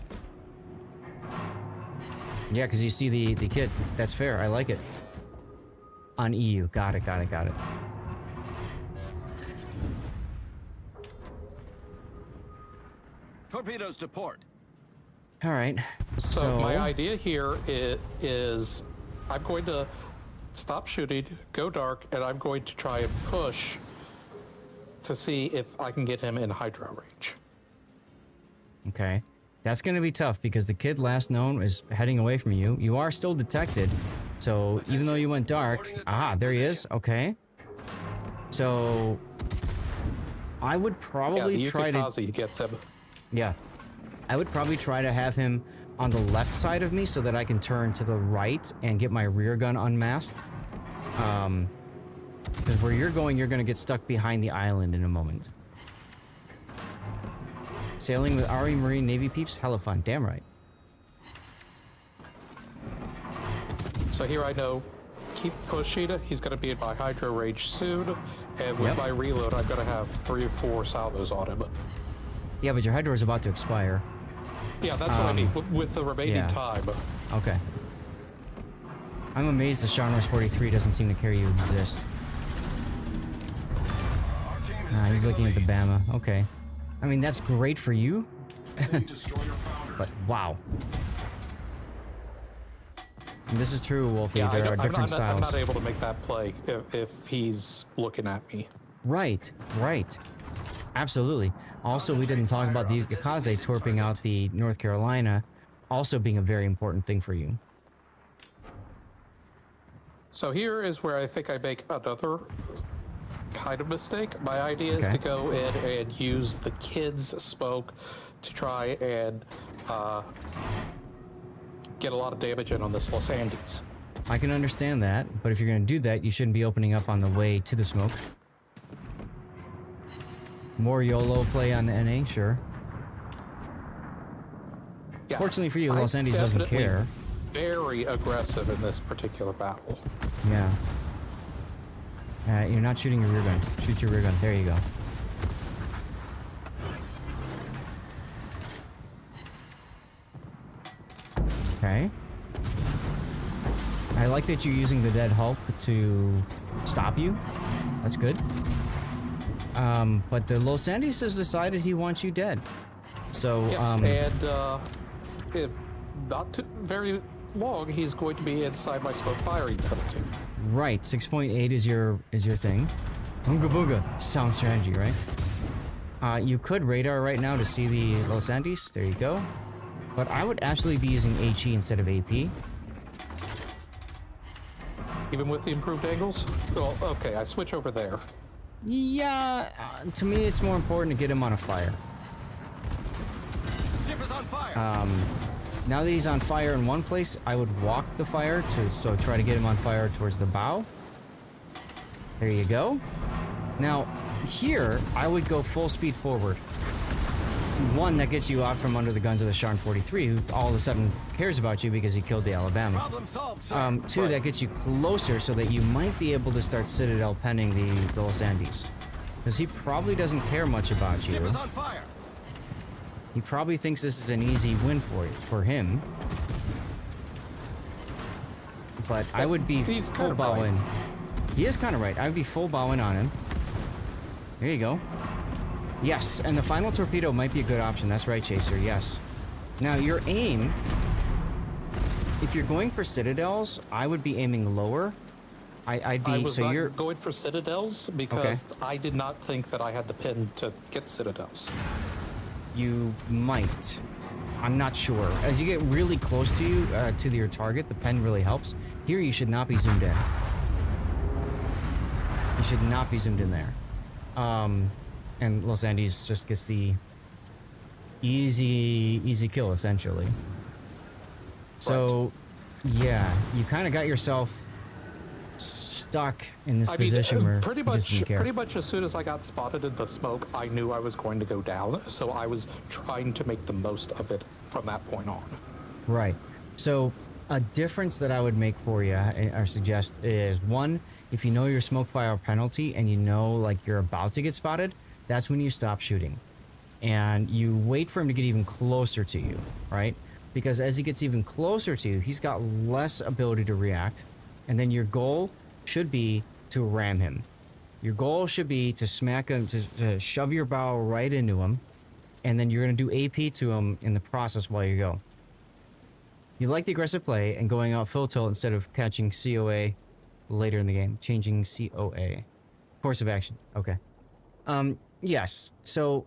Yeah, because you see the kid. That's fair. I like it. On EU. Got it. Torpedoes to port. All right. So my idea here is I'm going to stop shooting, go dark, and I'm going to try and push to see if I can get him in hydro range. Okay. That's going to be tough because the kid last known is heading away from you. You are still detected. So even though you went dark... Ah, there he is. Okay. So... I would probably try to... gets him. Yeah. I would probably try to have him on the left side of me so that I can turn to the right and get my rear gun unmasked. Because where you're going to get stuck behind the island in a moment. Sailing with RE Marine Navy peeps? Hella fun. Damn right. So here I know, keep pushing. He's going to be in my hydro range soon. And with my reload, I'm going to have 3 or 4 salvos on him. Yeah, but your hydro is about to expire. Yeah, that's what I mean, with the remaining time. Okay. I'm amazed the Sharnors 43 doesn't seem to care you exist. Nah, he's looking at the Bama. Okay. I mean, that's great for you. But, wow. And this is true, Wolfie. Yeah, there are different styles. I'm not able to make that play if he's looking at me. Right. Absolutely. Also, we didn't talk about the Ukikaze torping out the North Carolina also being a very important thing for you. So here is where I think I make another kind of mistake. My idea is to go in and use the kids' smoke to try and get a lot of damage in on this Los Andes. I can understand that, but if you're going to do that, you shouldn't be opening up on the way to the smoke. More YOLO play on the NA, sure. Yeah, fortunately for you, Los Andes doesn't care. Very aggressive in this particular battle. Yeah. You're not shooting your rear gun. Shoot your rear gun. There you go. Okay. I like that you're using the dead Hulk to stop you. That's good. But the Los Andes has decided he wants you dead. So, yes, and if not too very long, he's going to be inside my smoke firing penalty. Right, 6.8 is your thing. Oonga booga. Sound strategy, right? You could radar right now to see the Los Andes. There you go. But I would absolutely be using HE instead of AP. Even with the improved angles? Well, okay, I switch over there. Yeah, to me it's more important to get him on a fire. The ship is on fire. Now that he's on fire in one place, I would walk the fire so try to get him on fire towards the bow. There you go. Now, here, I would go full speed forward. One, that gets you out from under the guns of the Sharn 43, who all of a sudden cares about you because he killed the Alabama. Problem solved, sir. Two, that gets you closer so that you might be able to start Citadel penning the Los Andes. Because he probably doesn't care much about you. Ship is on fire. He probably thinks this is an easy win for him. But I would be full bowing. He is kind of right. I would be full bowing on him. There you go. Yes, and the final torpedo might be a good option. That's right, Chaser, yes. Now, your aim, if you're going for citadels, I would be aiming lower. I'd I be was so not you're going for citadels because I did not think that I had the pin to get citadels. you might. I'm not sure. As you get really close to you to your target, the pen really helps. Here you should not be zoomed in. You should not be zoomed in there. And Los Andes just gets the easy kill essentially. So yeah, you kind of got yourself stuck in this position where pretty you just didn't care. much as soon as I got spotted in the smoke, I knew I was going to go down. So I was trying to make the most of it from that point on. Right. So a difference that I would make for you or suggest is, one, if you know your smoke fire penalty and you know like you're about to get spotted, that's when you stop shooting. And you wait for him to get even closer to you, right? Because as he gets even closer to you, he's got less ability to react. And then your goal should be to ram him. Your goal should be to smack him, to shove your bow right into him. And then you're going to do AP to him in the process while you go. You like the aggressive play and going out full tilt instead of catching COA later in the game. Changing COA. Course of action. Okay. Yes. So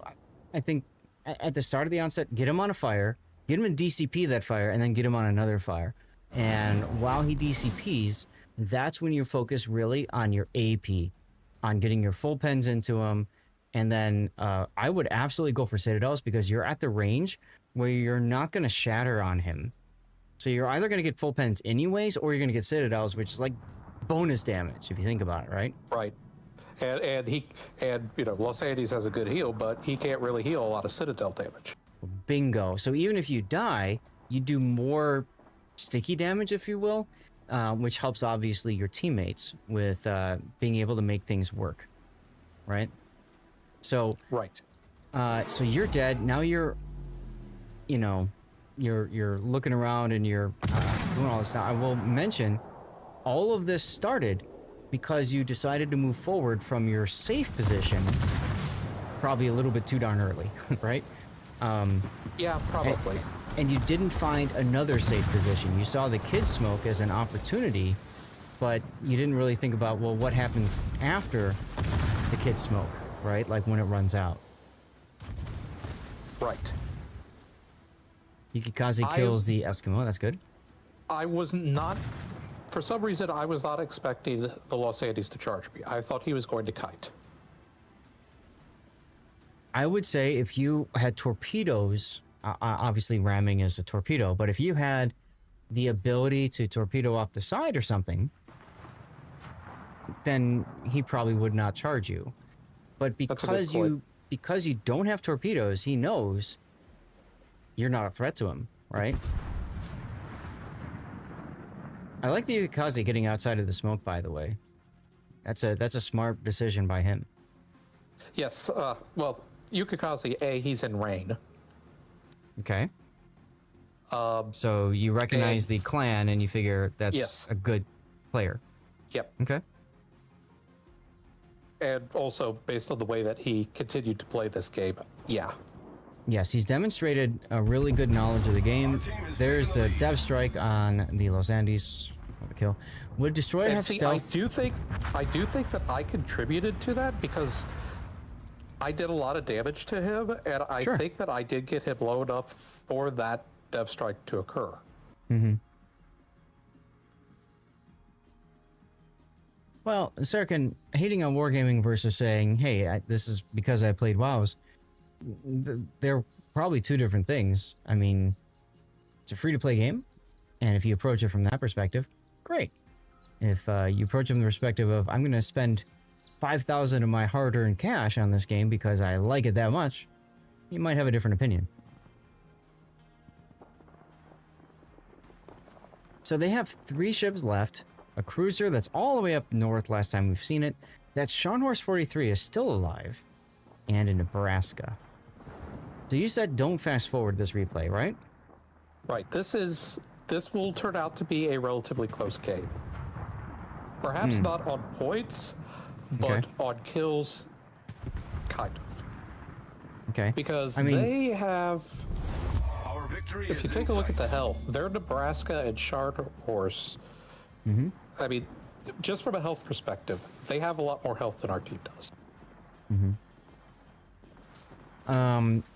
I think at the start of the onset, get him on a fire. Get him in DCP that fire and then get him on another fire. And while he DCPs, that's when you focus really on your AP, on getting your full pens into him. And then I would absolutely go for Citadels because you're at the range where you're not going to shatter on him. So you're either going to get full pens anyways, or you're going to get Citadels, which is like bonus damage if you think about it, right? Right. And you know, Los Andes has a good heal, but he can't really heal a lot of Citadel damage. Bingo. So even if you die, you do more sticky damage, if you will, which helps obviously your teammates with being able to make things work, right? So right. So you're dead. Now you're, you know, you're looking around and you're doing all this. Now I will mention, all of this started because you decided to move forward from your safe position, probably a little bit too darn early, right? Yeah, probably. And you didn't find another safe position. You saw the kid smoke as an opportunity, but you didn't really think about, well, what happens after the kid smoke, right? Like when it runs out. Right. Yukikaze kills the Eskimo. That's good. I was not, for some reason, I was not expecting the Los Andes to charge me. I thought he was going to kite. I would say if you had torpedoes, obviously ramming is a torpedo, but if you had the ability to torpedo off the side or something, then he probably would not charge you. But because you don't have torpedoes, he knows you're not a threat to him, right? I like the Yukikaze getting outside of the smoke, by the way. That's a smart decision by him. Yes, well, Yukikaze, he's in rain. Okay. So you recognize the clan and you figure that's a good player. Yep. Okay. And also, based on the way that he continued to play this game, yeah. Yes, he's demonstrated a really good knowledge of the game. There's the Dev Strike on the Los Andes. The kill. Would Destroyer have stealth? I do think that I contributed to that because I did a lot of damage to him, and I think that I did get him low enough for that Dev Strike to occur. Mm-hmm. Well, Serkan, hating on wargaming versus saying, hey, this is because I played WoWs, they're probably two different things. I mean, it's a free-to-play game, and if you approach it from that perspective, great. If you approach it from the perspective of, I'm going to spend 5,000 of my hard-earned cash on this game because I like it that much, you might have a different opinion. So they have 3 ships left, a cruiser that's all the way up north last time we've seen it, that Scharnhorst 43 is still alive, and in Nebraska. So you said don't fast forward this replay, right? Right, this will turn out to be a relatively close game. Perhaps not on points, but on kills, kind of. Okay. Because I mean, they have... If you take a look at the health, they're Nebraska and Scharnhorst. I mean, just from a health perspective, they have a lot more health than our team does.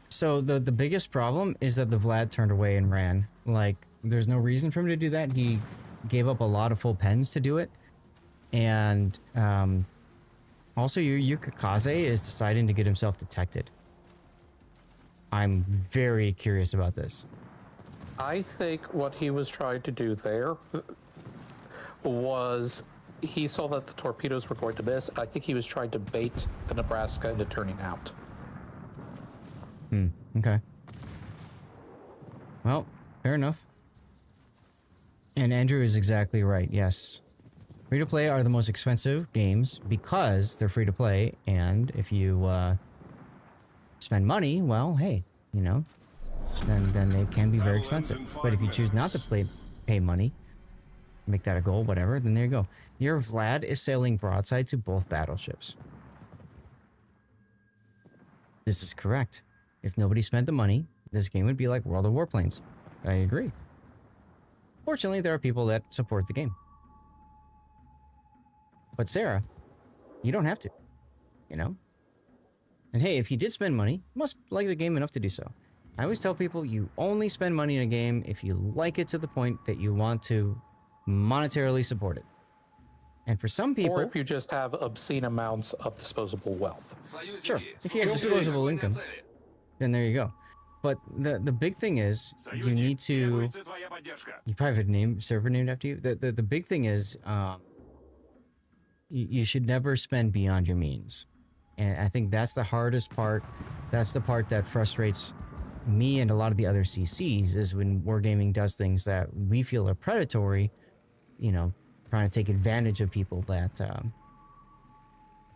So the biggest problem is that the Vlad turned away and ran. Like, there's no reason for him to do that. He gave up a lot of full pens to do it. And also your Kakaze is deciding to get himself detected. I'm very curious about this. I think what he was trying to do there was he saw that the torpedoes were going to miss. I think he was trying to bait the Nebraska into turning out. Okay. Well, fair enough. And Andrew is exactly right, yes. Free-to-play are the most expensive games because they're free-to-play, and if you spend money, well, hey, you know, then they can be very expensive. But if you choose not to pay money, make that a goal, whatever, then there you go. Your Vlad is sailing broadside to both battleships. This is correct. If nobody spent the money, this game would be like World of Warplanes. I agree. Fortunately, there are people that support the game. But Sarah, you don't have to, you know? And hey, if you did spend money, you must like the game enough to do so. I always tell people you only spend money in a game if you like it to the point that you want to monetarily support it. And for some people... Or if you just have obscene amounts of disposable wealth. Sure, if you have disposable income, then there you go. But the big thing is, you need to... You probably have a name, server named after you. The big thing is, you should never spend beyond your means. And I think that's the hardest part. That's the part that frustrates me and a lot of the other CCs, is when Wargaming does things that we feel are predatory, you know, trying to take advantage of people that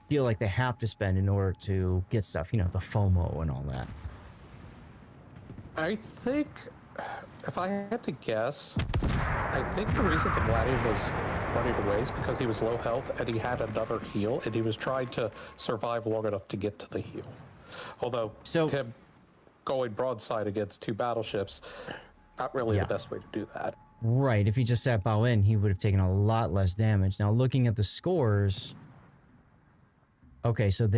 feel like they have to spend in order to get stuff, you know, the FOMO and all that. I think, if I had to guess, I think the reason the Vladdy was running away is because he was low health and he had another heal, and he was trying to survive long enough to get to the heal. Although, him going broadside against two battleships, not really the best way to do that. Right, if he just sat bow in, he would have taken a lot less damage. Now, looking at the scores... Okay, so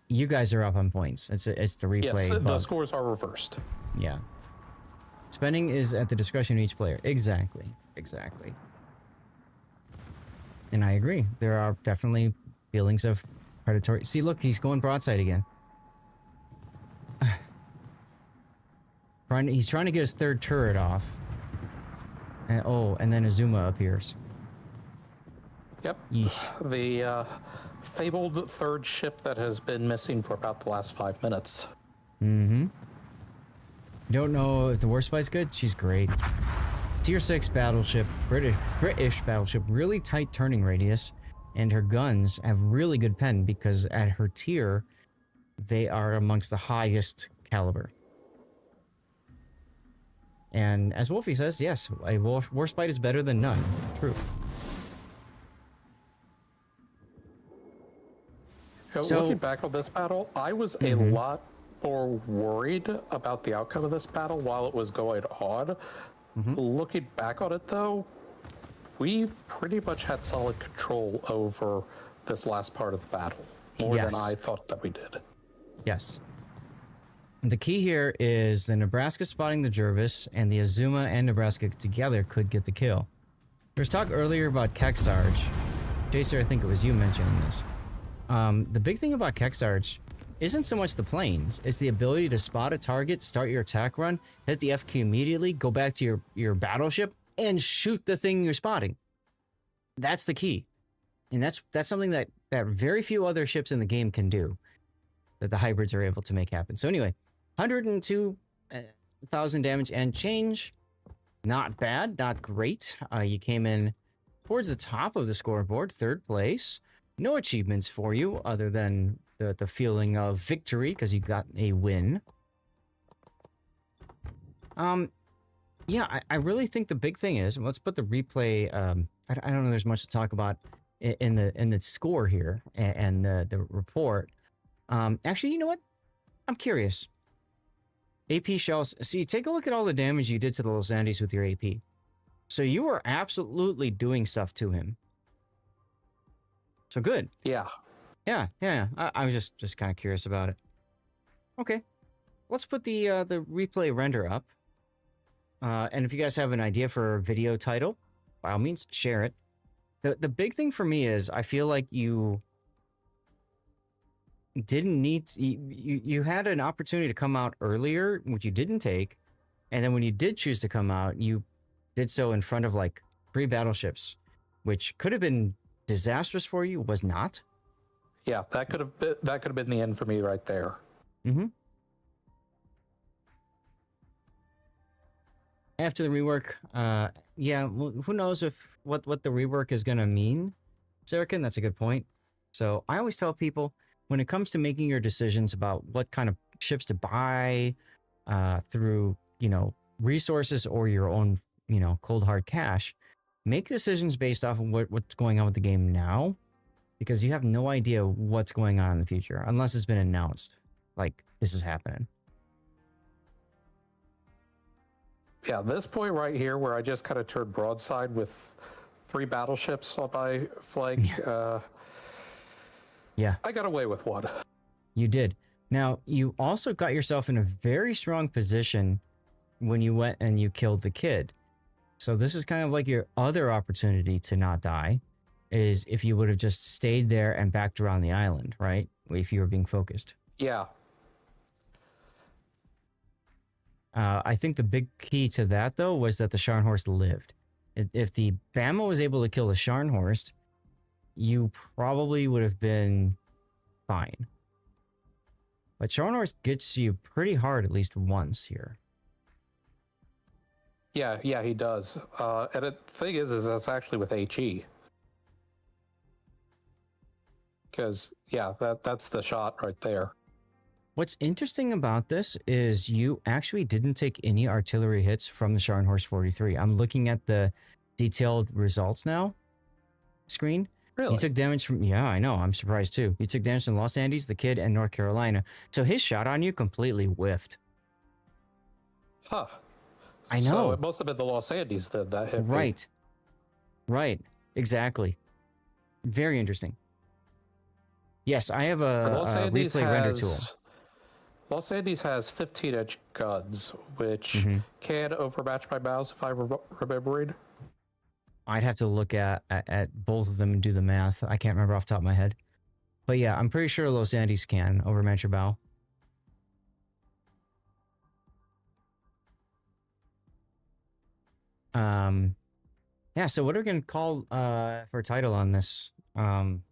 you guys are up on points. It's the replay. Yes, the scores are reversed. Yeah. Spending is at the discretion of each player. Exactly. And I agree. There are definitely feelings of predatory... See, look, he's going broadside again. He's trying to get his third turret off. And then Azuma appears. Yep. The fabled third ship that has been missing for about the last 5 minutes. Mm-hmm. Don't know if the Warspite's good? She's great. Tier 6 battleship, British battleship, really tight turning radius, and her guns have really good pen because at her tier, they are amongst the highest caliber. And as Wolfie says, yes, a Warspite is better than none. True. So, looking back on this battle, I was a lot more worried about the outcome of this battle while it was going on. Looking back on it, though, we pretty much had solid control over this last part of the battle, more than I thought that we did. Yes. The key here is the Nebraska spotting the Jervis, and the Azuma and Nebraska together could get the kill. There was talk earlier about Keksarge. Jacer, I think it was you mentioning this. The big thing about Keksarge isn't so much the planes, it's the ability to spot a target, start your attack run, hit the FQ immediately, go back to your battleship, and shoot the thing you're spotting. That's the key. And that's something that very few other ships in the game can do, that the hybrids are able to make happen. So anyway, 102,000 damage and change. Not bad, not great. You came in towards the top of the scoreboard, 3rd place. No achievements for you other than the feeling of victory because you got a win. Yeah, I really think the big thing is, let's put the replay, I don't know there's much to talk about in the score here and the report. Actually, you know what? I'm curious. AP shells, see, take a look at all the damage you did to the Los Andes with your AP. So you were absolutely doing stuff to him. So good. Yeah. Yeah. I was just kind of curious about it. Okay, let's put the replay render up. And if you guys have an idea for a video title, by all means, share it. The big thing for me is I feel like you didn't need to, you had an opportunity to come out earlier, which you didn't take, and then when you did choose to come out, you did so in front of like 3 battleships, which could have been disastrous for you. Was not. Yeah, that could have been the end for me right there. Mm-hmm. After the rework, yeah, well, who knows if what the rework is gonna mean, Serican? That's a good point. So I always tell people when it comes to making your decisions about what kind of ships to buy, through resources or your own cold hard cash, make decisions based off of what's going on with the game now, because you have no idea what's going on in the future unless it's been announced, like this is happening. Yeah, this point right here where I just kind of turned broadside with 3 battleships on my flank. Yeah. I got away with one. You did. Now, you also got yourself in a very strong position when you went and you killed the kid. So this is kind of like your other opportunity to not die, is if you would have just stayed there and backed around the island, right? If you were being focused. Yeah. I think the big key to that, though, was that the Scharnhorst lived. If the Bama was able to kill the Scharnhorst, you probably would have been fine. But Scharnhorst gets you pretty hard at least once here. Yeah, he does. And the thing is that's actually with HE. Because, yeah, that's the shot right there. What's interesting about this is you actually didn't take any artillery hits from the Scharnhorst 43. I'm looking at the detailed results now screen. Really? You took damage from, yeah, I know. I'm surprised too. You took damage from Los Andes, the kid, and North Carolina. So his shot on you completely whiffed. Huh. I know. So it must have been the Los Andes that hit me. Right. Exactly. Very interesting. Yes, I have a replay render tool. Los Andes has 15-inch guns, which can overmatch my mouse if I remember it. I'd have to look at both of them and do the math. I can't remember off the top of my head. But yeah, I'm pretty sure Los Andes can overmatch your bow. Yeah, so what are we going to call for a title on this? I'm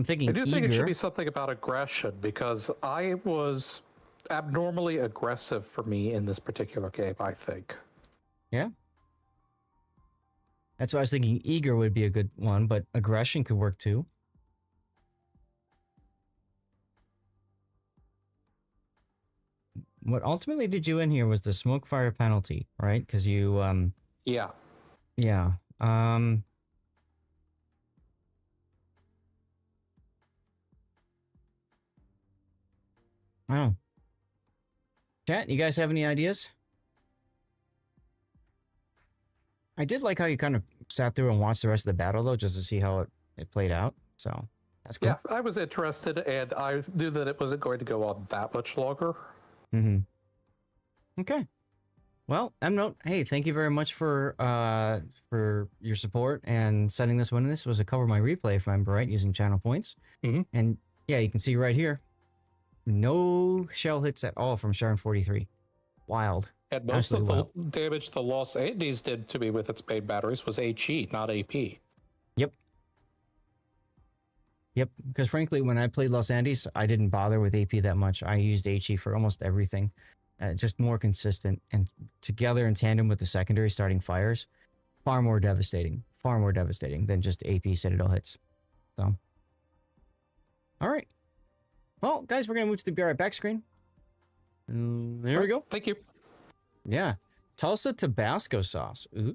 thinking I do think it eager. should be something about aggression, because I was abnormally aggressive for me in this particular game, I think. Yeah. That's why I was thinking eager would be a good one, but aggression could work too. What ultimately did you in here was the smoke fire penalty, right? Because you Yeah. Yeah. I don't know. Chat, you guys have any ideas? I did like how you kind of sat through and watched the rest of the battle, though, just to see how it played out. So that's cool. Yeah, I was interested, and I knew that it wasn't going to go on that much longer. Mm-hmm. Okay. Well, M-Note, hey, thank you very much for your support and setting this one. This was a cover my replay, if I remember right, using channel points. And yeah, you can see right here, no shell hits at all from Sharn 43. Wild. And most of the damage the Los Andes did to me with its main batteries was HE, not AP. Yep, because frankly, when I played Los Andes, I didn't bother with AP that much. I used HE for almost everything. Just more consistent, and together in tandem with the secondary starting fires, far more devastating than just AP Citadel hits. So, all right. Well, guys, we're going to move to the Be Right Back screen. There we go. Thank you. Yeah. Tulsa Tabasco sauce. Ooh.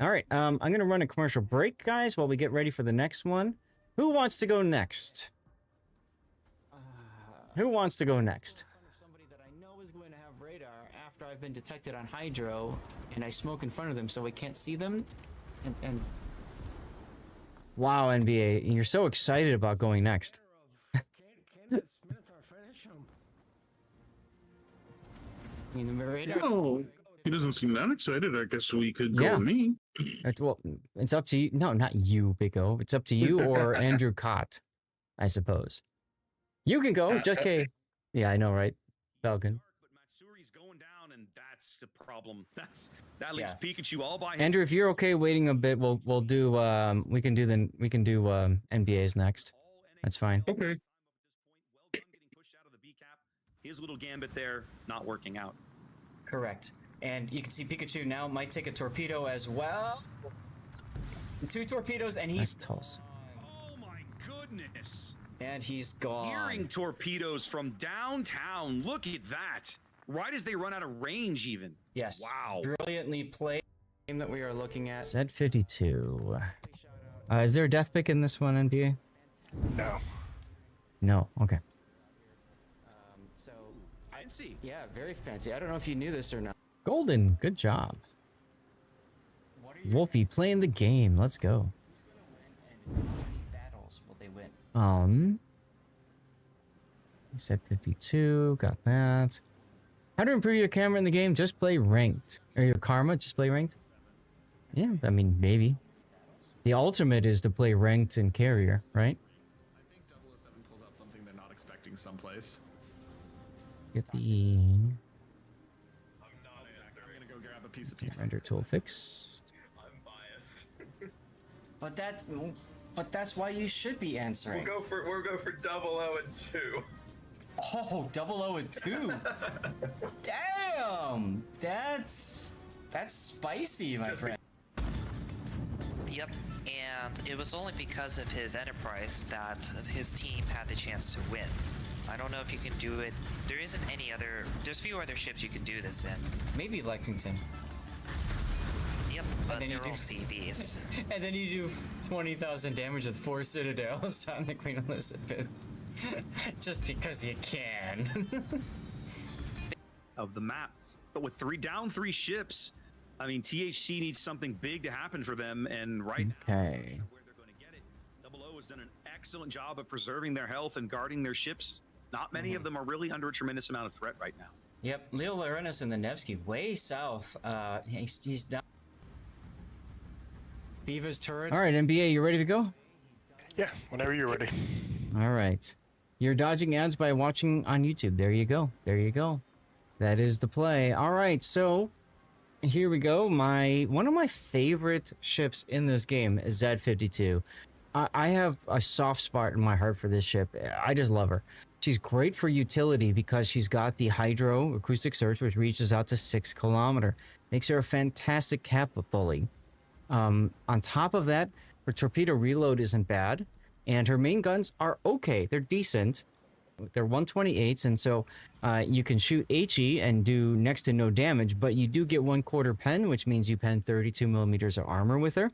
All right. I'm going to run a commercial break, guys, while we get ready for the next one. Who wants to go next? Who wants to go next? Somebody that I know is going to have radar after after I've been detected on hydro, and I smoke in front of them, so we can't see them. And Wow, NBA, you're so excited about going next. Can this Minotaur finish him? I mean, the radar. No, he doesn't seem that excited. I guess we could go Yeah. with me. Well, it's up to you. No, not you, Big O. It's up to you or Andrew Cott, I suppose. You can go, just K. Yeah, I know, right? Falcon. But Matsuri's going down, and that's the problem. That leaves Pikachu all by himself. Andrew, if you're okay waiting a bit, we'll do we can do NBAs next. That's fine. Okay. Well done getting pushed out of the B cap. His little gambit there not working out. Correct. And you can see Pikachu now might take a torpedo as well. 2 torpedoes, and he's That's Tulsa. Oh my goodness. And he's gone. Hearing torpedoes from downtown. Look at that. Right as they run out of range, even. Yes. Wow. Brilliantly played. Game that we are looking at. Z52. Is there a death pick in this one, NBA? No. No. Okay. So Fancy. yeah, very fancy. I don't know if you knew this or not. Golden. Good job. Wolfie playing the game. Let's go. Battles will they win? Z52. Got that. How to improve your camera in the game? Just play ranked. Or your karma? Just play ranked? Yeah, I mean, maybe. The ultimate is to play ranked and carrier, right? I think 007 pulls out something they're not expecting someplace. Get the I'm gonna go grab a piece of pizza. render tool fix. I'm biased. But that's why you should be answering. We'll go for 00 and 2. Oh, 00 and 2. Damn, that's spicy, my friend. Yep, and it was only because of his enterprise that his team had the chance to win. I don't know if you can do it. There isn't any other. There's few other ships you can do this in. Maybe Lexington. Yep, but then you they're all do- CVs. And then you do 20,000 damage with 4 citadels on the Queen Elizabeth. Just because you can. Of the map. But with 3 ships, I mean, THC needs something big to happen for them, and right now, Okay. where they're going to get it. 00 has done an excellent job of preserving their health and guarding their ships. Not many of them are really under a tremendous amount of threat right now. Yep, Leo Larenas and the Nevsky way south. He's down. Beaver's turrets. All right, NBA, you ready to go? Yeah, whenever you're ready. All right. You're dodging ads by watching on YouTube. There you go. There you go. That is the play. All right, so here we go. One of my favorite ships in this game is Z52. I have a soft spot in my heart for this ship. I just love her. She's great for utility because she's got the hydro acoustic surge, which reaches out to 6 kilometer. Makes her a fantastic cap bully. On top of that, her torpedo reload isn't bad, and her main guns are okay. They're decent. They're 128s, and so you can shoot HE and do next to no damage, but you do get 1/4 pen, which means you pen 32 millimeters of armor with her.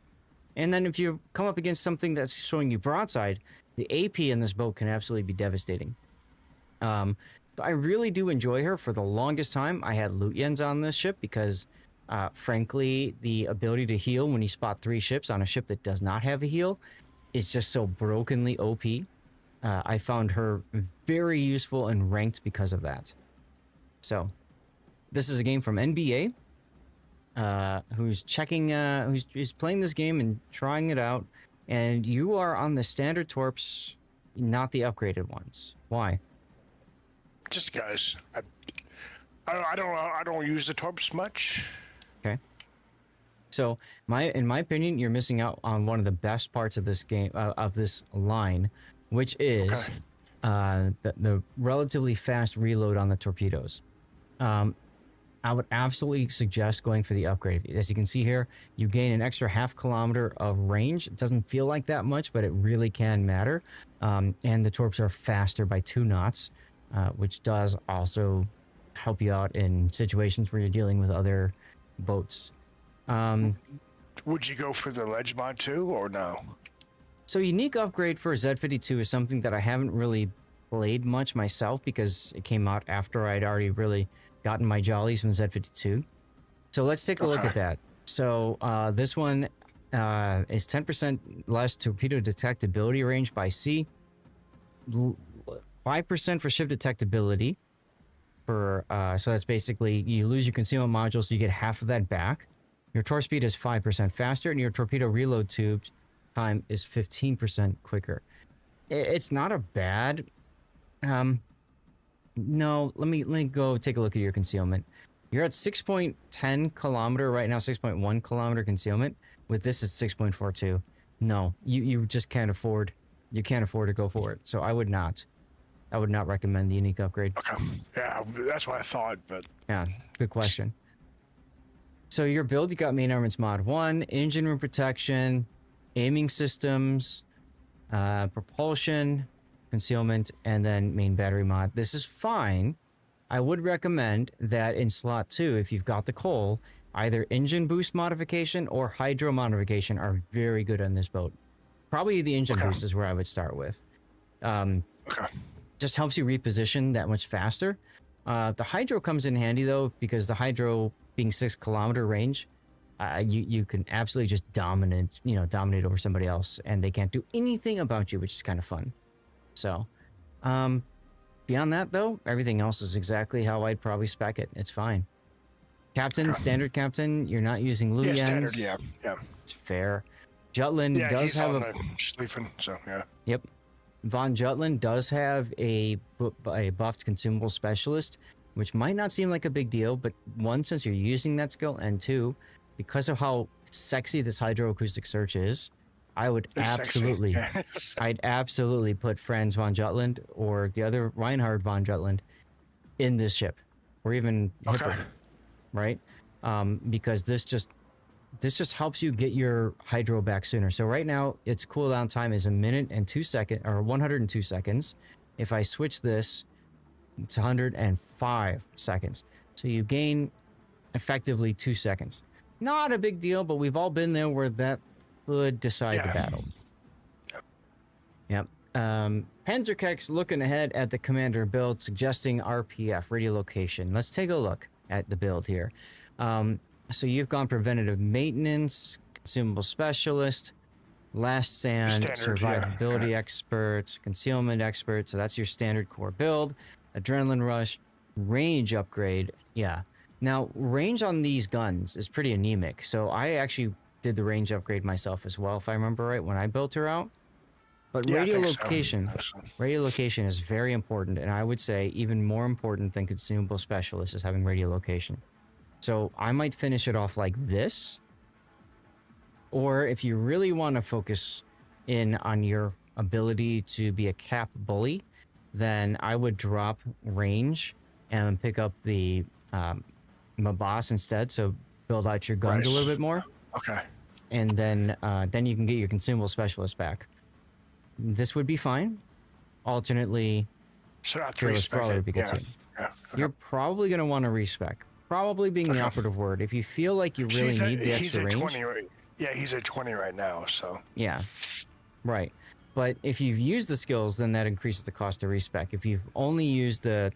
And then if you come up against something that's showing you broadside, the AP in this boat can absolutely be devastating. But I really do enjoy her. For the longest time, I had Lutyens on this ship because, frankly, the ability to heal when you spot 3 ships on a ship that does not have a heal is just so brokenly OP. I found her very useful and ranked because of that. So, this is a game from NBA, who's checking, who's playing this game and trying it out, and you are on the standard torps, not the upgraded ones. Why? Just guys, I don't use the torps much. Okay. So, in my opinion, you're missing out on one of the best parts of this game, of this line, which is the relatively fast reload on the torpedoes. I would absolutely suggest going for the upgrade. As you can see here, you gain an extra 0.5 kilometer of range. It doesn't feel like that much, but it really can matter. And the torps are faster by 2 knots, which does also help you out in situations where you're dealing with other boats. Would you go for the ledge mod too, or no? So unique upgrade for Z52 is something that I haven't really played much myself because it came out after I'd already really gotten my jollies from Z52. So let's take a look at that. So this one is 10% less torpedo detectability range by sea, 5% for ship detectability. For so that's basically you lose your concealment module, so you get half of that back. Your torque speed is 5% faster, and your torpedo reload tube time is 15% quicker. It's not a bad. No, let me go take a look at your concealment. You're at 6.10 kilometer right now, 6.1 kilometer concealment. With this, it's 6.42. No, you just can't afford. You can't afford to go for it. So I would not recommend the unique upgrade. Okay. Yeah, that's what I thought, but yeah, good question. So your build, you got main armaments mod 1, engine room protection, aiming systems, propulsion, concealment, and then main battery mod. This is fine. I would recommend that in slot 2, if you've got the coal, either engine boost modification or hydro modification are very good on this boat. Probably the engine boost is where I would start with. Just helps you reposition that much faster. The hydro comes in handy though, because the hydro being 6 kilometer range, you can absolutely just dominate over somebody else, and they can't do anything about you, which is kind of fun. So, beyond that though, everything else is exactly how I'd probably spec it. It's fine. Captain, standard captain, you're not using Luyens. Yeah, standard, yeah. It's fair. Jutland does have a sleeping, so yeah. Yep. Von Jutland does have a buffed consumable specialist, which might not seem like a big deal, but one, since you're using that skill, and two, because of how sexy this hydroacoustic search is, I would absolutely, I'd absolutely put Franz von Jutland or the other Reinhard von Jutland in this ship, or even Hipper, right? Because this just helps you get your hydro back sooner. So right now, its cooldown time is 1 minute and 2 seconds, or 102 seconds. If I switch this, it's 105 seconds. So you gain effectively 2 seconds. Not a big deal, but we've all been there where that would decide the battle. Yep. Panzerkex looking ahead at the commander build, suggesting RPF, radiolocation. Let's take a look at the build here. So you've gone preventative maintenance, consumable specialist, last stand, survivability expert, concealment expert. So that's your standard core build. Adrenaline rush, range upgrade. Yeah. Now, range on these guns is pretty anemic. So I actually did the range upgrade myself as well, if I remember right, when I built her out. But radiolocation, radiolocation is very important, and I would say even more important than consumable specialist is having radiolocation. So I might finish it off like this, or if you really want to focus in on your ability to be a cap bully, then I would drop range and pick up the Mabas instead. So build out your guns a little bit more. Okay. And then you can get your consumable specialist back. This would be fine. Alternately, Fearless Brawler would be good too. You're probably going to want to respec. Probably being the operative word. If you feel like you really need the extra range. 20, yeah, he's at 20 right now, so. Yeah, right. But if you've used the skills, then that increases the cost of respec. If you've only used if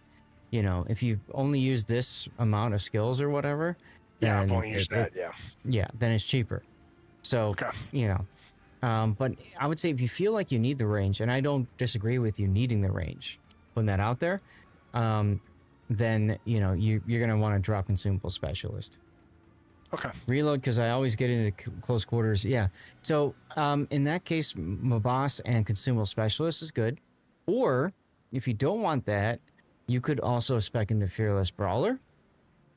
you've only used this amount of skills or whatever. Yeah, I've only used that, yeah. Yeah, then it's cheaper. So, but I would say if you feel like you need the range, and I don't disagree with you needing the range, putting that out there, then you're gonna want to drop consumable specialist. Okay. Reload, because I always get into close quarters. Yeah. So in that case, Mabas and consumable specialist is good. Or if you don't want that, you could also spec into Fearless Brawler.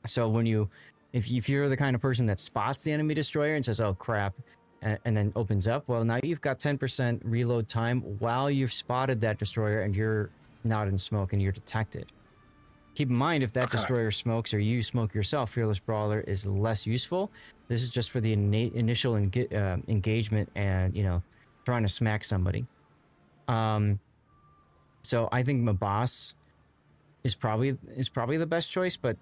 So when if you're the kind of person that spots the enemy destroyer and says, "Oh crap," and then opens up, well, now you've got 10% reload time while you've spotted that destroyer and you're not in smoke and you're detected. Keep in mind, if that destroyer smokes or you smoke yourself, Fearless Brawler is less useful. This is just for the initial engagement and, trying to smack somebody. So I think Mabas is probably the best choice, but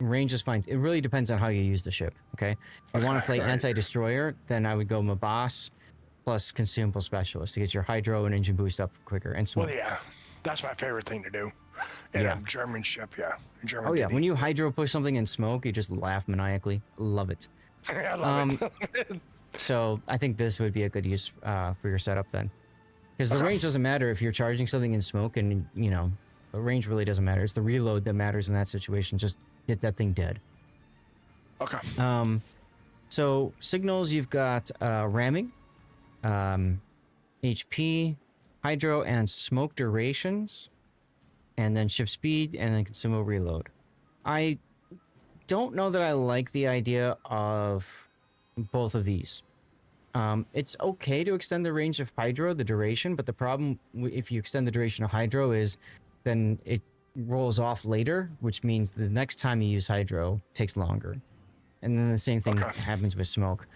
range is fine. It really depends on how you use the ship, okay? If you want to play anti-destroyer, then I would go Mabas plus consumable specialist to get your hydro and engine boost up quicker and smoke. Well, That's my favorite thing to do. In a German ship, yeah. German Oh yeah, DD. when you hydro push something in smoke, you just laugh maniacally. Love it. I love it. So I think this would be a good use for your setup then. Because the range doesn't matter if you're charging something in smoke and, you know, the range really doesn't matter. It's the reload that matters in that situation. Just get that thing dead. Okay. So signals, you've got ramming, HP, hydro, and smoke durations, and then ship speed, and then consumable reload. I don't know that I like the idea of both of these. It's okay to extend the range of hydro, the duration, but the problem if you extend the duration of hydro is then it rolls off later, which means the next time you use hydro takes longer. And then the same thing happens with smoke.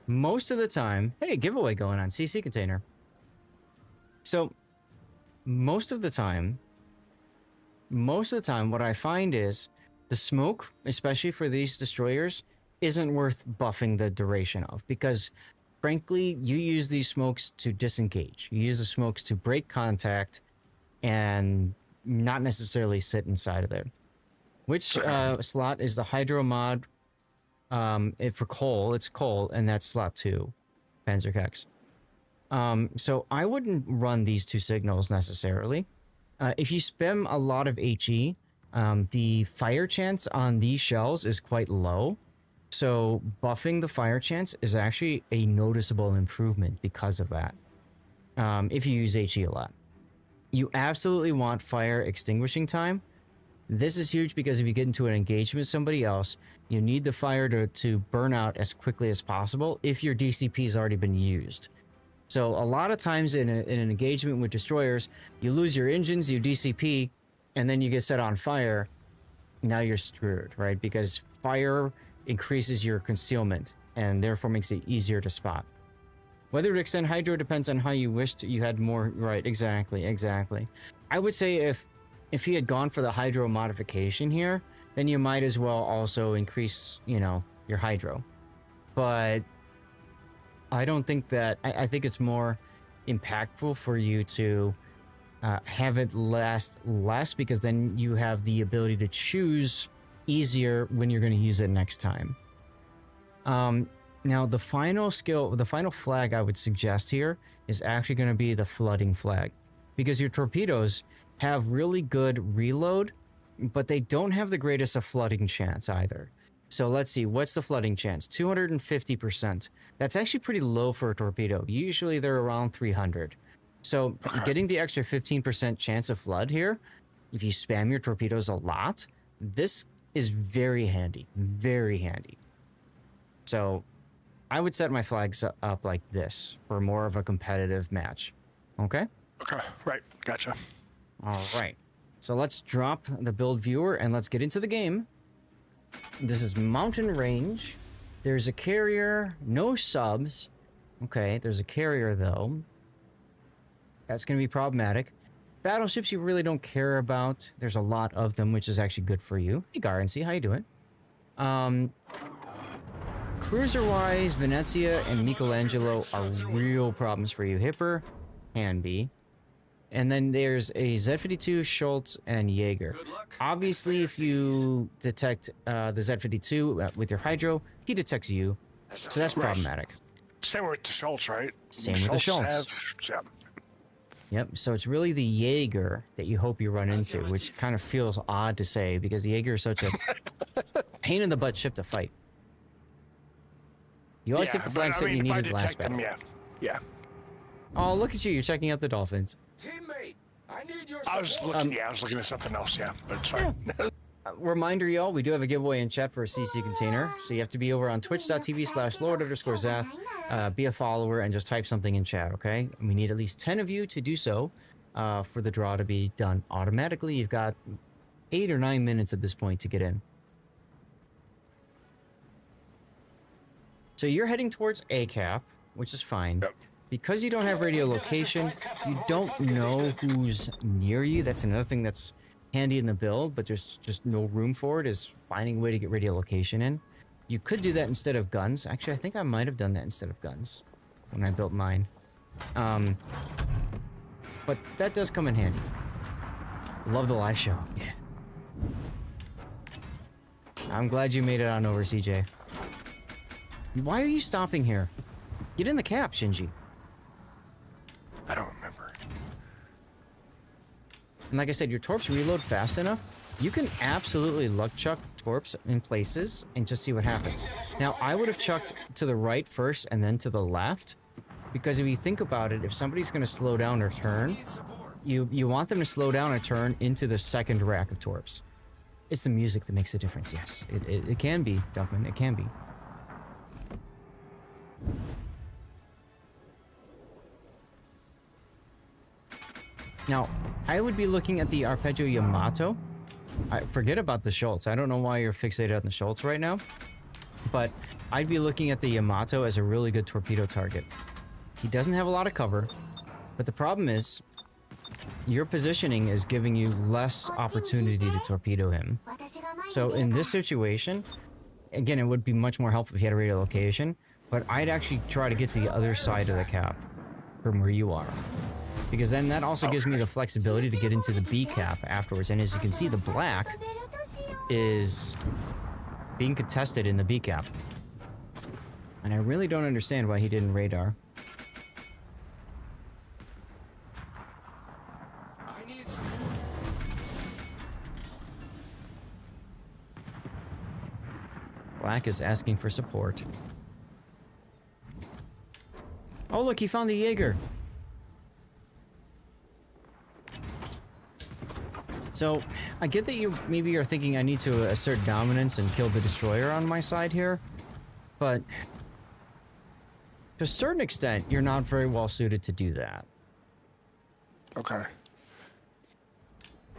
Most of the time, hey, giveaway going on, CC container. So most of the time, what I find is the smoke, especially for these destroyers, isn't worth buffing the duration of, because frankly, you use these smokes to disengage. You use the smokes to break contact and not necessarily sit inside of there. Which slot is the hydro mod? For coal, it's coal, and that's slot 2, Panzerkex. So I wouldn't run these two signals necessarily. If you spam a lot of HE, the fire chance on these shells is quite low. So buffing the fire chance is actually a noticeable improvement because of that. If you use HE a lot. You absolutely want fire extinguishing time. This is huge because if you get into an engagement with somebody else, you need the fire to burn out as quickly as possible if your DCP has already been used. So a lot of times in an engagement with destroyers, you lose your engines, you DCP, and then you get set on fire. Now you're screwed, right? Because fire increases your concealment and therefore makes it easier to spot. Whether to extend hydro depends on how you wished you had more. Right, exactly. I would say if he had gone for the hydro modification here, then you might as well also increase, you know, your hydro. But I don't think that, I think it's more impactful for you to have it last less, because then you have the ability to choose easier when you're going to use it next time. Now the final flag I would suggest here is actually going to be the flooding flag, because your torpedoes have really good reload, but they don't have the greatest of flooding chance either. So let's see, what's the flooding chance? 250%. That's actually pretty low for a torpedo. Usually they're around 300. So getting the extra 15% chance of flood here, if you spam your torpedoes a lot, this is very handy, very handy. So I would set my flags up like this for more of a competitive match. Okay? Okay, right, gotcha. All right. So let's drop the build viewer and let's get into the game. This is mountain range. There's a carrier, no subs. Okay, there's a carrier though. That's going to be problematic. Battleships you really don't care about. There's a lot of them, which is actually good for you. Hey Garnsey, how you doing? Cruiser-wise, Venezia and Michelangelo are real problems for you. Hipper can be. And then there's a Z-52, Schultz, and Jaeger. Obviously, if you detect the Z-52 with your hydro, he detects you. So that's problematic. Same with the Schultz, right? Same with the Schultz. Yep, so it's really the Jaeger that you hope you run into, which kind of feels odd to say because the Jaeger is such a pain in the butt ship to fight. You always take the flag set you needed last battle. Yeah. Oh, look at you! You're checking out the Dolphins. Teammate, I need your I was looking at something else. Yeah, but it's fine. Reminder, y'all, we do have a giveaway in chat for a CC container, so you have to be over on twitch.tv/Lord_Zath, be a follower, and just type something in chat. Okay? We need at least 10 of you to do so for the draw to be done automatically. You've got 8 or 9 minutes at this point to get in. So you're heading towards ACAP, which is fine. Yep. Because you don't have radio location, you don't know who's near you. That's another thing that's handy in the build, but there's just no room for it, is finding a way to get radio location in. You could do that instead of guns. Actually, I think I might have done that instead of guns when I built mine. but that does come in handy. Love the live show. Yeah. I'm glad you made it on over, CJ. Why are you stopping here? Get in the cap, Shinji. I don't remember. And like I said, your torps reload fast enough, you can absolutely luck chuck torps in places and just see what happens. Now, I would have chucked to the right first and then to the left, because if you think about it, if somebody's going to slow down or turn, you want them to slow down or turn into the second rack of torps. It's the music that makes a difference, yes. It can be, Duckman, it can be. Now, I would be looking at the Arpeggio Yamato. Forget about the Schultz. I don't know why you're fixated on the Schultz right now, but I'd be looking at the Yamato as a really good torpedo target. He doesn't have a lot of cover, but the problem is your positioning is giving you less opportunity to torpedo him. So in this situation, again, it would be much more helpful if he had a radio location, but I'd actually try to get to the other side of the cap from where you are. Because then that also gives me the flexibility to get into the B cap afterwards. And as you can see, the black is being contested in the B cap. And I really don't understand why he didn't radar. Black is asking for support. Oh, look, he found the Jaeger. So, I get that you maybe are thinking I need to assert dominance and kill the destroyer on my side here, but to a certain extent, you're not very well suited to do that. Okay.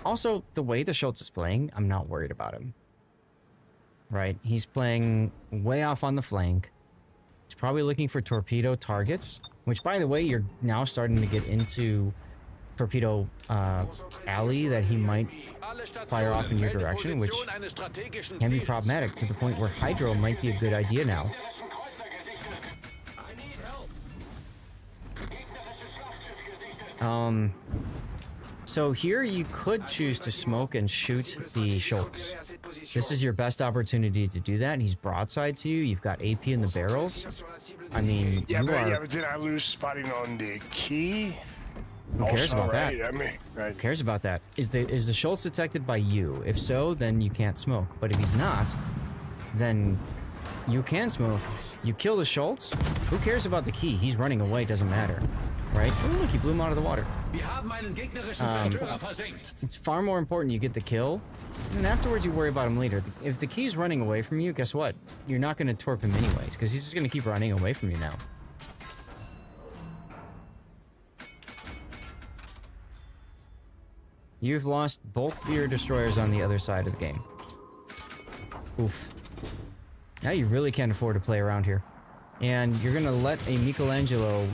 Also, the way the Schultz is playing, I'm not worried about him. Right? He's playing way off on the flank. He's probably looking for torpedo targets, which, by the way, you're now starting to get into torpedo alley that he might fire off in your direction, which can be problematic to the point where hydro might be a good idea now. So here you could choose to smoke and shoot the Schultz. This is your best opportunity to do that. He's broadside to you. You've got AP in the barrels. I mean, yeah, but did I lose spotting on the key? Who cares Also, about right? that? I mean, right. Who cares about that? Is the Schultz detected by you? If so, then you can't smoke. But if he's not, then you can smoke. You kill the Schultz. Who cares about the key? He's running away. Doesn't matter, right? Oh, look, he blew him out of the water. It's far more important you get the kill, and afterwards you worry about him later. If the key's running away from you, guess what? You're not going to torp him anyways, because he's just going to keep running away from you now. You've lost both your destroyers on the other side of the game. Oof. Now you really can't afford to play around here. And you're gonna let a Michelangelo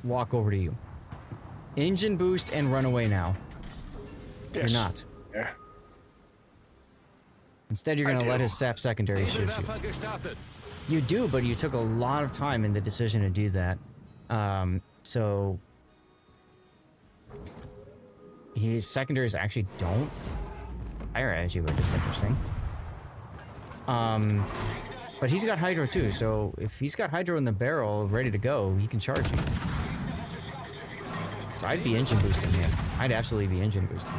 walk over to you. Engine boost and run away now. Yes. You're not. Yeah. Instead, you're gonna let his sap secondary shoot you. You do, but you took a lot of time in the decision to do that. So... his secondaries actually don't fire at you, which is interesting. But he's got hydro too, so if he's got hydro in the barrel ready to go, he can charge you. So I'd be engine boosting him. I'd absolutely be engine boosting.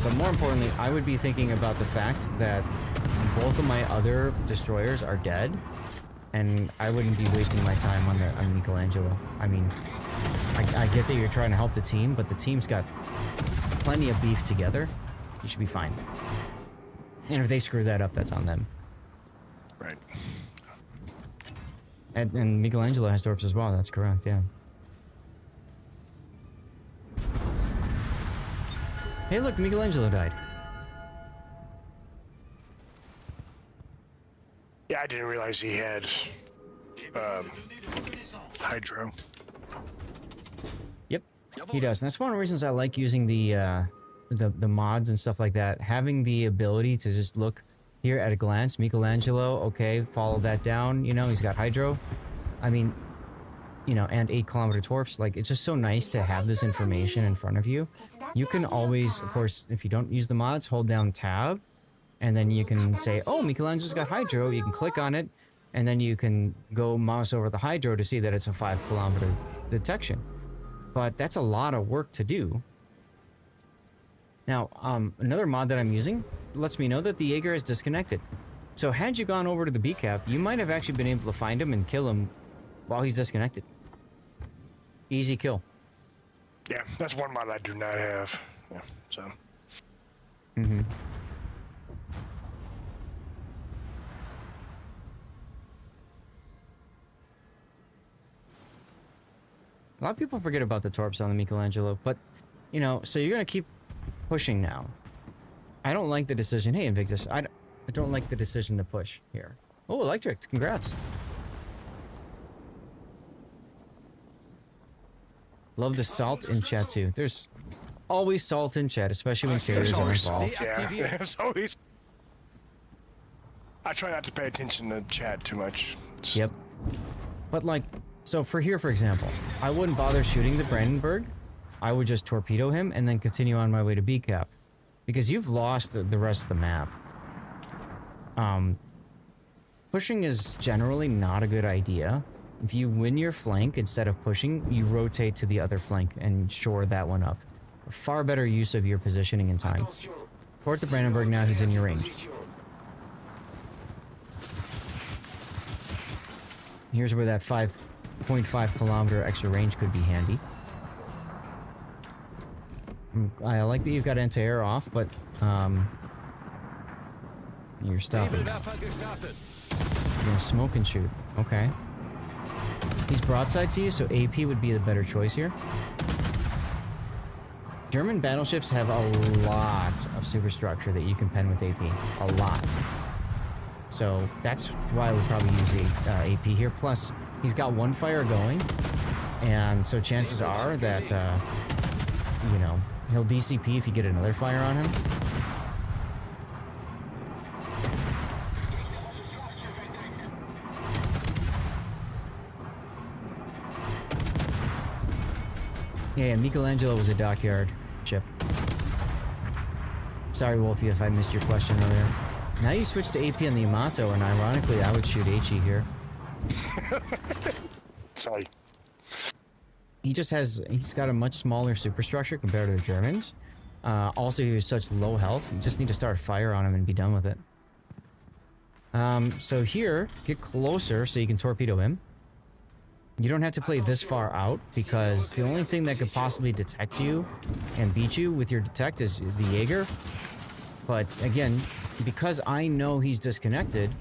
But more importantly, I would be thinking about the fact that both of my other destroyers are dead, and I wouldn't be wasting my time on Michelangelo. I mean, I get that you're trying to help the team, but the team's got plenty of beef together. You should be fine. And if they screw that up, that's on them. Right. And Michelangelo has torps as well, that's correct, yeah. Hey look, Michelangelo died. Yeah, I didn't realize he had hydro. Yep, he does. And that's one of the reasons I like using the mods and stuff like that. Having the ability to just look here at a glance. Michelangelo, okay, follow that down. You know, he's got hydro. I mean, you know, and 8-kilometer torps. Like, it's just so nice to have this information in front of you. You can always, of course, if you don't use the mods, hold down tab, and then you can say, oh, Michelangelo's got hydro. You can click on it, and then you can go mouse over the hydro to see that it's a 5-kilometer detection. But that's a lot of work to do. Now, another mod that I'm using lets me know that the Jaeger is disconnected. So had you gone over to the B cap, you might have actually been able to find him and kill him while he's disconnected. Easy kill. Yeah, that's one mod I do not have. Yeah, so. Mm-hmm. A lot of people forget about the torps on the Michelangelo, but, you know, so you're going to keep pushing now. I don't like the decision. Hey, Invictus, I don't like the decision to push here. Oh, Electric, congrats. Love the salt in chat, too. There's always salt in chat, especially when carriers are involved. Yeah, there's always... I try not to pay attention to chat too much. Yep. But, like... So for here, for example, I wouldn't bother shooting the Brandenburg. I would just torpedo him and then continue on my way to B cap. Because you've lost the rest of the map. Pushing is generally not a good idea. If you win your flank, instead of pushing, you rotate to the other flank and shore that one up. A far better use of your positioning and time. Port the Brandenburg now, he's in your range. Here's where that 5.5 kilometer extra range could be handy. I like that you've got anti-air off, but you're stopping. You're gonna smoke and shoot. Okay. He's broadside to you, so AP would be the better choice here. German battleships have a lot of superstructure that you can pen with AP. A lot. So that's why we'll probably use the AP here. Plus, he's got one fire going, and so chances are that, you know, he'll DCP if you get another fire on him. Yeah, Michelangelo was a dockyard ship. Sorry, Wolfie, if I missed your question earlier. Now you switch to AP on the Yamato, and ironically, I would shoot HE here. Sorry. He's got a much smaller superstructure compared to the Germans. Also, he has such low health. You just need to start fire on him and be done with it. So here, get closer so you can torpedo him. You don't have to play this far out, because the only thing that could possibly detect you and beat you with your detect is the Jaeger. But again, because I know he's disconnected,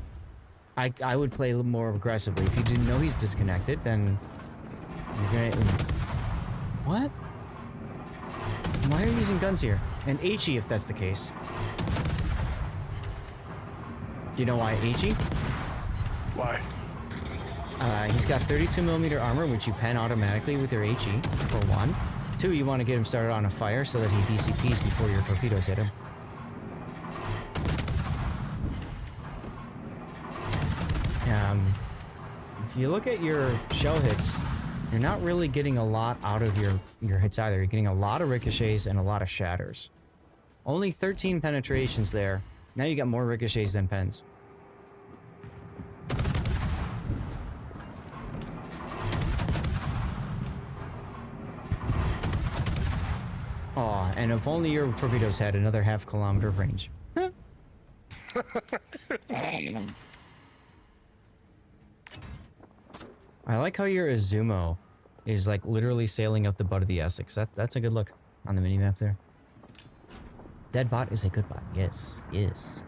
I would play a little more aggressively. If you didn't know he's disconnected, then you're gonna... What? Why are you using guns here? And HE if that's the case. Do you know why HE? Why? He's got 32mm armor, which you pen automatically with your HE, for one. Two, you want to get him started on a fire so that he DCPs before your torpedoes hit him. If you look at your shell hits, you're not really getting a lot out of your hits either. You're getting a lot of ricochets and a lot of shatters. Only 13 penetrations there. Now you got more ricochets than pens. Aw, and if only your torpedoes had another half kilometer of range. I like how your Izumo is like literally sailing up the butt of the Essex. That's a good look on the minimap there. Dead bot is a good bot. Yes, yes.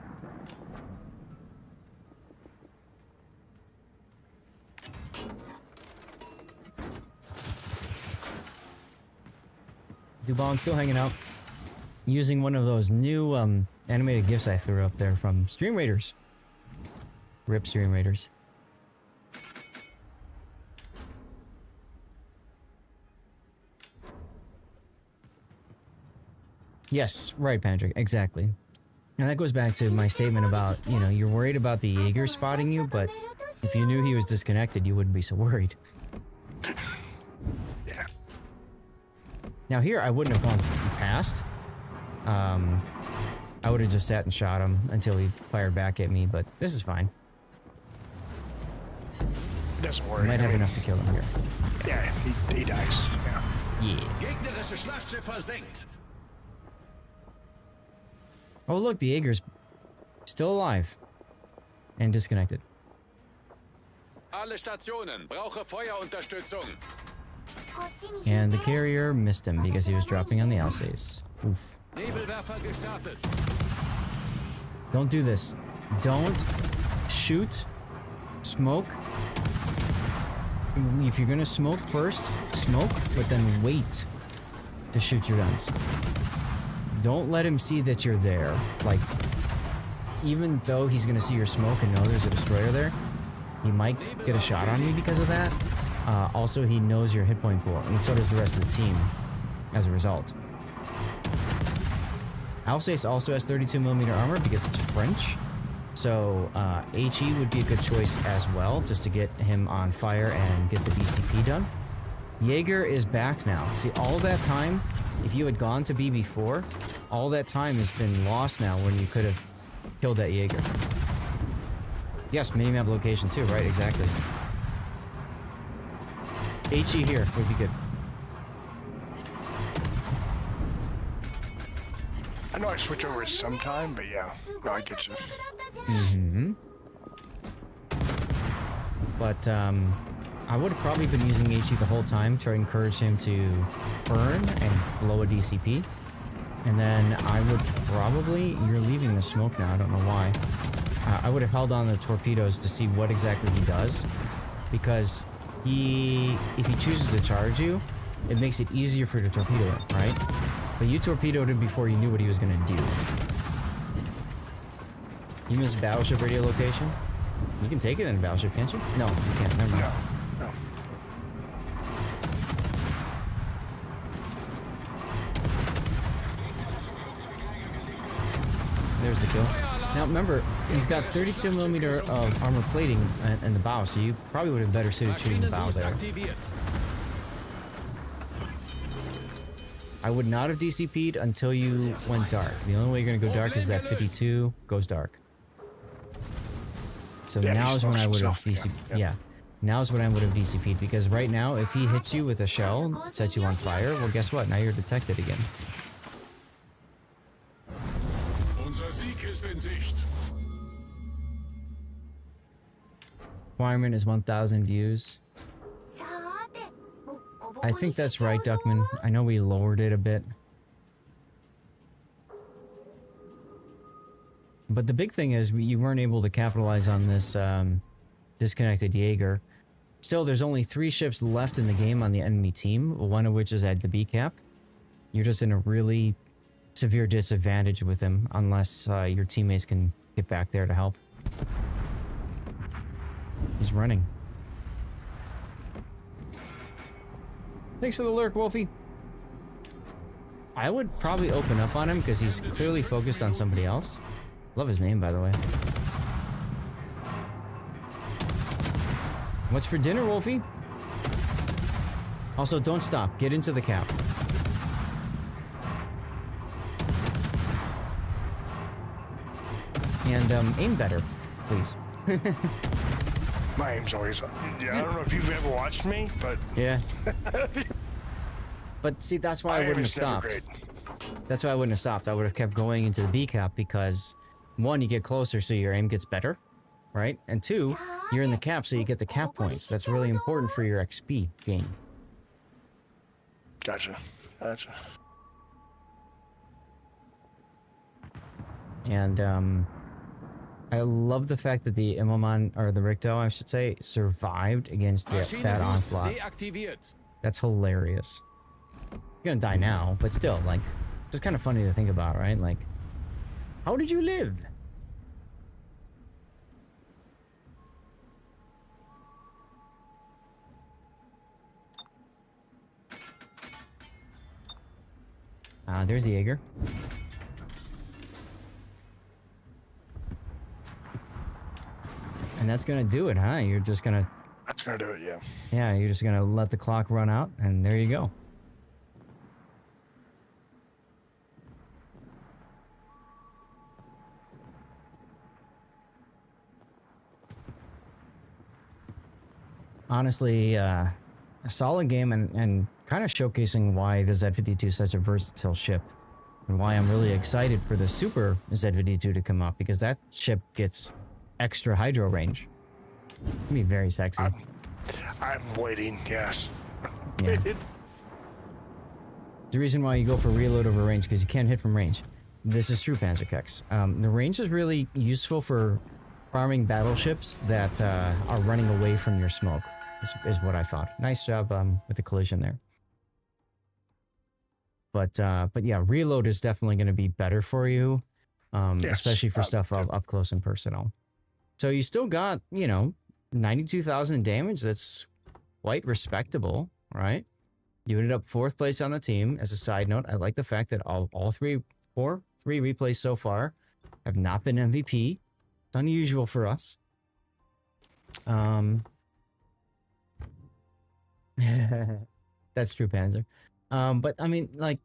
Dubon's still hanging out, using one of those new animated GIFs I threw up there from Stream Raiders. RIP Stream Raiders. Yes, right, Patrick, exactly. And that goes back to my statement about, you know, you're worried about the Jaeger spotting you, but if you knew he was disconnected, you wouldn't be so worried. Yeah. Now here, I wouldn't have gone past. I would have just sat and shot him until he fired back at me, but this is fine. Doesn't I worry. might have enough to kill him here. Yeah, he dies. Yeah. Yeah. Gegnerische Schlachtschiff versenkt. Oh look, the Jaeger's still alive. And disconnected. Alle Stationen, brauche Feuerunterstützung. And the carrier missed him because he was dropping on the Alsace. Oof. Nebelwerfer gestartet. Don't do this. Don't shoot, smoke. If you're gonna smoke first, smoke, but then wait to shoot your guns. Don't let him see that you're there. Like, even though he's gonna see your smoke and know there's a destroyer there, he might get a shot on you because of that. Also, he knows your hit point pool, and so does the rest of the team as a result. Alsace also has 32mm armor because it's French. So HE would be a good choice as well, just to get him on fire and get the DCP done. Jaeger is back now. See, all that time, if you had gone to B before, all that time has been lost now when you could have killed that Jaeger. Yes, minimap location too, right? Exactly. HE here would be good. I know I switch over sometime, but yeah. No, I get you. Mm-hmm. But, I would have probably been using HE the whole time to encourage him to burn and blow a DCP. And then I would probably... You're leaving the smoke now, I don't know why. I would have held on the torpedoes to see what exactly he does. Because if he chooses to charge you, it makes it easier for you to torpedo him, right? But you torpedoed him before you knew what he was going to do. You missed battleship radio location? You can take it in a battleship, can't you? No, you can't. Never mind. No. There's the kill. Now remember, he's got 32mm of armor plating in the bow, so you probably would have better suited shooting the bow there. I would not have DCP'd until you went dark. The only way you're going to go dark is that 52 goes dark. So Yeah, now is when I would have himself, DCP'd. Yeah. Now is when I would have DCP'd, because right now, if he hits you with a shell, sets you on fire, well, guess what? Now you're detected again. Unser Sieg ist in Sicht. Requirement is 1,000 views. I think that's right, Duckman. I know we lowered it a bit. But the big thing is you weren't able to capitalize on this disconnected Jaeger. Still, there's only 3 ships left in the game on the enemy team, one of which is at the B cap. You're just in a really severe disadvantage with him unless your teammates can get back there to help. He's running. Thanks for the lurk, Wolfie. I would probably open up on him because he's clearly focused on somebody else. Love his name, by the way. What's for dinner, Wolfie? Also, don't stop. Get into the cap. And aim better, please. My aim's always... Yeah, I don't know if you've ever watched me, but... Yeah. But see, that's why I wouldn't have stopped. That's why I wouldn't have stopped. I would have kept going into the B cap because, 1, you get closer so your aim gets better, right? And 2, you're in the cap so you get the cap points. That's really important for your XP gain. Gotcha. Gotcha. And I love the fact that the Immelmann, or the Richtel, I should say, survived against that onslaught. That's hilarious. You're gonna die now, but still, like, it's kind of funny to think about, right? Like, how did you live? There's the Jaeger. And that's gonna do it, huh? You're just gonna... That's gonna do it, yeah. Yeah, you're just gonna let the clock run out, and there you go. Honestly, a solid game and kind of showcasing why the Z52 is such a versatile ship. And why I'm really excited for the Super Z52 to come up, because that ship gets extra hydro range. It'll be very sexy. I'm waiting, yes. Yeah. The reason why you go for reload over range, because you can't hit from range. This is true, Panzerkex. The range is really useful for farming battleships that are running away from your smoke, is what I thought. Nice job with the collision there. But yeah, reload is definitely going to be better for you, Yes. especially for stuff up close and personal. So you still got, you know, 92,000 damage. That's quite respectable, right? You ended up 4th place on the team. As a side note, I like the fact that three replays so far have not been MVP. It's unusual for us. That's true, Panzer. But I mean, like,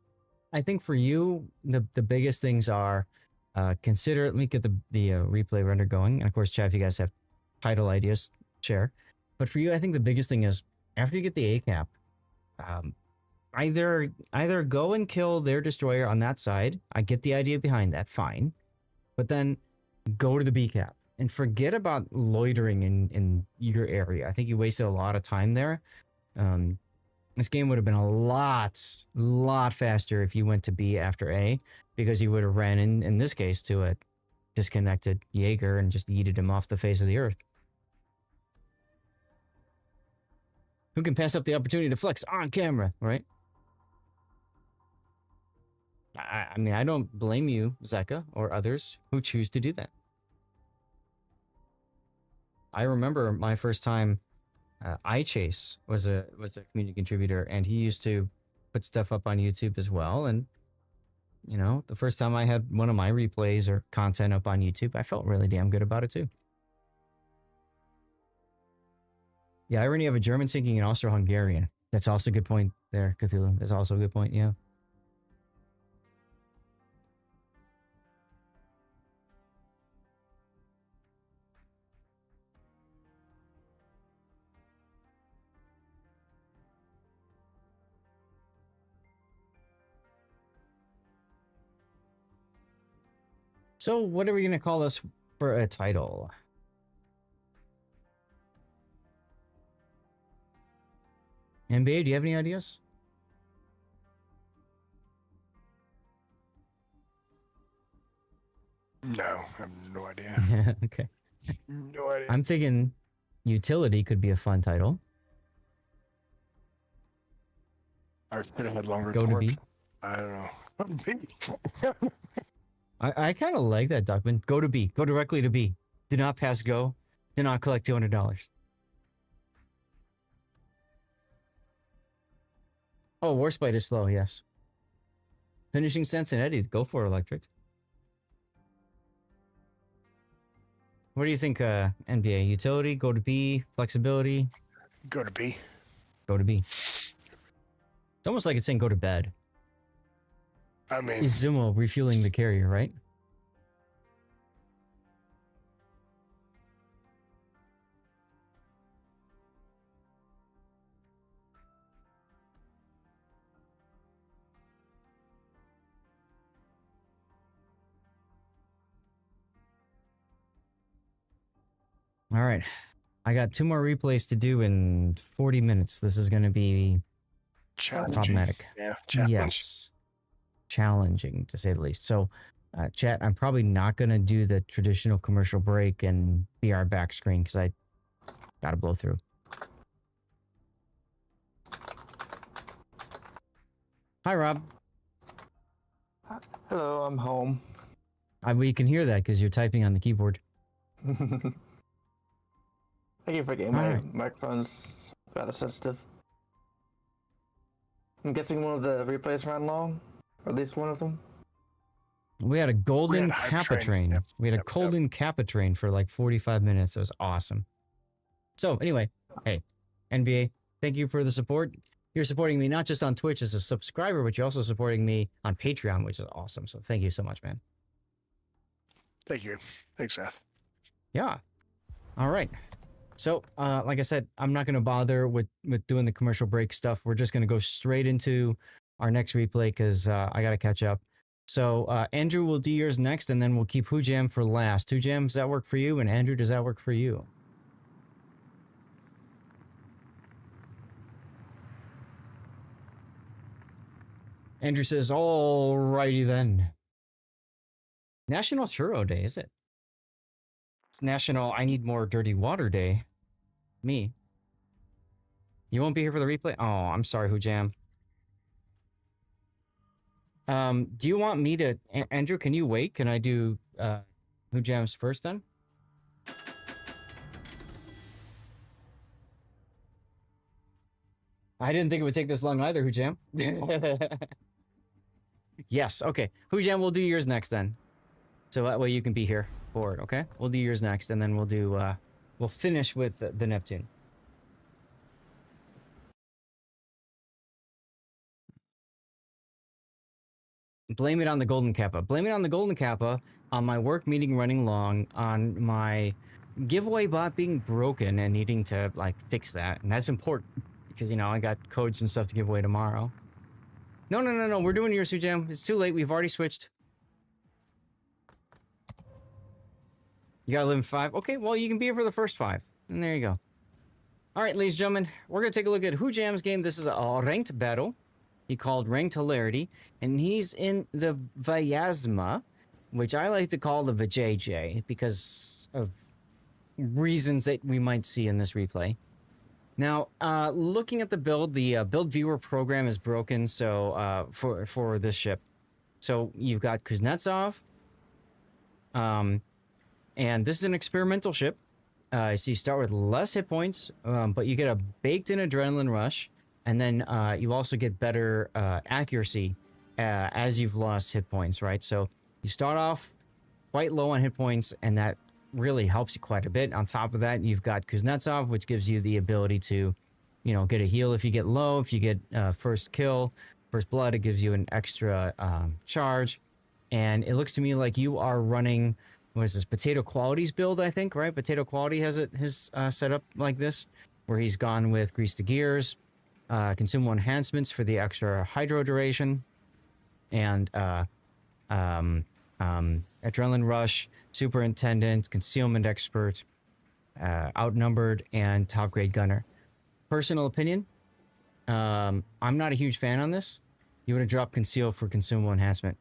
I think for you, the biggest things are let me get the replay render going. And of course, chat, if you guys have title ideas, share. But for you, I think the biggest thing is after you get the ACAP, either go and kill their destroyer on that side. I get the idea behind that, fine. But then go to the B cap and forget about loitering in your area. I think you wasted a lot of time there. This game would have been a lot faster if you went to B after A, because you would have ran in this case to a disconnected Jaeger and just yeeted him off the face of the earth. Who can pass up the opportunity to flex on camera, right? I mean, I don't blame you, Zeka, or others who choose to do that. I remember my first time, iChase was a community contributor, and he used to put stuff up on YouTube as well. And you know, the first time I had one of my replays or content up on YouTube, I felt really damn good about it too. Yeah, I already have a German sinking and Austro-Hungarian. That's also a good point there, Cthulhu. That's also a good point, yeah. So what are we going to call this for a title? NBA, do you have any ideas? No, I have no idea. Okay. No idea. I'm thinking utility could be a fun title. I should have had longer Go to cords. B. I don't know. I kind of like that, Duckman. Go to B. Go directly to B. Do not pass go. Do not collect $200. Oh, Warspite is slow, yes. Finishing Sense and Eddie. Go for Electric. What do you think, NBA? Utility, go to B. Flexibility? Go to B. Go to B. It's almost like it's saying go to bed. I mean, Is Zumo refueling the carrier, right? All right. I got 2 more replays to do in 40 minutes. This is going to be problematic. Yeah, challenge. Yes. Challenging, to say the least. So, chat, I'm probably not going to do the traditional commercial break and BR back screen because I got to blow through. Hi, Rob. Hello, I'm home. We can hear that because you're typing on the keyboard. I keep forgetting my microphone's rather sensitive. I'm guessing one of the replays ran long, or at least one of them. We had a golden hype Kappa train. train. Yep, We had a yep, golden Kappa train for like 45 minutes. It was awesome. So anyway, hey, NBA, thank you for the support. You're supporting me not just on Twitch as a subscriber, but you're also supporting me on Patreon, which is awesome. So thank you so much, man. Thank you. Thanks, Seth. Yeah. All right. So, like I said, I'm not going to bother with doing the commercial break stuff. We're just going to go straight into our next replay because I got to catch up. So, Andrew will do yours next, and then we'll keep Hujam for last. Hujam, does that work for you? And Andrew, does that work for you? Andrew says, alrighty then. National Churro Day, is it? It's National I Need More Dirty Water Day. Me. You won't be here for the replay? Oh, I'm sorry, Hujam. Do you want me to... Andrew, can you wait? Can I do Hujam's first then? I didn't think it would take this long either, Hujam. Yes, okay. Hujam, we'll do yours next then. So that way you can be here for it, okay? We'll do yours next, and then we'll do, we'll finish with the Neptune. Blame it on the Golden Kappa. Blame it on the Golden Kappa, on my work meeting running long, on my giveaway bot being broken and needing to, like, fix that. And that's important, because, you know, I got codes and stuff to give away tomorrow. No, we're doing yours, Hujam. It's too late. We've already switched. You gotta live in 5? Okay, well, you can be here for the first 5. And there you go. All right, ladies and gentlemen, we're gonna take a look at Hujam's game. This is a ranked battle. He called Ranked Hilarity, and he's in the Vyazma, which I like to call the Vajayjay because of reasons that we might see in this replay. Now, looking at the build viewer program is broken, so for this ship. So you've got Kuznetsov, and this is an experimental ship. So you start with less hit points, but you get a baked-in adrenaline rush, and then you also get better accuracy as you've lost hit points, right? So you start off quite low on hit points, and that really helps you quite a bit. On top of that, you've got Kuznetsov, which gives you the ability to, you know, get a heal if you get low. If you get first kill, first blood, it gives you an extra charge. And it looks to me like you are running, what is this, Potato Quality's build, I think, right? Potato Quality has his setup like this, where he's gone with Grease the Gears, consumable enhancements for the extra hydro duration, and adrenaline rush, superintendent, concealment expert, outnumbered, and top grade gunner. Personal opinion, I'm not a huge fan on this. You would have dropped conceal for consumable enhancement.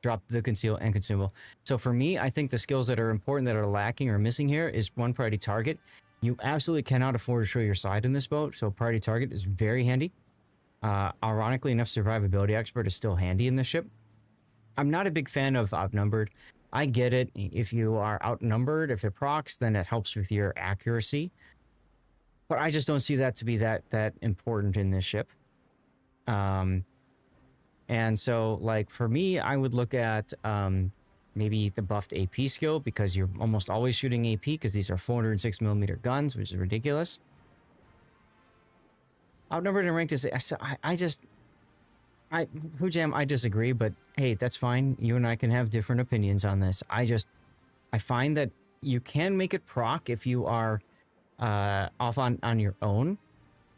Drop the conceal and consumable. So for me, I think the skills that are important that are lacking or missing here is one, priority target. You absolutely cannot afford to show your side in this boat, so priority target is very handy. Ironically enough, survivability expert is still handy in this ship. I'm not a big fan of outnumbered. I get it. If you are outnumbered, if it procs, then it helps with your accuracy. But I just don't see that to be that important in this ship. And so, like, for me, I would look at maybe the buffed AP skill, because you're almost always shooting AP, because these are 406mm guns, which is ridiculous. Outnumbered and ranked is... Hujam, I disagree, but hey, that's fine. You and I can have different opinions on this. I find that you can make it proc if you are off on your own.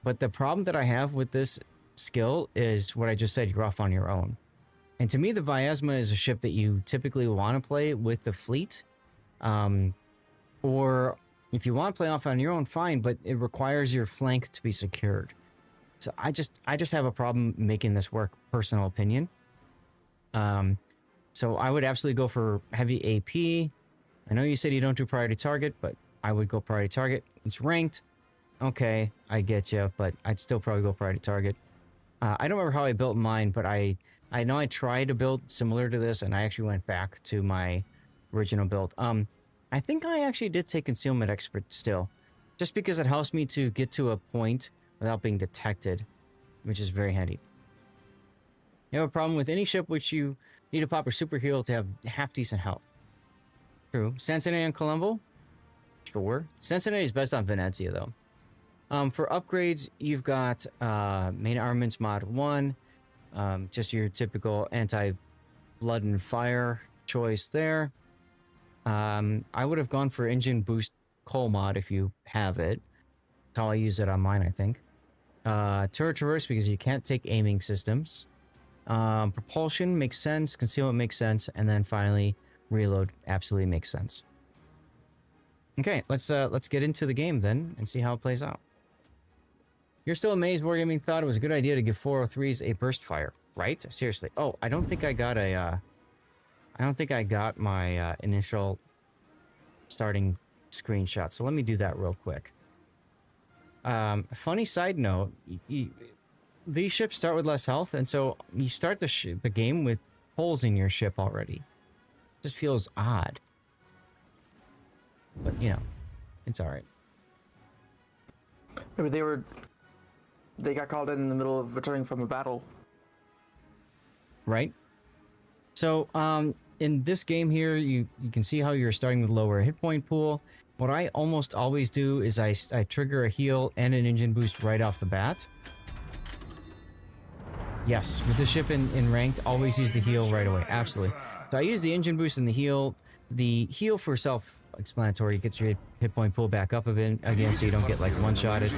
But the problem that I have with this skill is what I just said, you're off on your own. And to me, the Vyazma is a ship that you typically want to play with the fleet. Or if you want to play off on your own, fine, but it requires your flank to be secured. So I just have a problem making this work, personal opinion. So I would absolutely go for heavy AP. I know you said you don't do priority target, but I would go priority target. It's ranked. Okay, I get you, but I'd still probably go priority target. I don't remember how I built mine, but I know I tried to build similar to this, and I actually went back to my original build. I think I actually did take concealment expert still, just because it helps me to get to a point without being detected, which is very handy. You have a problem with any ship which you Need to pop a super heal to have half decent health. True. Cincinnati and Colombo? Sure. Cincinnati is best on Venezia, though. For upgrades, you've got main armaments mod 1. Just your typical anti-blood and fire choice there. I would have gone for engine boost coal mod if you have it. That's how I use it on mine, I think. Turret traverse because you can't take aiming systems. Propulsion makes sense. Concealment makes sense. And then finally, reload absolutely makes sense. Okay, let's get into the game then and see how it plays out. You're still amazed Wargaming thought it was a good idea to give 403s a burst fire, right? Seriously. Oh, I don't think I got my initial starting screenshot. So let me do that real quick. Funny side note, these ships start with less health, and so you start the game with holes in your ship already. Just feels odd. But, you know, it's alright. Maybe they got called in the middle of returning from a battle. Right? So, in this game here, you can see how you're starting with lower hit point pool. What I almost always do is I trigger a heal and an engine boost right off the bat. Yes, with the ship in ranked, always use the heal right away. Absolutely. So I use the engine boost and the heal. The heal for self-explanatory gets your hit point pool back up a bit again so you don't get like one-shotted.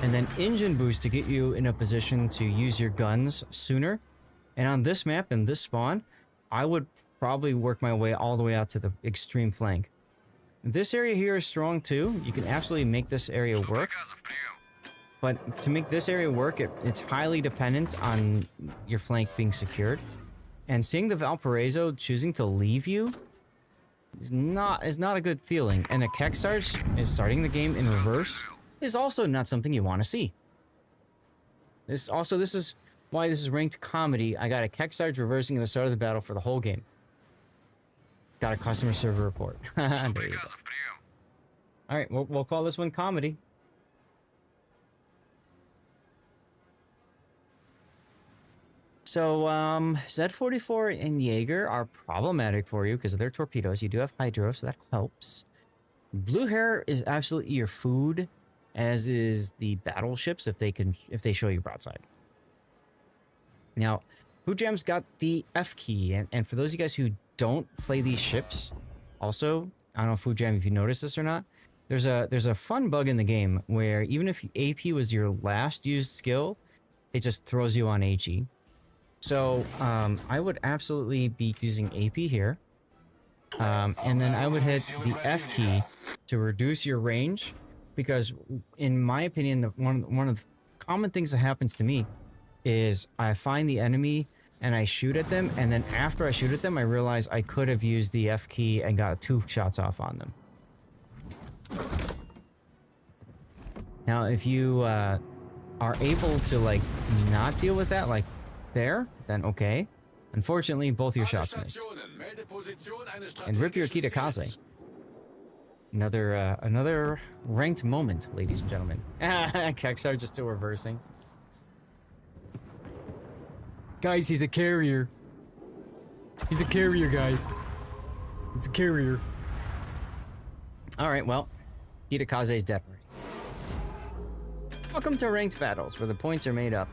And then engine boost to get you in a position to use your guns sooner. And on this map and this spawn, I would probably work my way all the way out to the extreme flank. This area here is strong too. You can absolutely make this area work. But to make this area work, it's highly dependent on your flank being secured. And seeing the Valparaiso choosing to leave you is not a good feeling. And a Keksarge is starting the game in reverse is also not something you want to see. This is why this is ranked comedy. I got a Keksarge reversing at the start of the battle for the whole game. Got a customer server report. There you go. All right, we'll call this one comedy. So, Z44 and Jaeger are problematic for you because of their torpedoes. You do have hydro, so that helps. Blue hair is absolutely your food, as is the battleships if they show you broadside. Now, Hoojam's got the F key, and for those of you guys who don't play these ships, also, I don't know if Hoojam, if you noticed this or not, there's a fun bug in the game where even if AP was your last used skill, it just throws you on HE. So, I would absolutely be using AP here. And then I would hit the F key to reduce your range. Because, in my opinion, one of the common things that happens to me is I find the enemy and I shoot at them. And then after I shoot at them, I realize I could have used the F key and got 2 shots off on them. Now, if you are able to, like, not deal with that, like, there, then okay. Unfortunately, both your shots missed. And rip your Kitakaze. Another ranked moment, ladies and gentlemen. Keksar just still reversing. Guys, he's a carrier. He's a carrier, guys. He's a carrier. Alright, well, Kitakaze's dead already. Welcome to ranked battles, where the points are made up.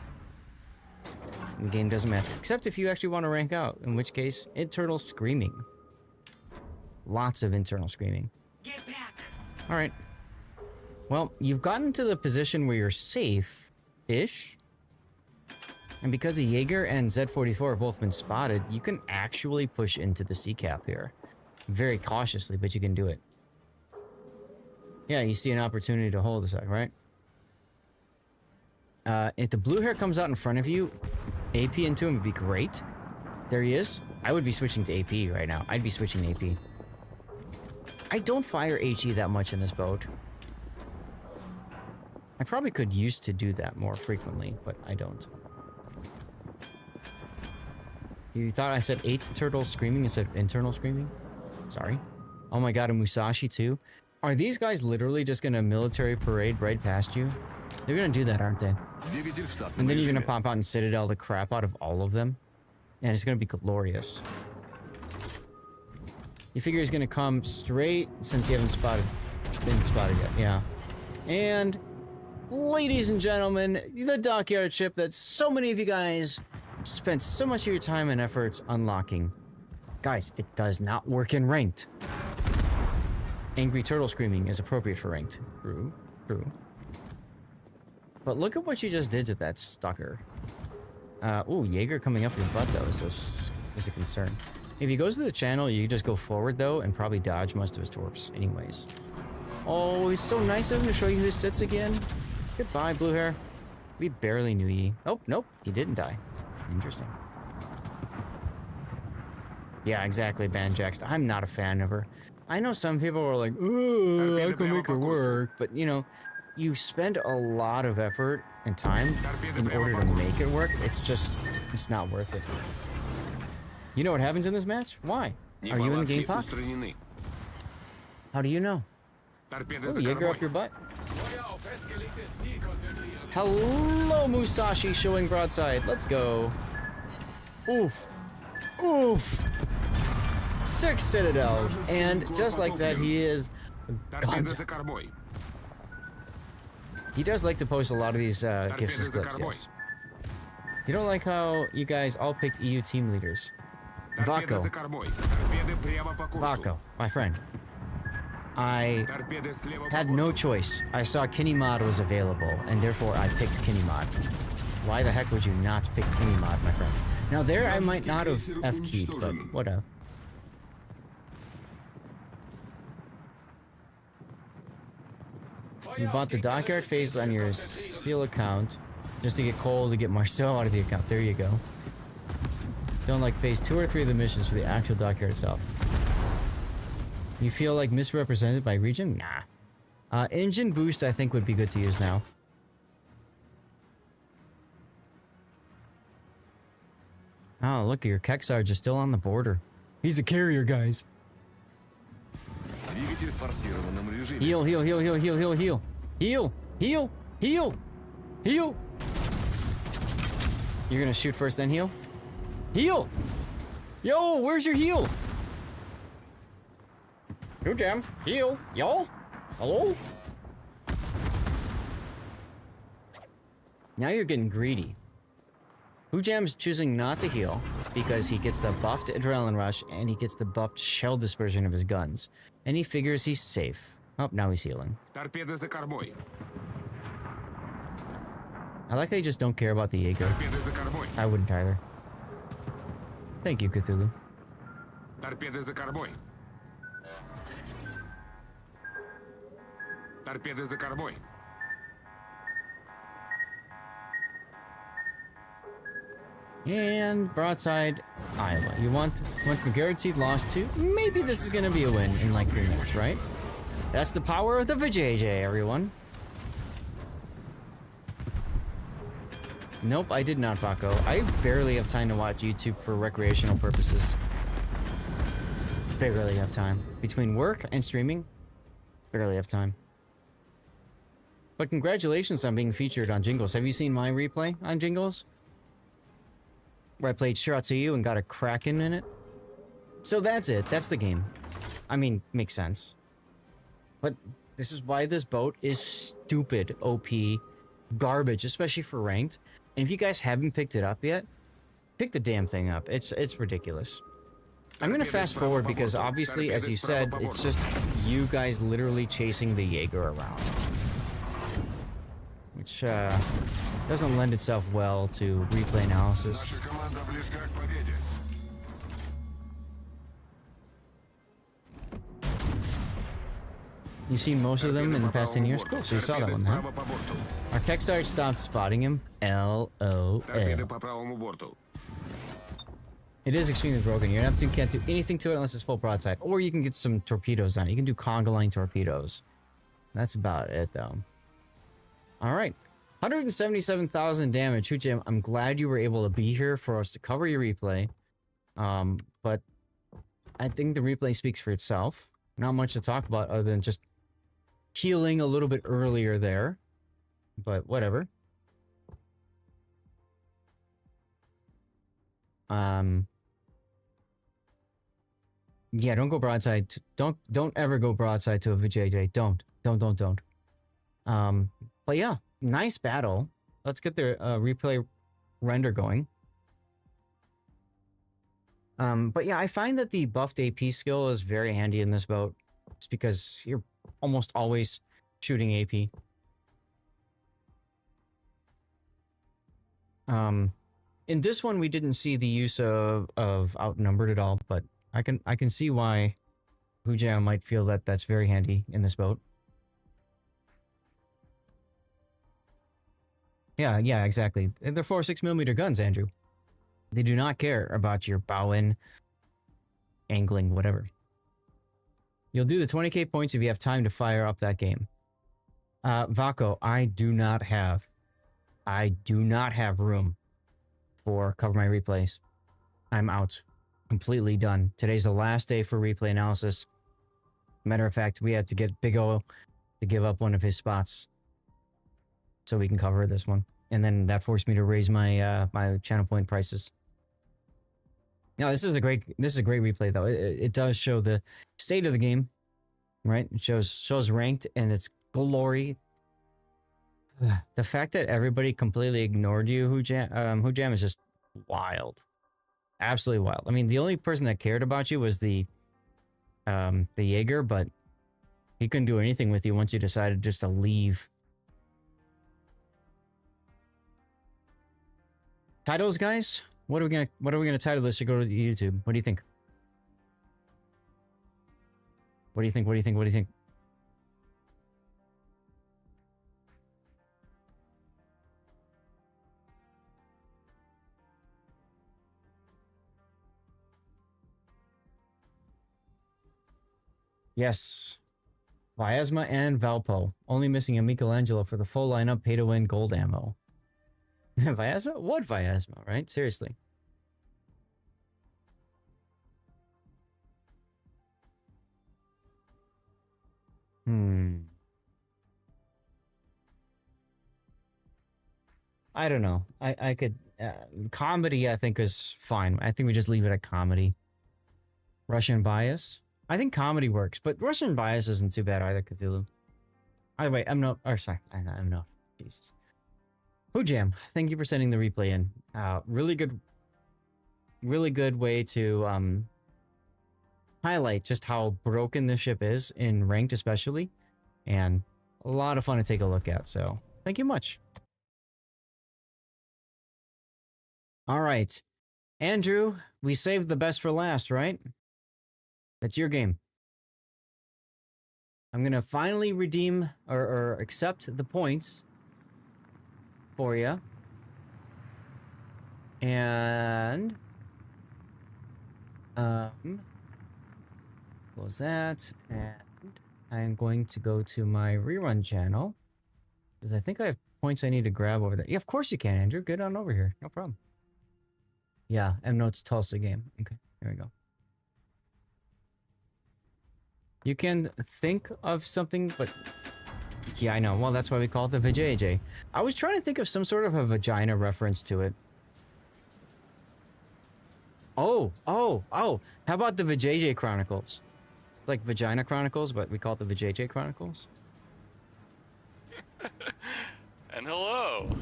The game doesn't matter. Except if you actually want to rank out, in which case, internal screaming. Lots of internal screaming. Get back. Alright. Well, you've gotten to the position where you're safe-ish. And because the Jaeger and Z44 have both been spotted, you can actually push into the C-cap here. Very cautiously, but you can do it. Yeah, you see an opportunity to hold a sec, right? If the blue hair comes out in front of you, AP into him would be great. There he is. I would be switching to AP right now. I'd be switching AP. I don't fire HE that much in this boat. I probably could use to do that more frequently, but I don't. You thought I said 8 turtles screaming instead of internal screaming? Sorry. Oh my god, a Musashi too? Are these guys literally just gonna military parade right past you? They're gonna do that, aren't they? And then you're gonna pop out and Citadel the crap out of all of them? And it's gonna be glorious. You figure he's gonna come straight since you haven't been spotted yet, yeah. And ladies and gentlemen, the dockyard ship that so many of you guys spent so much of your time and efforts unlocking. Guys, it does not work in ranked. Angry turtle screaming is appropriate for ranked. True, true. But look at what you just did to that stalker. Ooh, Jaeger coming up your butt though is a concern. If he goes to the channel, you just go forward though and probably dodge most of his torps anyways. Oh, he's so nice of him to show you who sits again. Goodbye, blue hair. We barely knew ye. Oh, nope, he didn't die. Interesting. Yeah, exactly, Banjax. I'm not a fan of her. I know some people are like, ooh, I can make her work, but you know, you spend a lot of effort and time in order to make it work. It's not worth it. You know what happens in this match? Why? Are you in the game pod? How do you know? Oh, Jaeger up your butt. Hello, Musashi showing broadside. Let's go. Oof. Oof. 6 citadels. And just like that, he is gone. He does like to post a lot of these gifs and clips, yes. You don't like how you guys all picked EU team leaders. Vaco. Vaco, my friend. I had no choice. I saw Kinemod was available, and therefore I picked Kinemod. Why the heck would you not pick Kinemod, my friend? Now there I might not have F-keyed, but whatever. You bought the dockyard phase on your Seal account just to get Cole to get Marcel out of the account. There you go. Don't like phase 2 or 3 of the missions for the actual dockyard itself. You feel like misrepresented by region? Nah. Engine boost I think would be good to use now. Oh, look, your Kexarge is still on the border. He's a carrier, guys. Heal, heal, heal, heal, heal, heal, heal. Heal, heal, heal, heal. You're gonna shoot first, then heal? Heal! Yo, where's your heal? Good jam. Heal. Yo? Hello? Now you're getting greedy. Hujam's choosing not to heal because he gets the buffed Adrenaline Rush and he gets the buffed Shell Dispersion of his guns. And he figures he's safe. Oh, now he's healing. I like how you just don't care about the Jaeger. I wouldn't either. Thank you, Cthulhu. And broadside Iowa. You want from guaranteed loss to maybe this is gonna be a win in like 3 minutes, right? That's the power of the VJJ, everyone. Nope, I did not, Paco. I barely have time to watch YouTube for recreational purposes. Barely have time. Between work and streaming, barely have time. But congratulations on being featured on Jingles. Have you seen my replay on Jingles? Where I played Shiratsuyu and got a Kraken in it? So that's it. That's the game. I mean, makes sense. But this is why this boat is stupid OP garbage, especially for ranked. And if you guys haven't picked it up yet, pick the damn thing up. It's ridiculous. I'm gonna fast forward because obviously, as you said, it's just you guys literally chasing the Jaeger around. Which doesn't lend itself well to replay analysis. You've seen most of them in the past 10 years? Cool, so you saw that one, huh? Our Kexarge stopped spotting him. LOL. It is extremely broken. Your Neptune can't do anything to it unless it's full broadside. Or you can get some torpedoes on it. You can do conga line torpedoes. That's about it, though. Alright. 177,000 damage. Hujam, I'm glad you were able to be here for us to cover your replay. But I think the replay speaks for itself. Not much to talk about other than just healing a little bit earlier there. But whatever. Yeah, don't go broadside. Don't ever go broadside to a VJJ. Don't. But yeah, nice battle. Let's get the replay render going. But yeah, I find that the buffed AP skill is very handy in this boat. It's because you're almost always shooting AP. In this one, we didn't see the use of outnumbered at all, but I can see why Hujam might feel that that's very handy in this boat. Yeah, exactly. They're 4.6mm guns, Andrew. They do not care about your bow-in, angling, whatever. You'll do the 20k points if you have time to fire up that game. Vaco, I do not have room for Cover My Replays. I'm out. Completely done. Today's the last day for replay analysis. Matter of fact, we had to get Big O to give up one of his spots so we can cover this one. And then that forced me to raise my my channel point prices. No, this is a great replay though. It does show the state of the game, right? It shows ranked and its glory. The fact that everybody completely ignored you, Hujam, is just wild. Absolutely wild. I mean, the only person that cared about you was the Jaeger, but he couldn't do anything with you once you decided just to leave. Titles, guys? What are we gonna title this to go to YouTube? What do you think? What do you think? Yes. Vyazma and Valpo. Only missing a Michelangelo for the full lineup, pay to win gold ammo. Vyazma? What Vyazma, right? Seriously. I don't know. I could... comedy, I think, is fine. I think we just leave it at comedy. Russian bias? I think comedy works, but Russian bias isn't too bad either, Cthulhu. Either way, I'm not... Or, sorry. I'm not. Jesus. Hujam, thank you for sending the replay in. Really good way to highlight just how broken this ship is in ranked especially, and a lot of fun to take a look at, so thank you much. All right, Andrew, we saved the best for last, right? That's your game. I'm gonna finally redeem or accept the points for you, and close that, and I'm going to go to my rerun channel because I think I have points I need to grab over there. Yeah, of course you can, Andrew. Get on over here, no problem. Yeah, M-Notes Tulsa game. Okay, there we go. You can think of something, but yeah, I know. Well, that's why we call it the VJJ. I was trying to think of some sort of a vagina reference to it. Oh. How about the VJJ Chronicles? Like Vagina Chronicles, but we call it the VJJ Chronicles. And hello.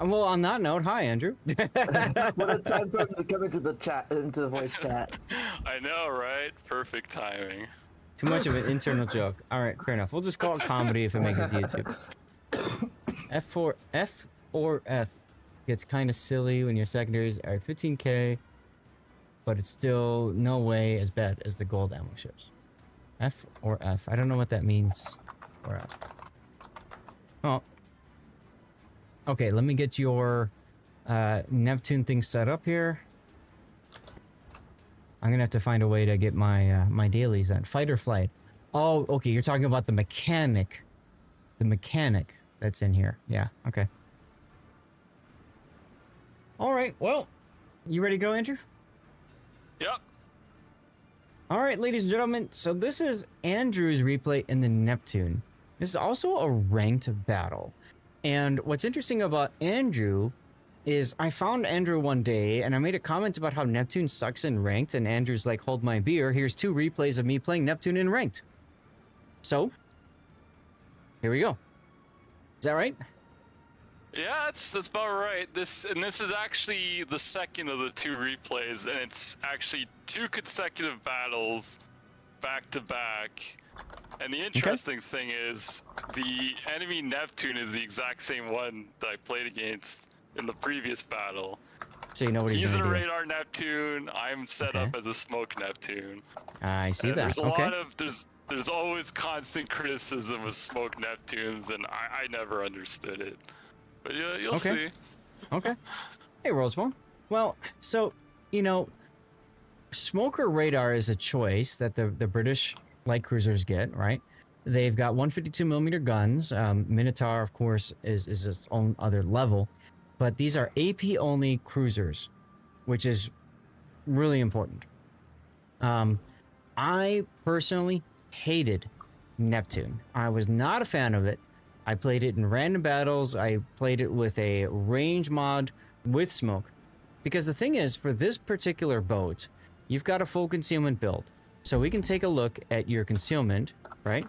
Well, on that note, hi, Andrew. What a time for him to come into the chat, into the voice chat. I know, right? Perfect timing. Too much of an internal joke. All right, fair enough. We'll just call it comedy if it makes it to YouTube. F or F gets kind of silly when your secondaries are at 15k, but it's still no way as bad as the gold ammo ships. F or F. I don't know what that means. Or F. Oh. Okay, let me get your Neptune thing set up here. I'm gonna have to find a way to get my my dailies on fight or flight. Oh, okay. You're talking about the mechanic that's in here. Yeah. Okay. All right. Well, you ready to go, Andrew? Yep. All right, ladies and gentlemen. So this is Andrew's replay in the Neptune. This is also a ranked battle, and what's interesting about Andrew is I found Andrew one day and I made a comment about how Neptune sucks in ranked, and Andrew's like, hold my beer, here's 2 replays of me playing Neptune in ranked. So, here we go. Is that right? Yeah, that's about right. This is actually the second of the 2 replays, and it's actually 2 consecutive battles back to back. And the interesting thing is, the enemy Neptune is the exact same one that I played against in the previous battle. So you know what he's a gonna do. radar Neptune. I'm set up as a smoke Neptune. I see And that. There's a Okay. lot of there's always constant criticism of smoke Neptunes, and I never understood it. But yeah, you'll see. Okay. Hey, Worldspawn. Well, so, you know, smoker radar is a choice that the British light cruisers get, right? They've got 152mm guns. Minotaur, of course, is its own other level. But these are AP only cruisers, which is really important. I personally hated Neptune. I was not a fan of it. I played it in random battles. I played it with a range mod with smoke. Because the thing is, for this particular boat, you've got a full concealment build. So we can take a look at your concealment, right?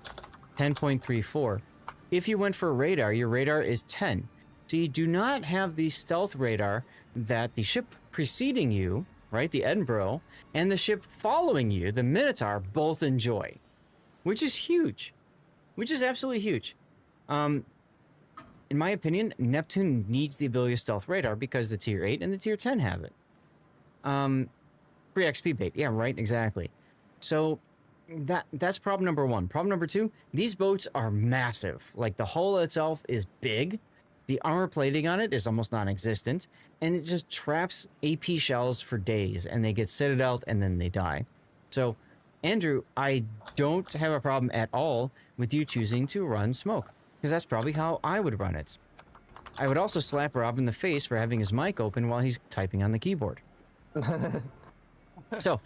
10.34. If you went for radar, your radar is 10. So you do not have the stealth radar that the ship preceding you, right, the Edinburgh, and the ship following you, the Minotaur, both enjoy. Which is huge. Which is absolutely huge. In my opinion, Neptune needs the ability of stealth radar because the tier 8 and the tier 10 have it. Free XP bait. Yeah, right, exactly. So that's problem number 1. Problem number 2, these boats are massive. Like, the hull itself is big. The armor plating on it is almost non-existent, and it just traps AP shells for days, and they get citadel and then they die. So, Andrew, I don't have a problem at all with you choosing to run smoke, because that's probably how I would run it. I would also slap Rob in the face for having his mic open while he's typing on the keyboard. So,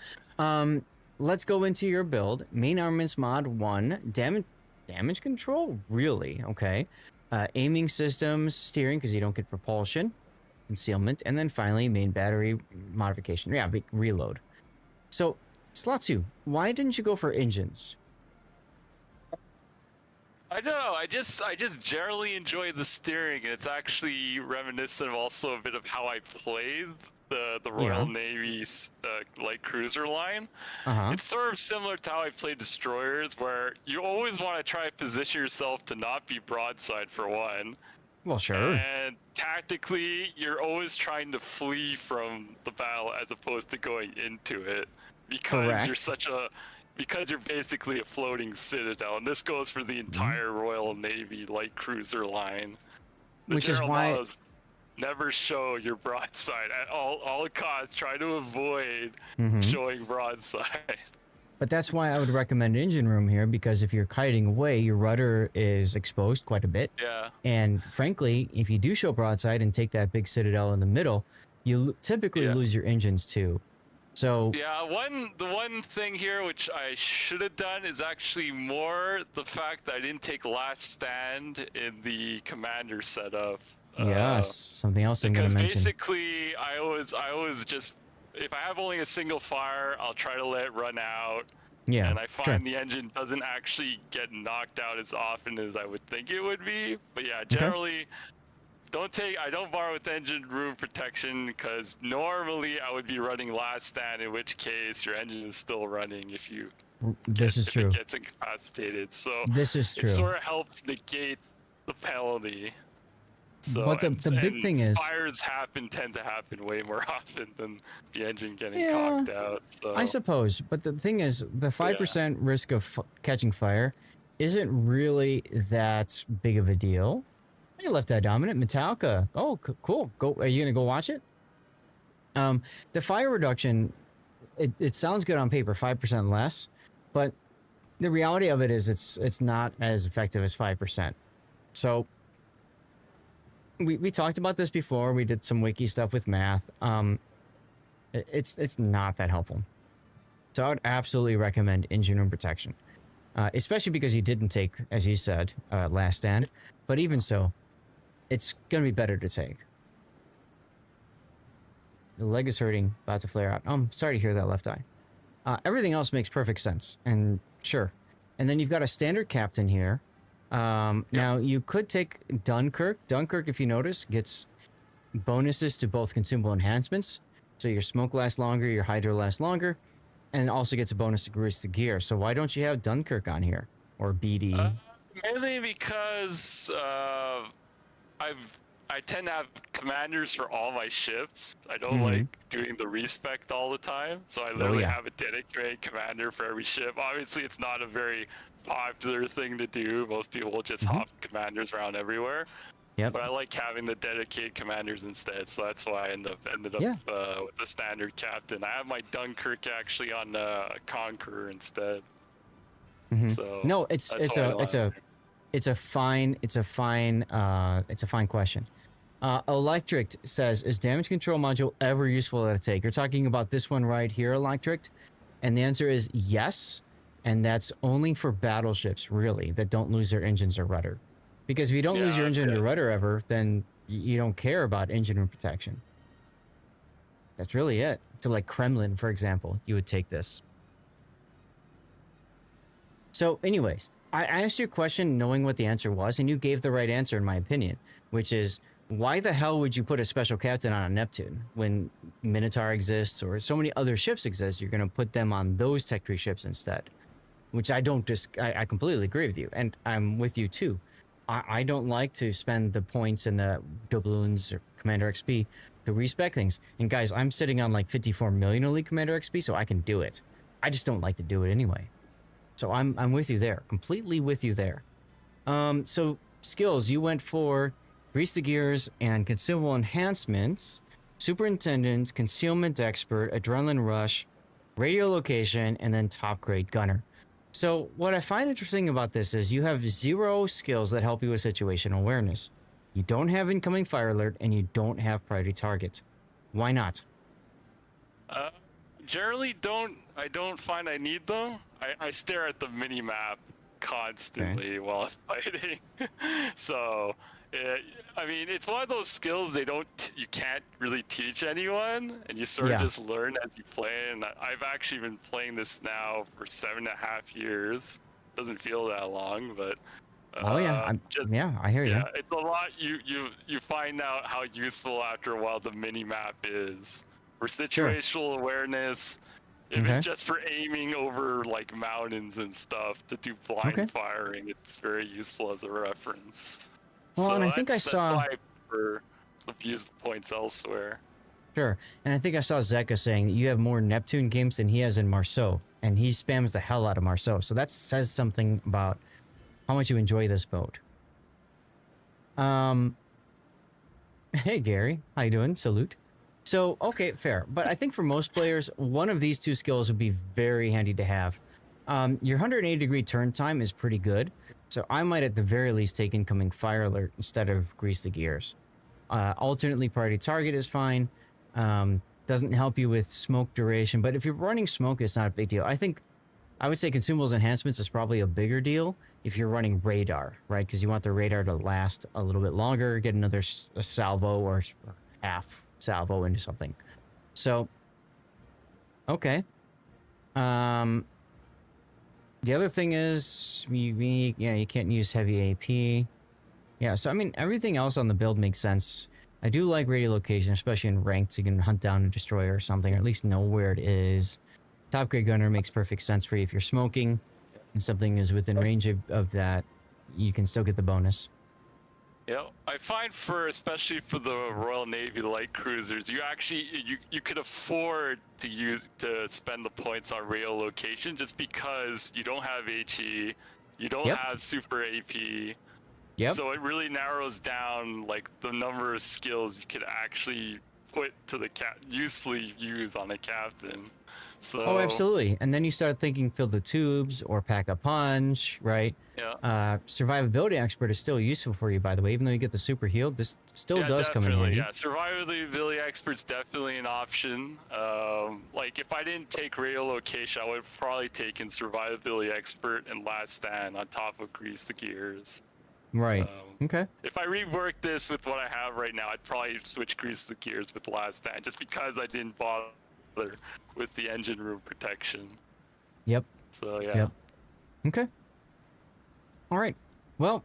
let's go into your build. Main armaments mod 1, damage control, really, okay. Aiming systems, steering, because you don't get propulsion, concealment, and then finally main battery modification. Yeah, big reload. So, Slotsu, why didn't you go for engines? I don't know. I just generally enjoy the steering, and it's actually reminiscent of also a bit of how I played the Royal Navy's light cruiser line. It's sort of similar to how I play destroyers, where you always want to try to position yourself to not be broadside for one. Well, sure. And tactically, you're always trying to flee from the battle as opposed to going into it, because because you're basically a floating citadel, and this goes for the entire Royal Navy light cruiser line. Which is why never show your broadside at all costs. Try to avoid showing broadside. But that's why I would recommend engine room here, because if you're kiting away, your rudder is exposed quite a bit. Yeah. And frankly, if you do show broadside and take that big citadel in the middle, you typically lose your engines too. So yeah, the one thing here which I should have done is actually more the fact that I didn't take last stand in the commander setup. yes, something else I'm going to mention. Because basically, I always just, if I have only a single fire, I'll try to let it run out. Yeah, and I find the engine doesn't actually get knocked out as often as I would think it would be. But yeah, generally, I don't borrow with engine room protection, because normally I would be running last stand, in which case your engine is still running if it gets incapacitated. So this is true. It sort of helps negate the penalty. So, but the big thing is, fires tend to happen way more often than the engine getting cocked out. So. I suppose. But the thing is, the 5% risk of catching fire isn't really that big of a deal. Hey, Left Eye Dominant, Metallica. Oh, cool. Are you gonna go watch it? The fire reduction, it sounds good on paper, 5% less, but the reality of it is it's not as effective as 5%. So we talked about this before. We did some wiki stuff with math. It's not that helpful. So I would absolutely recommend engine room protection, especially because you didn't take, as you said, last stand. But even so, it's gonna be better to take. The leg is hurting, about to flare out. I'm sorry to hear that, left eye. Everything else makes perfect sense, and sure. And then you've got a standard captain here. Now, you could take Dunkirk. Dunkirk, if you notice, gets bonuses to both consumable enhancements. So your smoke lasts longer, your hydro lasts longer, and it also gets a bonus to grease the gear. So why don't you have Dunkirk on here? Or BD? Mainly because I tend to have commanders for all my ships. I don't like doing the respect all the time, so I literally have a dedicated commander for every ship. Obviously, it's not a very popular thing to do. Most people will just hop commanders around everywhere. Yep. But I like having the dedicated commanders instead, so that's why I ended up with the standard captain. I have my Dunkirk actually on Conqueror instead. So no, it's a fine question. Electric says, is damage control module ever useful to take? You're talking about this one right here, Electric, and the answer is yes, and that's only for battleships, really, that don't lose their engines or rudder. Because if you don't lose your engine or rudder ever, then you don't care about engine room protection. That's really it. So like Kremlin, for example, you would take this. So anyways, I asked you a question knowing what the answer was, and you gave the right answer in my opinion, which is, why the hell would you put a special captain on a Neptune when Minotaur exists or so many other ships exist? You're going to put them on those Tech 3 ships instead, which I completely agree with you, and I'm with you too. I don't like to spend the points in the doubloons or Commander XP to respec things. And guys, I'm sitting on like 54 million Elite Commander XP, so I can do it. I just don't like to do it anyway. So I'm with you there, completely with you there. So skills, you went for Grease the Gears and Consumable Enhancements, Superintendent, Concealment Expert, Adrenaline Rush, Radio Location, and then Top Grade Gunner. So what I find interesting about this is you have 0 skills that help you with situational awareness. You don't have Incoming Fire Alert, and you don't have Priority Target. Why not? Generally I don't find I need them. I stare at the mini-map constantly while I'm fighting. So, I mean, it's one of those skills you can't really teach anyone, and you sort of just learn as you play. And I've actually been playing this now for 7.5 years. Doesn't feel that long, but I hear you. Yeah, it's a lot. You find out how useful after a while the mini map is for situational awareness. Even just for aiming over like mountains and stuff to do blind firing, it's very useful as a reference. Well, so and I think that's why I prefer to use the points elsewhere. Sure, and I think I saw Zeka saying that you have more Neptune games than he has in Marceau, and he spams the hell out of Marceau. So that says something about how much you enjoy this boat. Hey Gary, how you doing? Salute. So, okay, fair. But I think for most players, one of these 2 skills would be very handy to have. Your 180-degree turn time is pretty good, so I might at the very least take Incoming Fire Alert instead of Grease the Gears. Alternately, Priority Target is fine. Doesn't help you with smoke duration, but if you're running smoke, it's not a big deal. I would say Consumables Enhancements is probably a bigger deal if you're running radar, right? Because you want the radar to last a little bit longer, get another salvo or half salvo into something. So, okay. The other thing is, you can't use heavy AP. Yeah, so I mean, everything else on the build makes sense. I do like radio location, especially in ranked, so you can hunt down a destroyer or something, or at least know where it is. Top grade gunner makes perfect sense for you if you're smoking and something is within range of that, you can still get the bonus. Yeah, I find especially for the Royal Navy light cruisers, you could afford to spend the points on radio location just because you don't have HE, you don't have super AP. Yep. So it really narrows down like the number of skills you could actually put to the usefully use on a captain. So, oh, absolutely. And then you start thinking fill the tubes or pack a punch, right? Yeah. Survivability expert is still useful for you, by the way. Even though you get the super healed, this still does come in handy. Yeah, survivability expert's definitely an option. Like if I didn't take radio location, I would have probably taken survivability expert and last stand on top of grease the gears. Right. Okay. If I rework this with what I have right now, I'd probably switch grease the gears with the last stand, just because I didn't bother with the engine room protection. Yep. So yeah. Yep. Okay. All right. Well,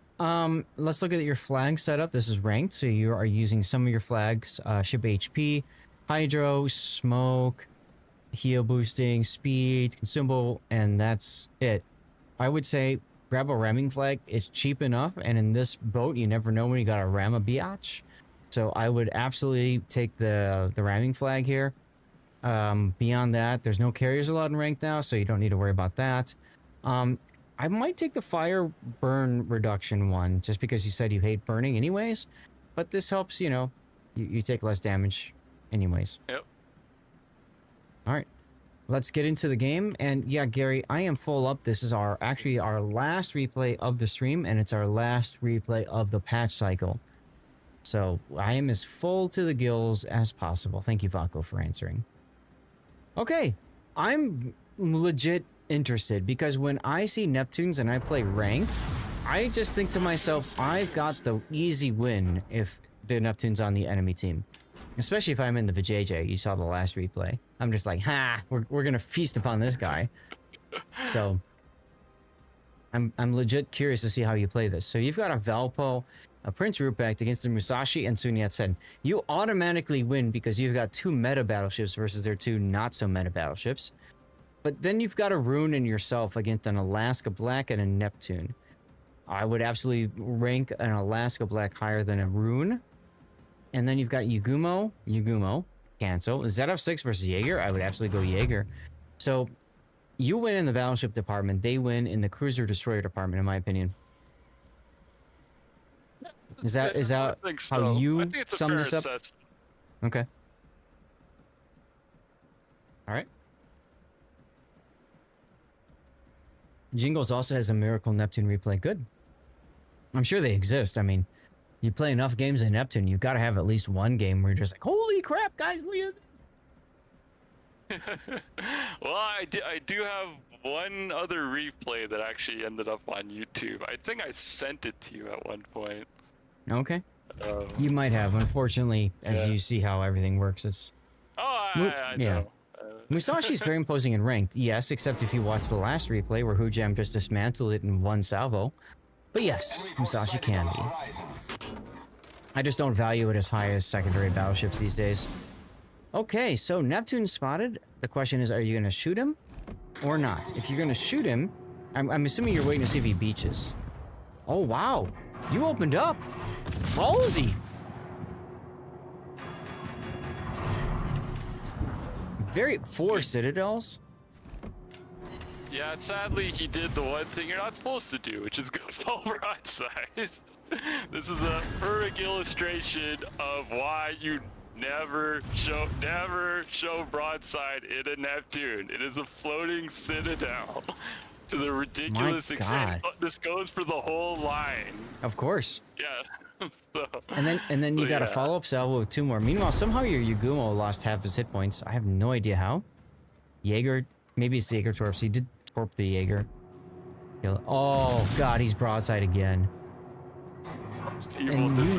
let's look at your flag setup. This is ranked, so you are using some of your flags: ship HP, hydro, smoke, heal boosting, speed, consumable, and that's it. I would say grab a ramming flag. It's cheap enough, and in this boat, you never know when you got to ram a biatch. So I would absolutely take the ramming flag here. Beyond that, there's no carriers allowed in ranked now, so you don't need to worry about that. I might take the fire burn reduction one, just because you said you hate burning anyways. But this helps, you know, you take less damage anyways. Yep. All right. Let's get into the game. And yeah, Gary, I am full up. This is actually our last replay of the stream, and it's our last replay of the patch cycle. So I am as full to the gills as possible. Thank you, Vaco, for answering. Okay. I'm legit interested, because when I see Neptunes and I play ranked, I just think to myself, I've got the easy win if the Neptune's on the enemy team. Especially if I'm in the Vijay. You saw the last replay. I'm just like, we're gonna feast upon this guy. So I'm legit curious to see how you play this. So you've got a Valpo, a Prince Rupert against the Musashi and Sun Yat-sen. You automatically win because you've got 2 meta battleships versus their 2 not so meta battleships. But then you've got a Rune in yourself against an Alaska Black and a Neptune. I would absolutely rank an Alaska Black higher than a Rune. And then you've got Yugumo, cancel. ZF6 versus Jaeger, I would absolutely go Jaeger. So you win in the battleship department, they win in the cruiser destroyer department, in my opinion. Is that how you sum this up? Okay. All right. Jingles also has a Miracle Neptune replay. Good. I'm sure they exist. I mean, you play enough games in Neptune, you've got to have at least one game where you're just like, holy crap, guys, look at this. Well, I do have one other replay that actually ended up on YouTube. I think I sent it to you at one point. Okay. You might have. Unfortunately, as you see how everything works, it's... Oh, I know. Musashi's very imposing in ranked, yes, except if you watch the last replay where Hujam just dismantled it in one salvo. But yes, Musashi can be. I just don't value it as high as secondary battleships these days. Okay, so Neptune spotted. The question is, are you going to shoot him or not? If you're going to shoot him, I'm assuming you're waiting to see if he beaches. Oh, wow. You opened up. Ballsy. Very 4 citadels. Yeah, sadly he did the one thing you're not supposed to do, which is go full broadside. This is a perfect illustration of why you never show broadside in a Neptune. It is a floating citadel to the ridiculous extent. This goes for the whole line. Of course. Yeah. So, and then you got a follow-up salvo with 2 more. Meanwhile, somehow your Yugumo lost half his hit points. I have no idea how. Jaeger, maybe it's Jaeger torps. He did torp the Jaeger. Oh god, he's broadside again. And you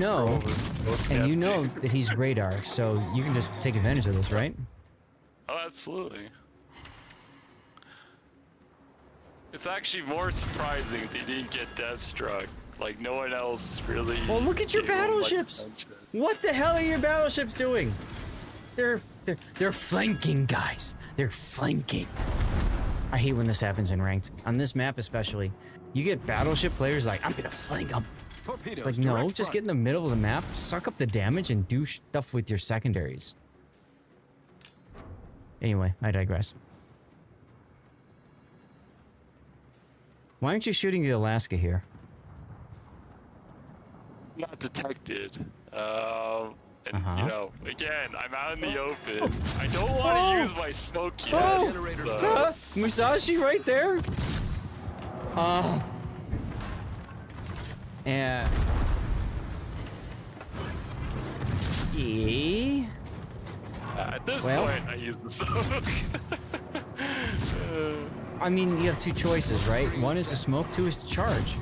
know that he's radar, so you can just take advantage of this, right? Oh, absolutely. It's actually more surprising that he didn't get death struck. Like, no one else really... Well, look at your battleships! What the hell are your battleships doing? They're flanking, guys. They're flanking. I hate when this happens in ranked. On this map especially. You get battleship players like, I'm gonna flank them. Like, no, just get in the middle of the map, suck up the damage, and do stuff with your secondaries. Anyway, I digress. Why aren't you shooting the Alaska here? Not detected. And, you know, again, I'm out in the open. I don't want to use my smoke yet. Musashi right there? And... At this point, I use the smoke. I mean, you have 2 choices, right? One is to smoke, 2 is to charge.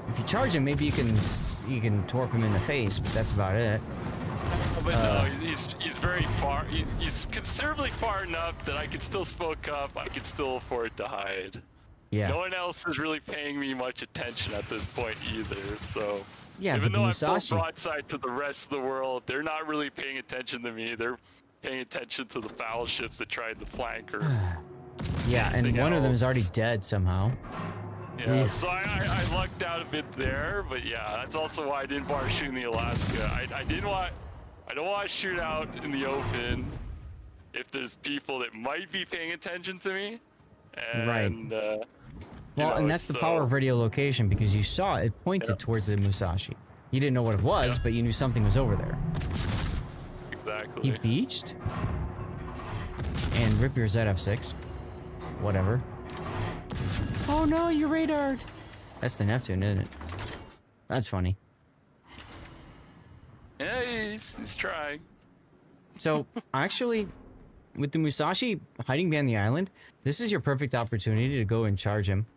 If you you charge him, maybe you can torp him in the face, but that's about it. But no, he's very far. He's considerably far enough that I can still smoke up. I can still afford to hide. Yeah. No one else is really paying me much attention at this point either. So yeah, even but though I'm Musashi... full broadside to the rest of the world, they're not really paying attention to me. They're paying attention to the battleships that tried to flank her. Yeah, and one of them is already dead somehow. Yeah, so I lucked out a bit there, but yeah, that's also why I didn't bother shooting the Alaska. I don't want to shoot out in the open if there's people that might be paying attention to me. And, right. Well, and that's the power of radio location, because you saw it pointed towards the Musashi. You didn't know what it was, but you knew something was over there. Exactly. He beached. And rip your ZF6. Whatever. Oh no, you radared. That's the Neptune, isn't it? That's funny. Yeah, he's trying. So, actually, with the Musashi hiding behind the island, this is your perfect opportunity to go and charge him.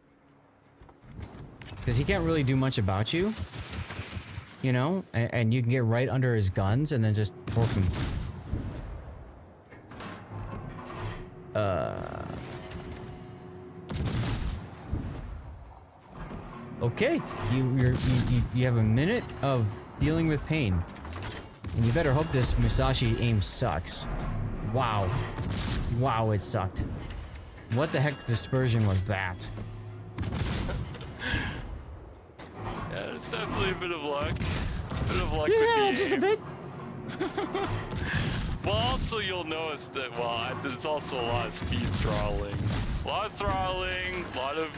Because he can't really do much about you. You know? And you can get right under his guns and then just torp him. Okay, you have a minute of dealing with pain. And you better hope this Musashi aim sucks. Wow. Wow, it sucked. What the heck dispersion was that? Yeah, it's definitely a bit of luck. A bit of luck yeah, with the just aim. a bit. Well, also you'll notice that, there's also a lot of speed throttling. A lot of throttling, a lot of,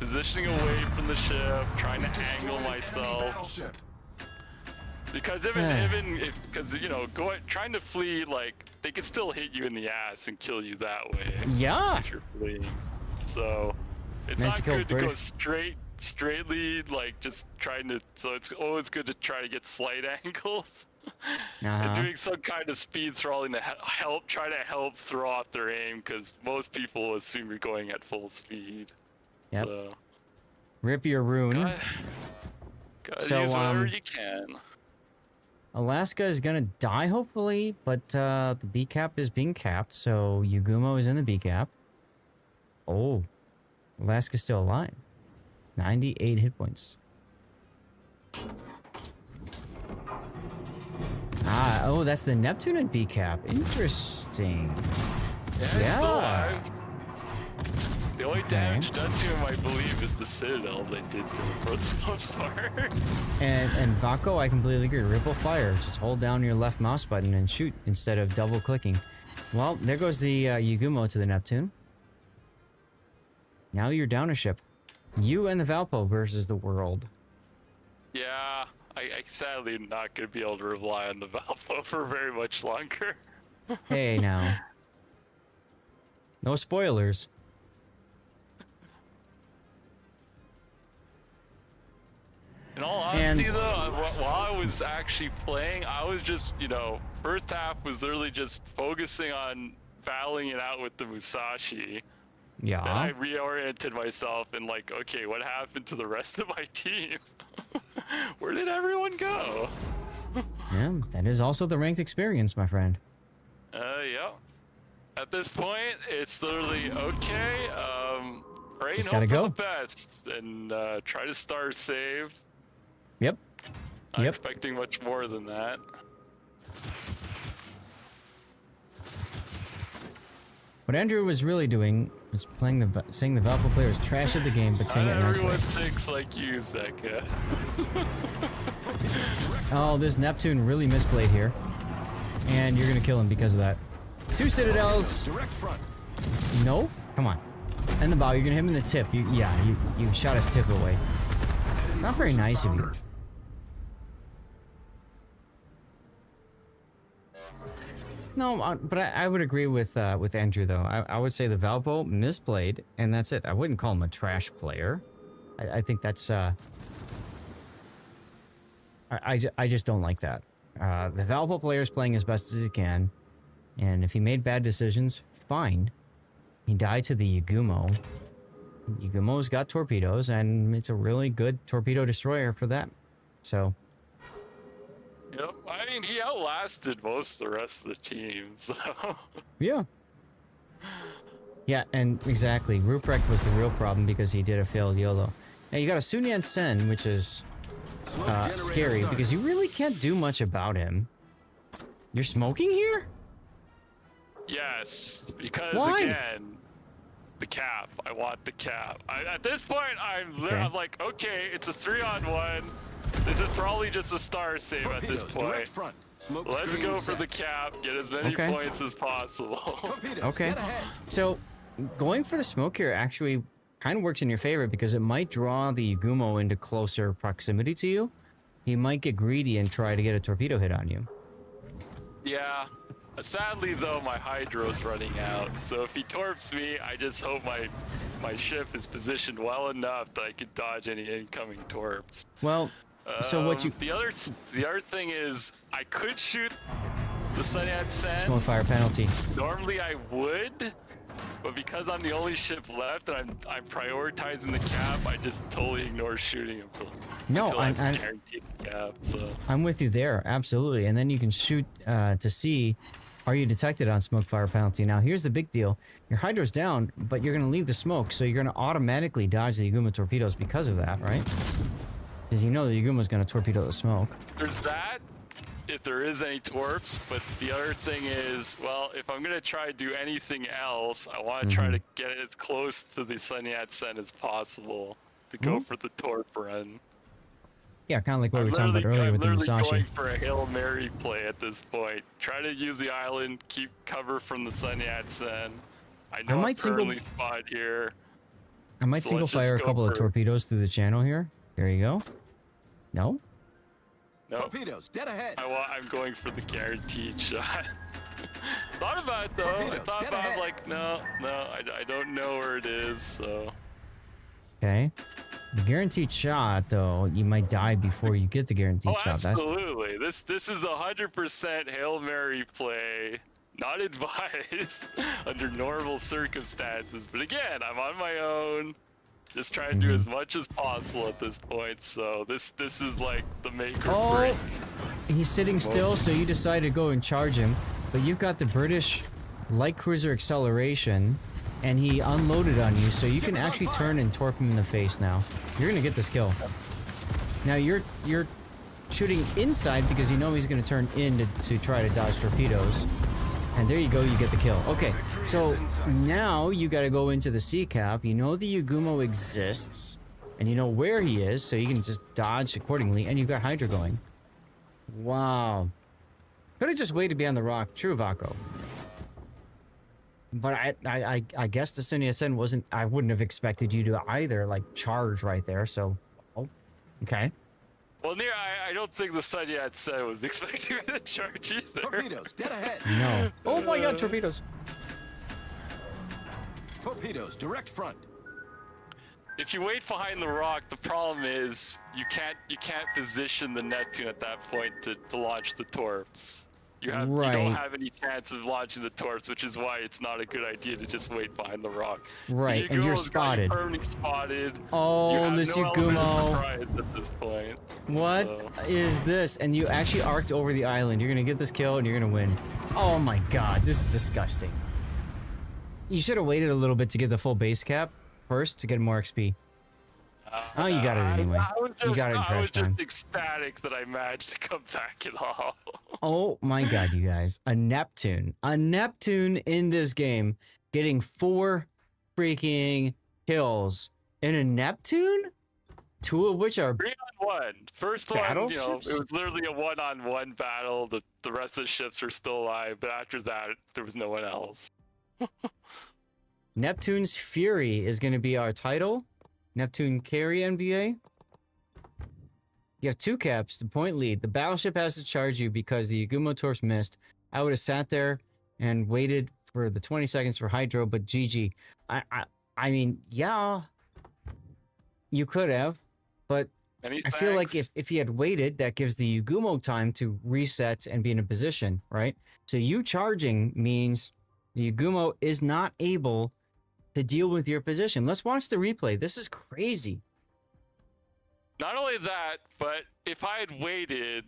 positioning away from the ship, trying to angle myself. Because trying to flee, they can still hit you in the ass and kill you that way. Yeah. If you're fleeing. So, it's not good to go straightly, just trying to, so it's always good to try to get slight angles. And doing some kind of speed throttling to try to help throw off their aim, because most people assume you're going at full speed. Yep. So, rip your rune. gotta use whatever you can. Alaska is gonna die, hopefully, but the B cap is being capped, so Yugumo is in the B cap. Oh, Alaska's still alive. 98 hit points. Oh, that's the Neptune and B cap. Interesting. Yeah, it's still alive. The only damage done to him, I believe, is the citadel they did to him for the most part. And Vako, I completely agree. Ripple fire. Just hold down your left mouse button and shoot instead of double clicking. Well, there goes the Yugumo to the Neptune. Now you're down a ship. You and the Valpo versus the world. Yeah, I sadly am not going to be able to rely on the Valpo for very much longer. Hey, now. No spoilers. In all honesty, though, while I was actually playing, I was just, first half was literally just focusing on battling it out with the Musashi. Yeah. Then I reoriented myself and okay, what happened to the rest of my team? Where did everyone go? Yeah, that is also the ranked experience, my friend. Yeah. At this point, it's literally okay. Pray and gotta hope go. for the best, and try to star save. Yep. Not expecting much more than that. What Andrew was really doing was saying the Valpo player is trash at the game, but saying it in a nice way. Everyone thinks like you, Zeka. Oh, this Neptune really misplayed here. And you're gonna kill him because of that. 2 citadels. Direct front. No? Come on. And the bow, you're gonna hit him in the tip. You shot his tip away. Not very nice of you. No, but I would agree with Andrew though. I would say the Valpo misplayed, and that's it. I wouldn't call him a trash player. I think that's I just don't like that. The Valpo player is playing as best as he can, and if he made bad decisions, fine. He died to the Yugumo. Yugumo's got torpedoes, and it's a really good torpedo destroyer for that. So. Yep. I mean, he outlasted most of the rest of the team, so. Yeah. Yeah, and exactly. Ruprecht was the real problem because he did a failed YOLO. Now you got a Sun Yat-sen, which is scary because you really can't do much about him. You're smoking here? Yes, because Why? again, the cap. I want the cap. At this point, I'm like, okay, it's a 3-on-1. This is probably just a star save at this point. Let's go for the cap. Get as many points as possible. Okay. So going for the smoke here actually kind of works in your favor because it might draw the Yugumo into closer proximity to you. He might get greedy and try to get a torpedo hit on you. Yeah. Sadly, though, my hydro's running out. So if he torps me, I just hope my ship is positioned well enough that I can dodge any incoming torps. Well, so what you... The other thing is, I could shoot the Sun Yat-sen. Smoke fire penalty. Normally I would, but because I'm the only ship left and I'm prioritizing the cap, I just totally ignore shooting him. No, I'm guaranteed the cap, so. I'm with you there, absolutely. And then you can shoot to see, are you detected on smoke fire penalty? Now here's the big deal. Your hydro's down, but you're going to leave the smoke, so you're going to automatically dodge the Yugumo torpedoes because of that, right? Because you know the Yugumo's going to torpedo the smoke. There's that, if there is any torps, but the other thing is, well, if I'm going to try to do anything else, I want to try to get as close to the Sun Yat-sen as possible to go for the torp run. Yeah, kind of like what we were talking about earlier with the Musashi. I'm literally going for a Hail Mary play at this point. Try to use the island, keep cover from the Sun Yat-sen. I know I'm currently spot here. I might single fire a couple of torpedoes through the channel here. There you go. No? No. Torpedoes, dead ahead. I'm going for the guaranteed shot. Thought about it though. I thought about it, like, no, I don't know where it is, so. Okay. The guaranteed shot, though, you might die before you get the guaranteed shot. Absolutely. This is 100% Hail Mary play. Not advised under normal circumstances. But again, I'm on my own. Just trying to do as much as possible at this point. So this is like the make or break. He's sitting still, so you decide to go and charge him. But you've got the British light cruiser acceleration. And he unloaded on you, so you can actually turn and torp him in the face now. You're gonna get this kill. Now you're shooting inside because you know he's gonna turn in to try to dodge torpedoes. And there you go, you get the kill. Okay, so now you gotta go into the sea cap. You know the Yugumo exists, and you know where he is, so you can just dodge accordingly, and you've got Hydra going. Wow. Could have just waited behind the rock. True, Vako. But I guess the Sun Yat-sen wasn't. I wouldn't have expected you to either, like, charge right there. So, okay. Well, I don't think the Sun Yat-sen was expecting me to charge either. Torpedoes, dead ahead. No. Oh my God, torpedoes. Torpedoes, direct front. If you wait behind the rock, the problem is you can't position the Neptune at that point to launch the torps. You don't have any chance of launching the torps, which is why it's not a good idea to just wait behind the rock. Right, and you're spotted. Permanently spotted. Oh, this Yugumo. At this point. What is this? And you actually arced over the island. You're gonna get this kill and you're gonna win. Oh my God, this is disgusting. You should have waited a little bit to get the full base cap first to get more XP. Oh, you got it anyway. You got it in trash time. I was just ecstatic that I managed to come back at all. Oh my God, you guys. A Neptune in this game getting 4 freaking kills in a Neptune? 2 of which are 3-on-1. First one, it was literally a 1-on-1 battle. The rest of the ships were still alive, but after that, there was no one else. Neptune's Fury is going to be our title. Neptune carry NBA. You have 2 caps, the point lead. The battleship has to charge you because the Yugumo torps missed. I would have sat there and waited for the 20 seconds for Hydro, but GG. I mean, yeah, you could have, but I feel like if he had waited, that gives the Yugumo time to reset and be in a position, right? So you charging means the Yugumo is not able to deal with your position. Let's watch the replay. This is crazy. Not only that, but if I had waited,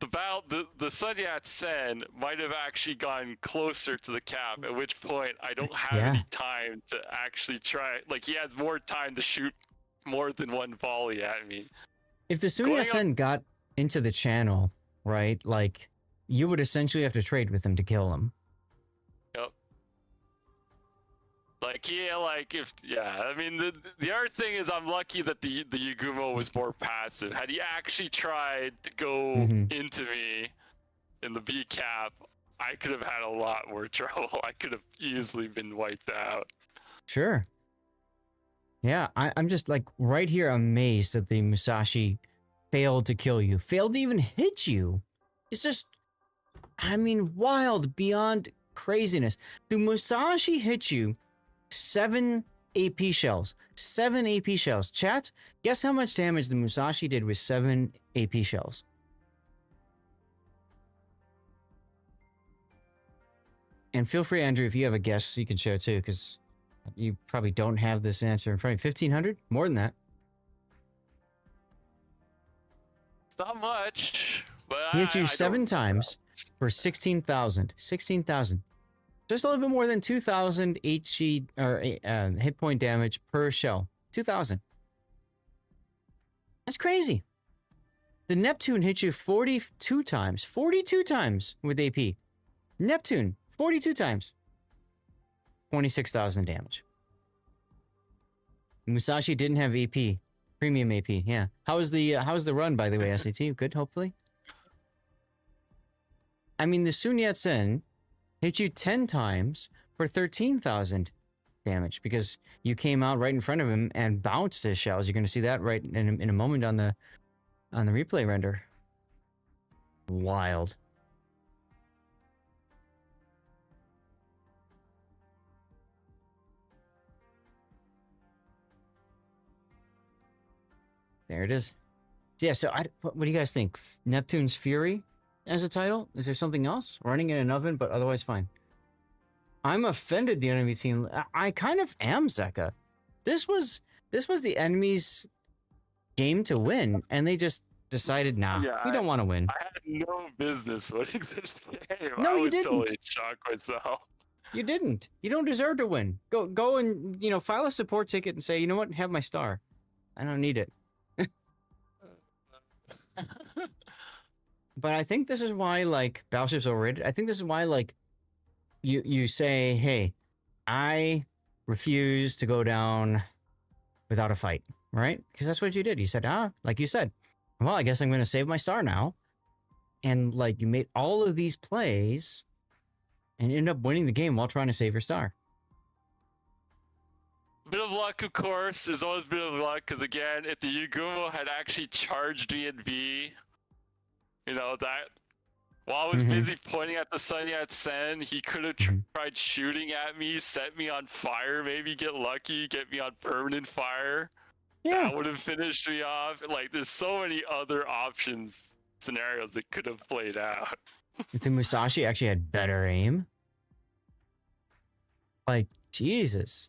the Sun Yat-sen might have actually gone closer to the cap, at which point I don't have any time to actually try. Like, he has more time to shoot more than one volley at me. If the Sun Yat-sen got into the channel, right, like, you would essentially have to trade with him to kill him. Yep. Like, yeah, like, I mean, the other thing is I'm lucky that the Yagumo was more passive. Had he actually tried to go into me in the B cap, I could have had a lot more trouble. I could have easily been wiped out. Sure. Yeah, I'm just, like, right here amazed that the Musashi failed to kill you. Failed to even hit you. It's just, I mean, wild beyond craziness. The Musashi hit you 7 AP shells. 7 AP shells. Chat, guess how much damage the Musashi did with 7 AP shells? And feel free, Andrew, if you have a guess, you can share too, because you probably don't have this answer in front of you. 1,500? More than that. It's not much, but He hit you 7 times for 16,000. 16,000. Just a little bit more than 2,000 HE or hit point damage per shell. 2,000. That's crazy. The Neptune hit you 42 times. 42 times with AP. Neptune, 42 times. 26,000 damage. Musashi didn't have AP. Premium AP, yeah. How was the run, by the way, SAT? Good, hopefully? I mean, the Sun Yat-sen hit you 10 times for 13,000 damage because you came out right in front of him and bounced his shells. You're going to see that right in a moment on the replay render. Wild. There it is. Yeah, so what do you guys think? Neptune's Fury as a title? Is there something else? Running in an oven, but otherwise fine. I'm offended the enemy team. I kind of am, Zeka. This was the enemy's game to win, and they just decided, nah, we don't want to win. I had no business winning this game. No, I you was didn't. totally shocked myself. You didn't. You don't deserve to win. Go and, file a support ticket and say, you know what, have my star. I don't need it. But I think this is why, like, Battleship's overrated. I think this is why, like, you say, hey, I refuse to go down without a fight, right? Because that's what you did. You said, like you said, well, I guess I'm going to save my star now. And, like, you made all of these plays and end up winning the game while trying to save your star. Bit of luck, of course. There's always a bit of luck, because again, if the Yagumo had actually charged me at B, that while I was busy pointing at the Sun Yat-sen, he could have tried shooting at me, set me on fire, maybe get lucky, get me on permanent fire. Yeah. That would have finished me off. Like, there's so many other scenarios that could have played out. If the Musashi actually had better aim. Like, Jesus.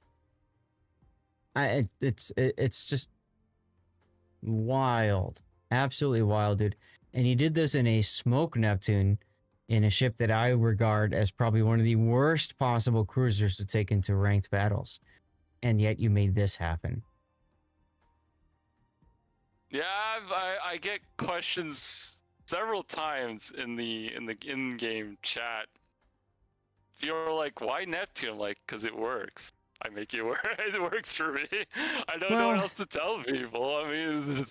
It's just wild. Absolutely wild, dude. And he did this in a smoke Neptune in a ship that I regard as probably one of the worst possible cruisers to take into ranked battles. And yet you made this happen. Yeah, I get questions several times in the in-game chat. People are like, why Neptune? I'm like, because it works. I make it work. It works for me. I don't know what else to tell people. I mean,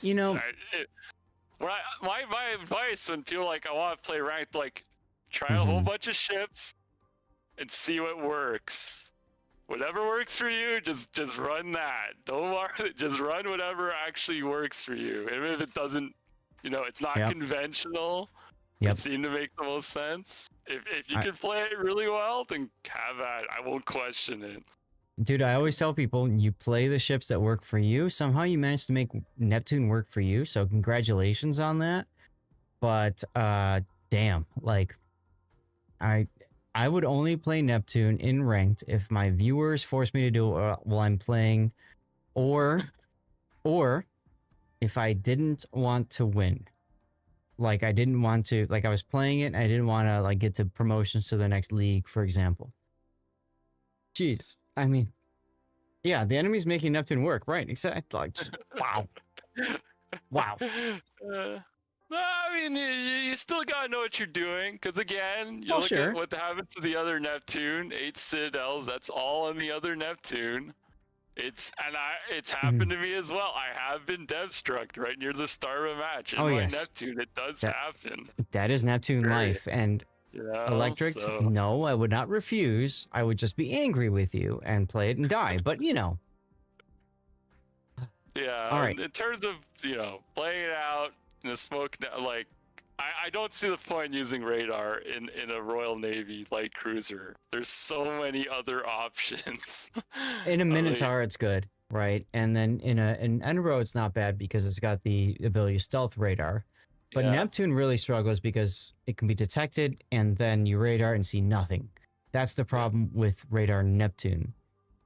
my advice when people are like, I want to play ranked, like, try a whole bunch of ships and see what works. Whatever works for you, just run that. Don't worry, just run whatever actually works for you. Even if it doesn't, it's not conventional. It seemed to make the most sense. If you can play it really well, then have at it. I won't question it. Dude, I always tell people, you play the ships that work for you. Somehow you managed to make Neptune work for you, so congratulations on that. But, damn, like, I would only play Neptune in ranked if my viewers force me to do it while I'm playing, or if I didn't want to win. Like I didn't want to, like I was playing it and I didn't want to like get to promotions to the next league, for example. Jeez, I mean, yeah, the enemy's making Neptune work, right? Exactly. Like, just, wow, wow. No, I mean, you still gotta know what you're doing, because again, you Oh, look sure. at what happened to the other Neptune, 8 Citadels, that's all on the other Neptune. It's happened to me as well. I have been dev struck right near the start of a match. In Oh, my yes. Neptune, it does happen. That is Neptune life. And Yeah, Electric, so- no, I would not refuse. I would just be angry with you and play it and die. But, you know. Yeah, All right. in terms of, playing it out in a smoke, like, I don't see the point using radar in a Royal Navy light cruiser. There's so many other options. In a Minotaur, it's good, right? And then in Enro, it's not bad because it's got the ability to stealth radar. But Yeah. Neptune really struggles because it can be detected and then you radar and see nothing. That's the problem with radar Neptune.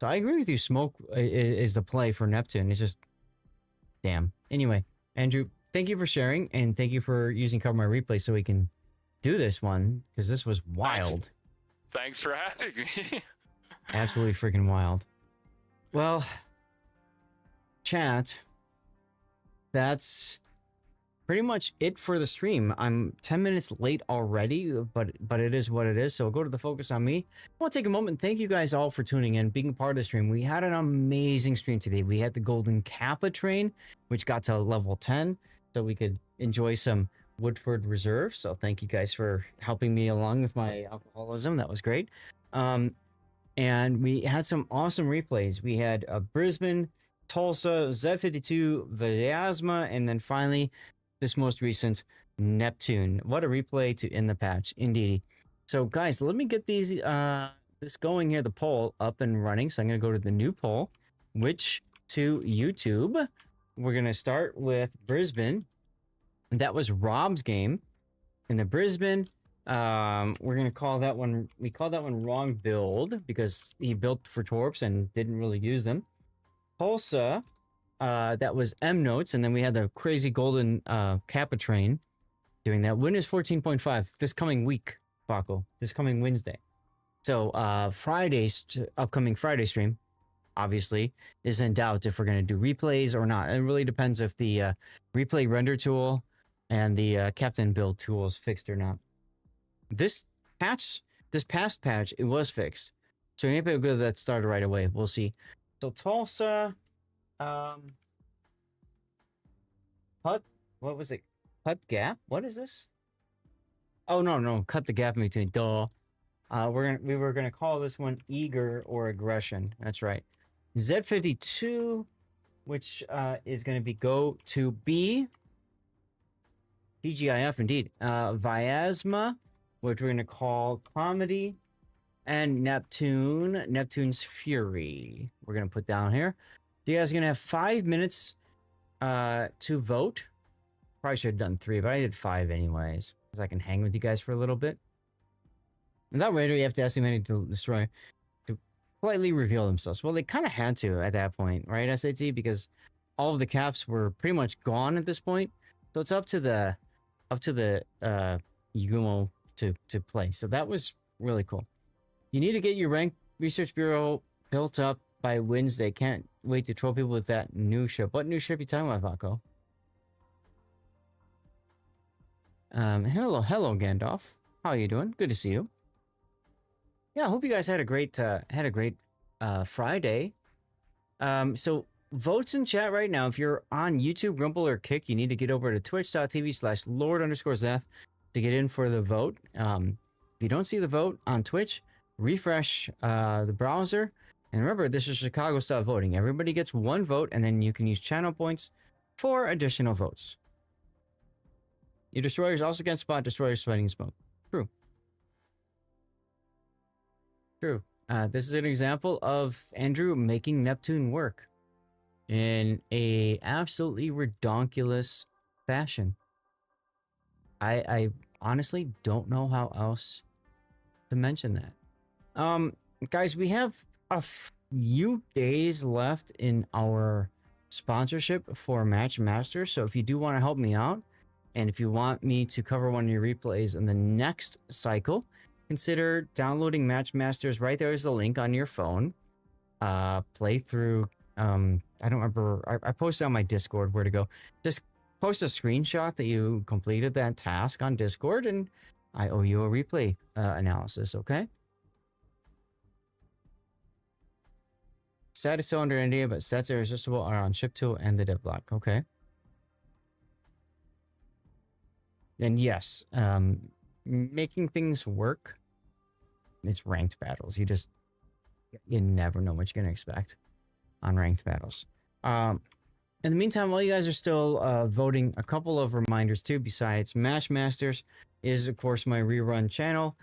So I agree with you. Smoke is the play for Neptune. It's just, damn. Anyway, Andrew, thank you for sharing and thank you for using Cover My Replay so we can do this one because this was wild. Thanks for having me. Absolutely freaking wild. Well, chat, that's pretty much it for the stream. I'm 10 minutes late already, but it is what it is. So go to the focus on me. I want to take a moment and thank you guys all for tuning in, being a part of the stream. We had an amazing stream today. We had the Golden Kappa train, which got to level 10, so we could enjoy some Woodford Reserve. So thank you guys for helping me along with my alcoholism. That was great. And we had some awesome replays. We had Brisbane, Tulsa, Z52, Vyazma, and then finally this most recent Neptune. What a replay to end the patch, indeed. So guys, let me get these this going here, the poll up and running. So I'm gonna go to the new poll, which to YouTube. We're gonna start with Brisbane. That was Rob's game. In the Brisbane, we're gonna call that one, we call that one wrong build because he built for torps and didn't really use them. Tulsa, that was M notes, and then we had the crazy golden Kappa train doing that. Win is 14.5 this coming week, Paco, this coming Wednesday. So upcoming Friday stream, obviously, is in doubt if we're gonna do replays or not. It really depends if the replay render tool and the captain build tool is fixed or not. This past patch, it was fixed. So maybe we'll go that started right away. We'll see. So Tulsa, what was it? Cut gap? What is this? Oh no, cut the gap in between. Duh. We were gonna call this one eager or aggression. That's right. Z52, which is gonna be go to B. TGIF indeed. Vyazma, which we're gonna call comedy, and Neptune's Fury. We're gonna put down here. So you guys are gonna have 5 minutes to vote. Probably should have done 3, but I did 5 anyways, because I can hang with you guys for a little bit. And that way, you have to estimate to destroy to politely reveal themselves. Well, they kind of had to at that point, right, SAT? Because all of the caps were pretty much gone at this point. So it's up to the Yugumo to play. So that was really cool. You need to get your rank research bureau built up by Wednesday. Can't wait to troll people with that new ship. What new ship you talking about, Vaco? Hello, Gandalf. How are you doing? Good to see you. Yeah, I hope you guys had a great Friday. So votes in chat right now. If you're on YouTube, Rumble, or Kick, you need to get over to twitch.tv/Lord_Zeth to get in for the vote. If you don't see the vote on Twitch, refresh the browser. And remember, this is Chicago style voting. Everybody gets 1 vote, and then you can use channel points for additional votes. Your destroyers also can spot destroyers spreading smoke. True. True. This is an example of Andrew making Neptune work in a absolutely redonkulous fashion. I honestly don't know how else to mention that. Guys, we have a few days left in our sponsorship for Match Masters. So if you do want to help me out, and if you want me to cover one of your replays in the next cycle, consider downloading Match Masters. Right there is the link on your phone. Play through. I don't remember. I posted on my Discord where to go. Just post a screenshot that you completed that task on Discord, and I owe you a replay analysis. Okay. Stat is still under NDA, but stats irresistible are on Ship 2 and the dev block. Okay. And yes, making things work, it's ranked battles. You never know what you're going to expect on ranked battles. In the meantime, while you guys are still voting, a couple of reminders too, besides Match Masters is, of course, my rerun channel.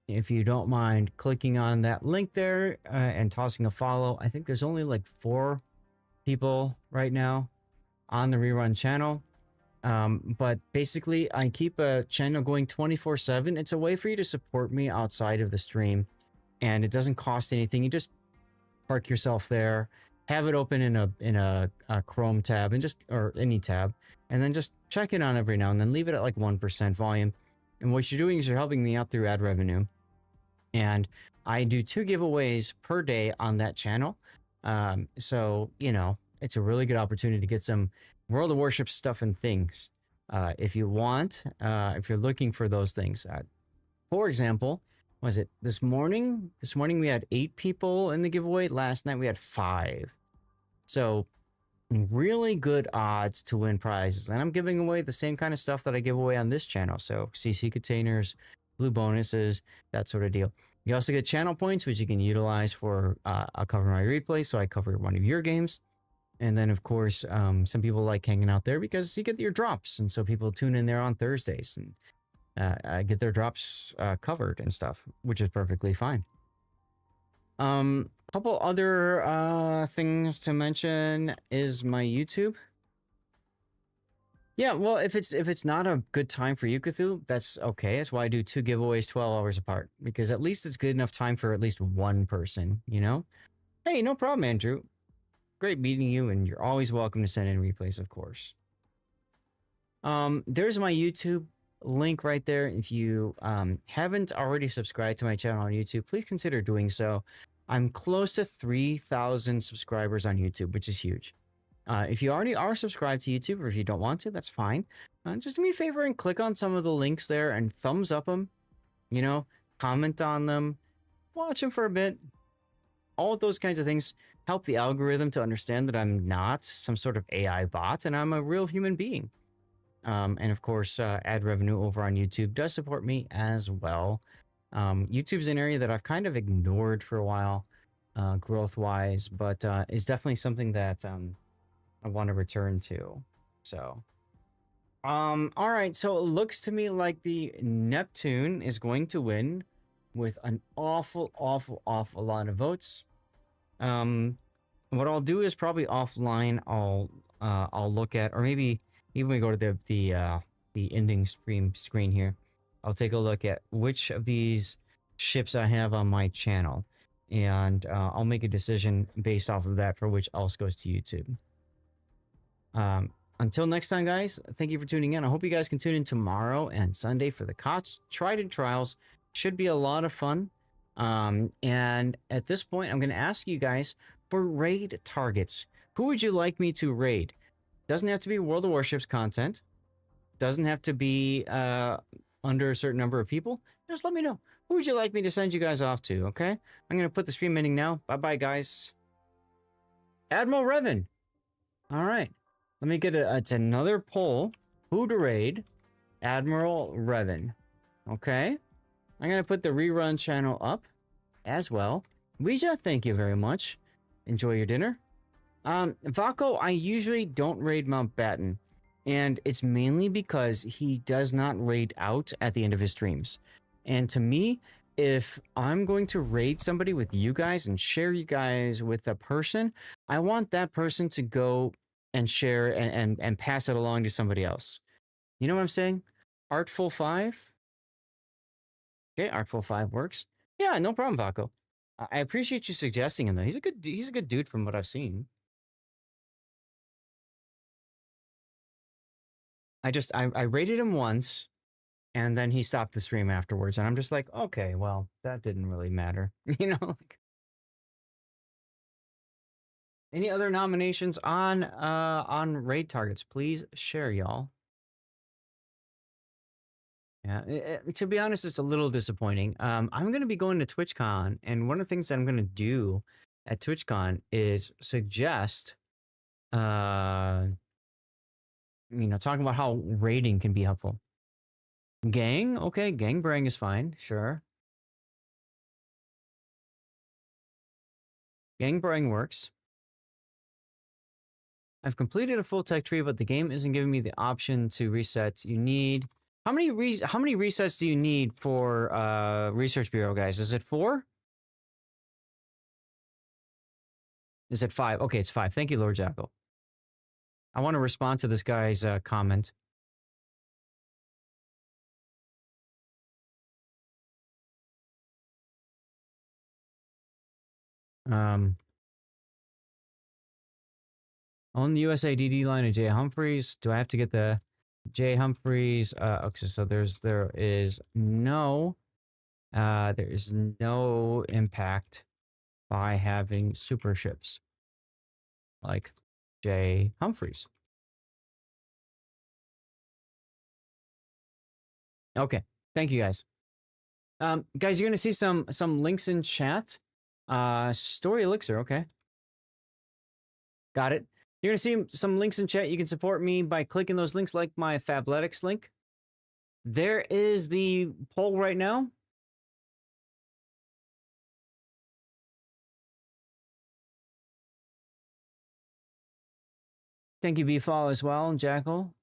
If you don't mind clicking on that link there and tossing a follow, I think there's only like 4 people right now on the rerun channel. But basically, I keep a channel going 24/7. It's a way for you to support me outside of the stream, and it doesn't cost anything. You just park yourself there, have it open in a Chrome tab, and or any tab, and then just check it on every now and then. Leave it at like 1% volume, and what you're doing is you're helping me out through ad revenue. And I do 2 giveaways per day on that channel. So, you know, it's a really good opportunity to get some World of Warship stuff and things. If you want, if you're looking for those things. For example, was it this morning? This morning we had 8 people in the giveaway. Last night we had 5. So really good odds to win prizes. And I'm giving away the same kind of stuff that I give away on this channel. So CC containers, blue bonuses, that sort of deal. You also get channel points, which you can utilize for I'll cover my replay. So I cover one of your games. And then, of course, some people like hanging out there because you get your drops. And so people tune in there on Thursdays and get their drops covered and stuff, which is perfectly fine. Couple other things to mention is my YouTube. Yeah, well, if it's not a good time for you, Cthulhu, that's okay. That's why I do 2 giveaways 12 hours apart, because at least it's good enough time for at least one person, you know? Hey, no problem, Andrew. Great meeting you, and you're always welcome to send in replays, of course. There's my YouTube link right there. If you haven't already subscribed to my channel on YouTube, please consider doing so. I'm close to 3,000 subscribers on YouTube, which is huge. If you already are subscribed to YouTube, or if you don't want to, that's fine. Just do me a favor and click on some of the links there and thumbs up them. You know, comment on them, watch them for a bit. All of those kinds of things help the algorithm to understand that I'm not some sort of AI bot and I'm a real human being. And of course, ad revenue over on YouTube does support me as well. YouTube's an area that I've kind of ignored for a while, growth-wise, but is definitely something that I want to return to. So, all right. So it looks to me like the Neptune is going to win with an awful lot of votes. What I'll do is probably offline. I'll look at, or maybe even we go to the ending screen here. I'll take a look at which of these ships I have on my channel, and I'll make a decision based off of that for which else goes to YouTube. Until next time, guys, thank you for tuning in. I hope you guys can tune in tomorrow and Sunday for the COTS Trident Trials. Should be a lot of fun. And at this point, I'm going to ask you guys for raid targets. Who would you like me to raid? Doesn't have to be World of Warships content. Doesn't have to be under a certain number of people. Just let me know. Who would you like me to send you guys off to, okay? I'm going to put the stream ending now. Bye-bye, guys. Admiral Revan. All right. Let me get it's another poll. Who to raid? Admiral Revan. Okay. I'm going to put the rerun channel up as well. Ouija, thank you very much. Enjoy your dinner. Vaco, I usually don't raid Mountbatten. And it's mainly because he does not raid out at the end of his streams. And to me, if I'm going to raid somebody with you guys and share you guys with a person, I want that person to go and share and pass it along to somebody else. You know what I'm saying? Artful 5? Okay, Artful 5 works. Yeah, no problem, Paco. I appreciate you suggesting him though. He's a good dude from what I've seen. I rated him once, and then he stopped the stream afterwards, and I'm just like, okay, well, that didn't really matter, you know. Like, any other nominations on raid targets? Please share, y'all. Yeah, to be honest, it's a little disappointing. I'm going to be going to TwitchCon, and one of the things that I'm going to do at TwitchCon is suggest, talking about how raiding can be helpful. Gang, okay, gang brang is fine, sure. Gang brang works. I've completed a full tech tree, but the game isn't giving me the option to reset. You need how many resets do you need for Research Bureau, guys? Is it 4? Is it 5? Okay, it's 5. Thank you, Lord Jackal. I want to respond to this guy's comment. On the USADD line of Jay Humphreys, do I have to get the Jay Humphreys? Okay, so there is no impact by having super ships like Jay Humphreys. Okay, thank you guys. Guys, you're gonna see some links in chat. Story Elixir, okay. Got it. You're gonna see some links in chat. You can support me by clicking those links, like my Fabletics link. There is the poll right now. Thank you, Bfall, as well, and Jackal.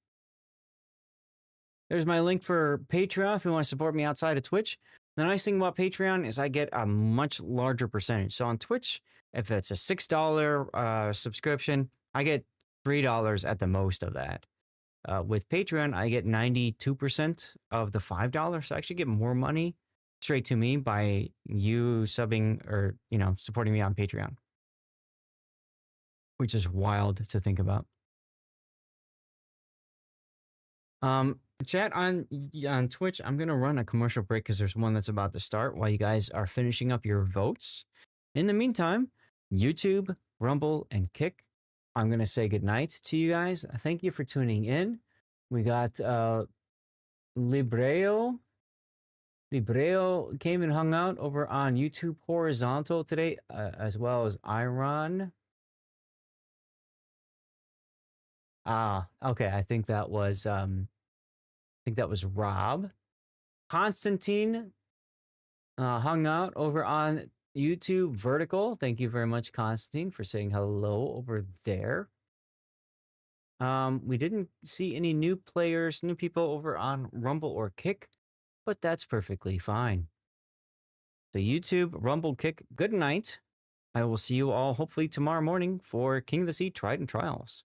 There's my link for Patreon if you want to support me outside of Twitch. The nice thing about Patreon is I get a much larger percentage. So on Twitch, if it's a $6 subscription, I get $3 at the most of that. With Patreon, I get 92% of the $5. So I actually get more money straight to me by you subbing or, supporting me on Patreon, which is wild to think about. Chat on Twitch, I'm going to run a commercial break because there's one that's about to start while you guys are finishing up your votes. In the meantime, YouTube, Rumble, and Kick, I'm going to say goodnight to you guys. Thank you for tuning in. We got Libreo. Libreo came and hung out over on YouTube Horizontal today, as well as Iron. Okay. I think that was Rob. Constantine hung out over on YouTube Vertical. Thank you very much, Constantine, for saying hello over there. We didn't see any new players, new people over on Rumble or Kick, but that's perfectly fine. So YouTube, Rumble, Kick, good night. I will see you all hopefully tomorrow morning for King of the Sea Trident Trials.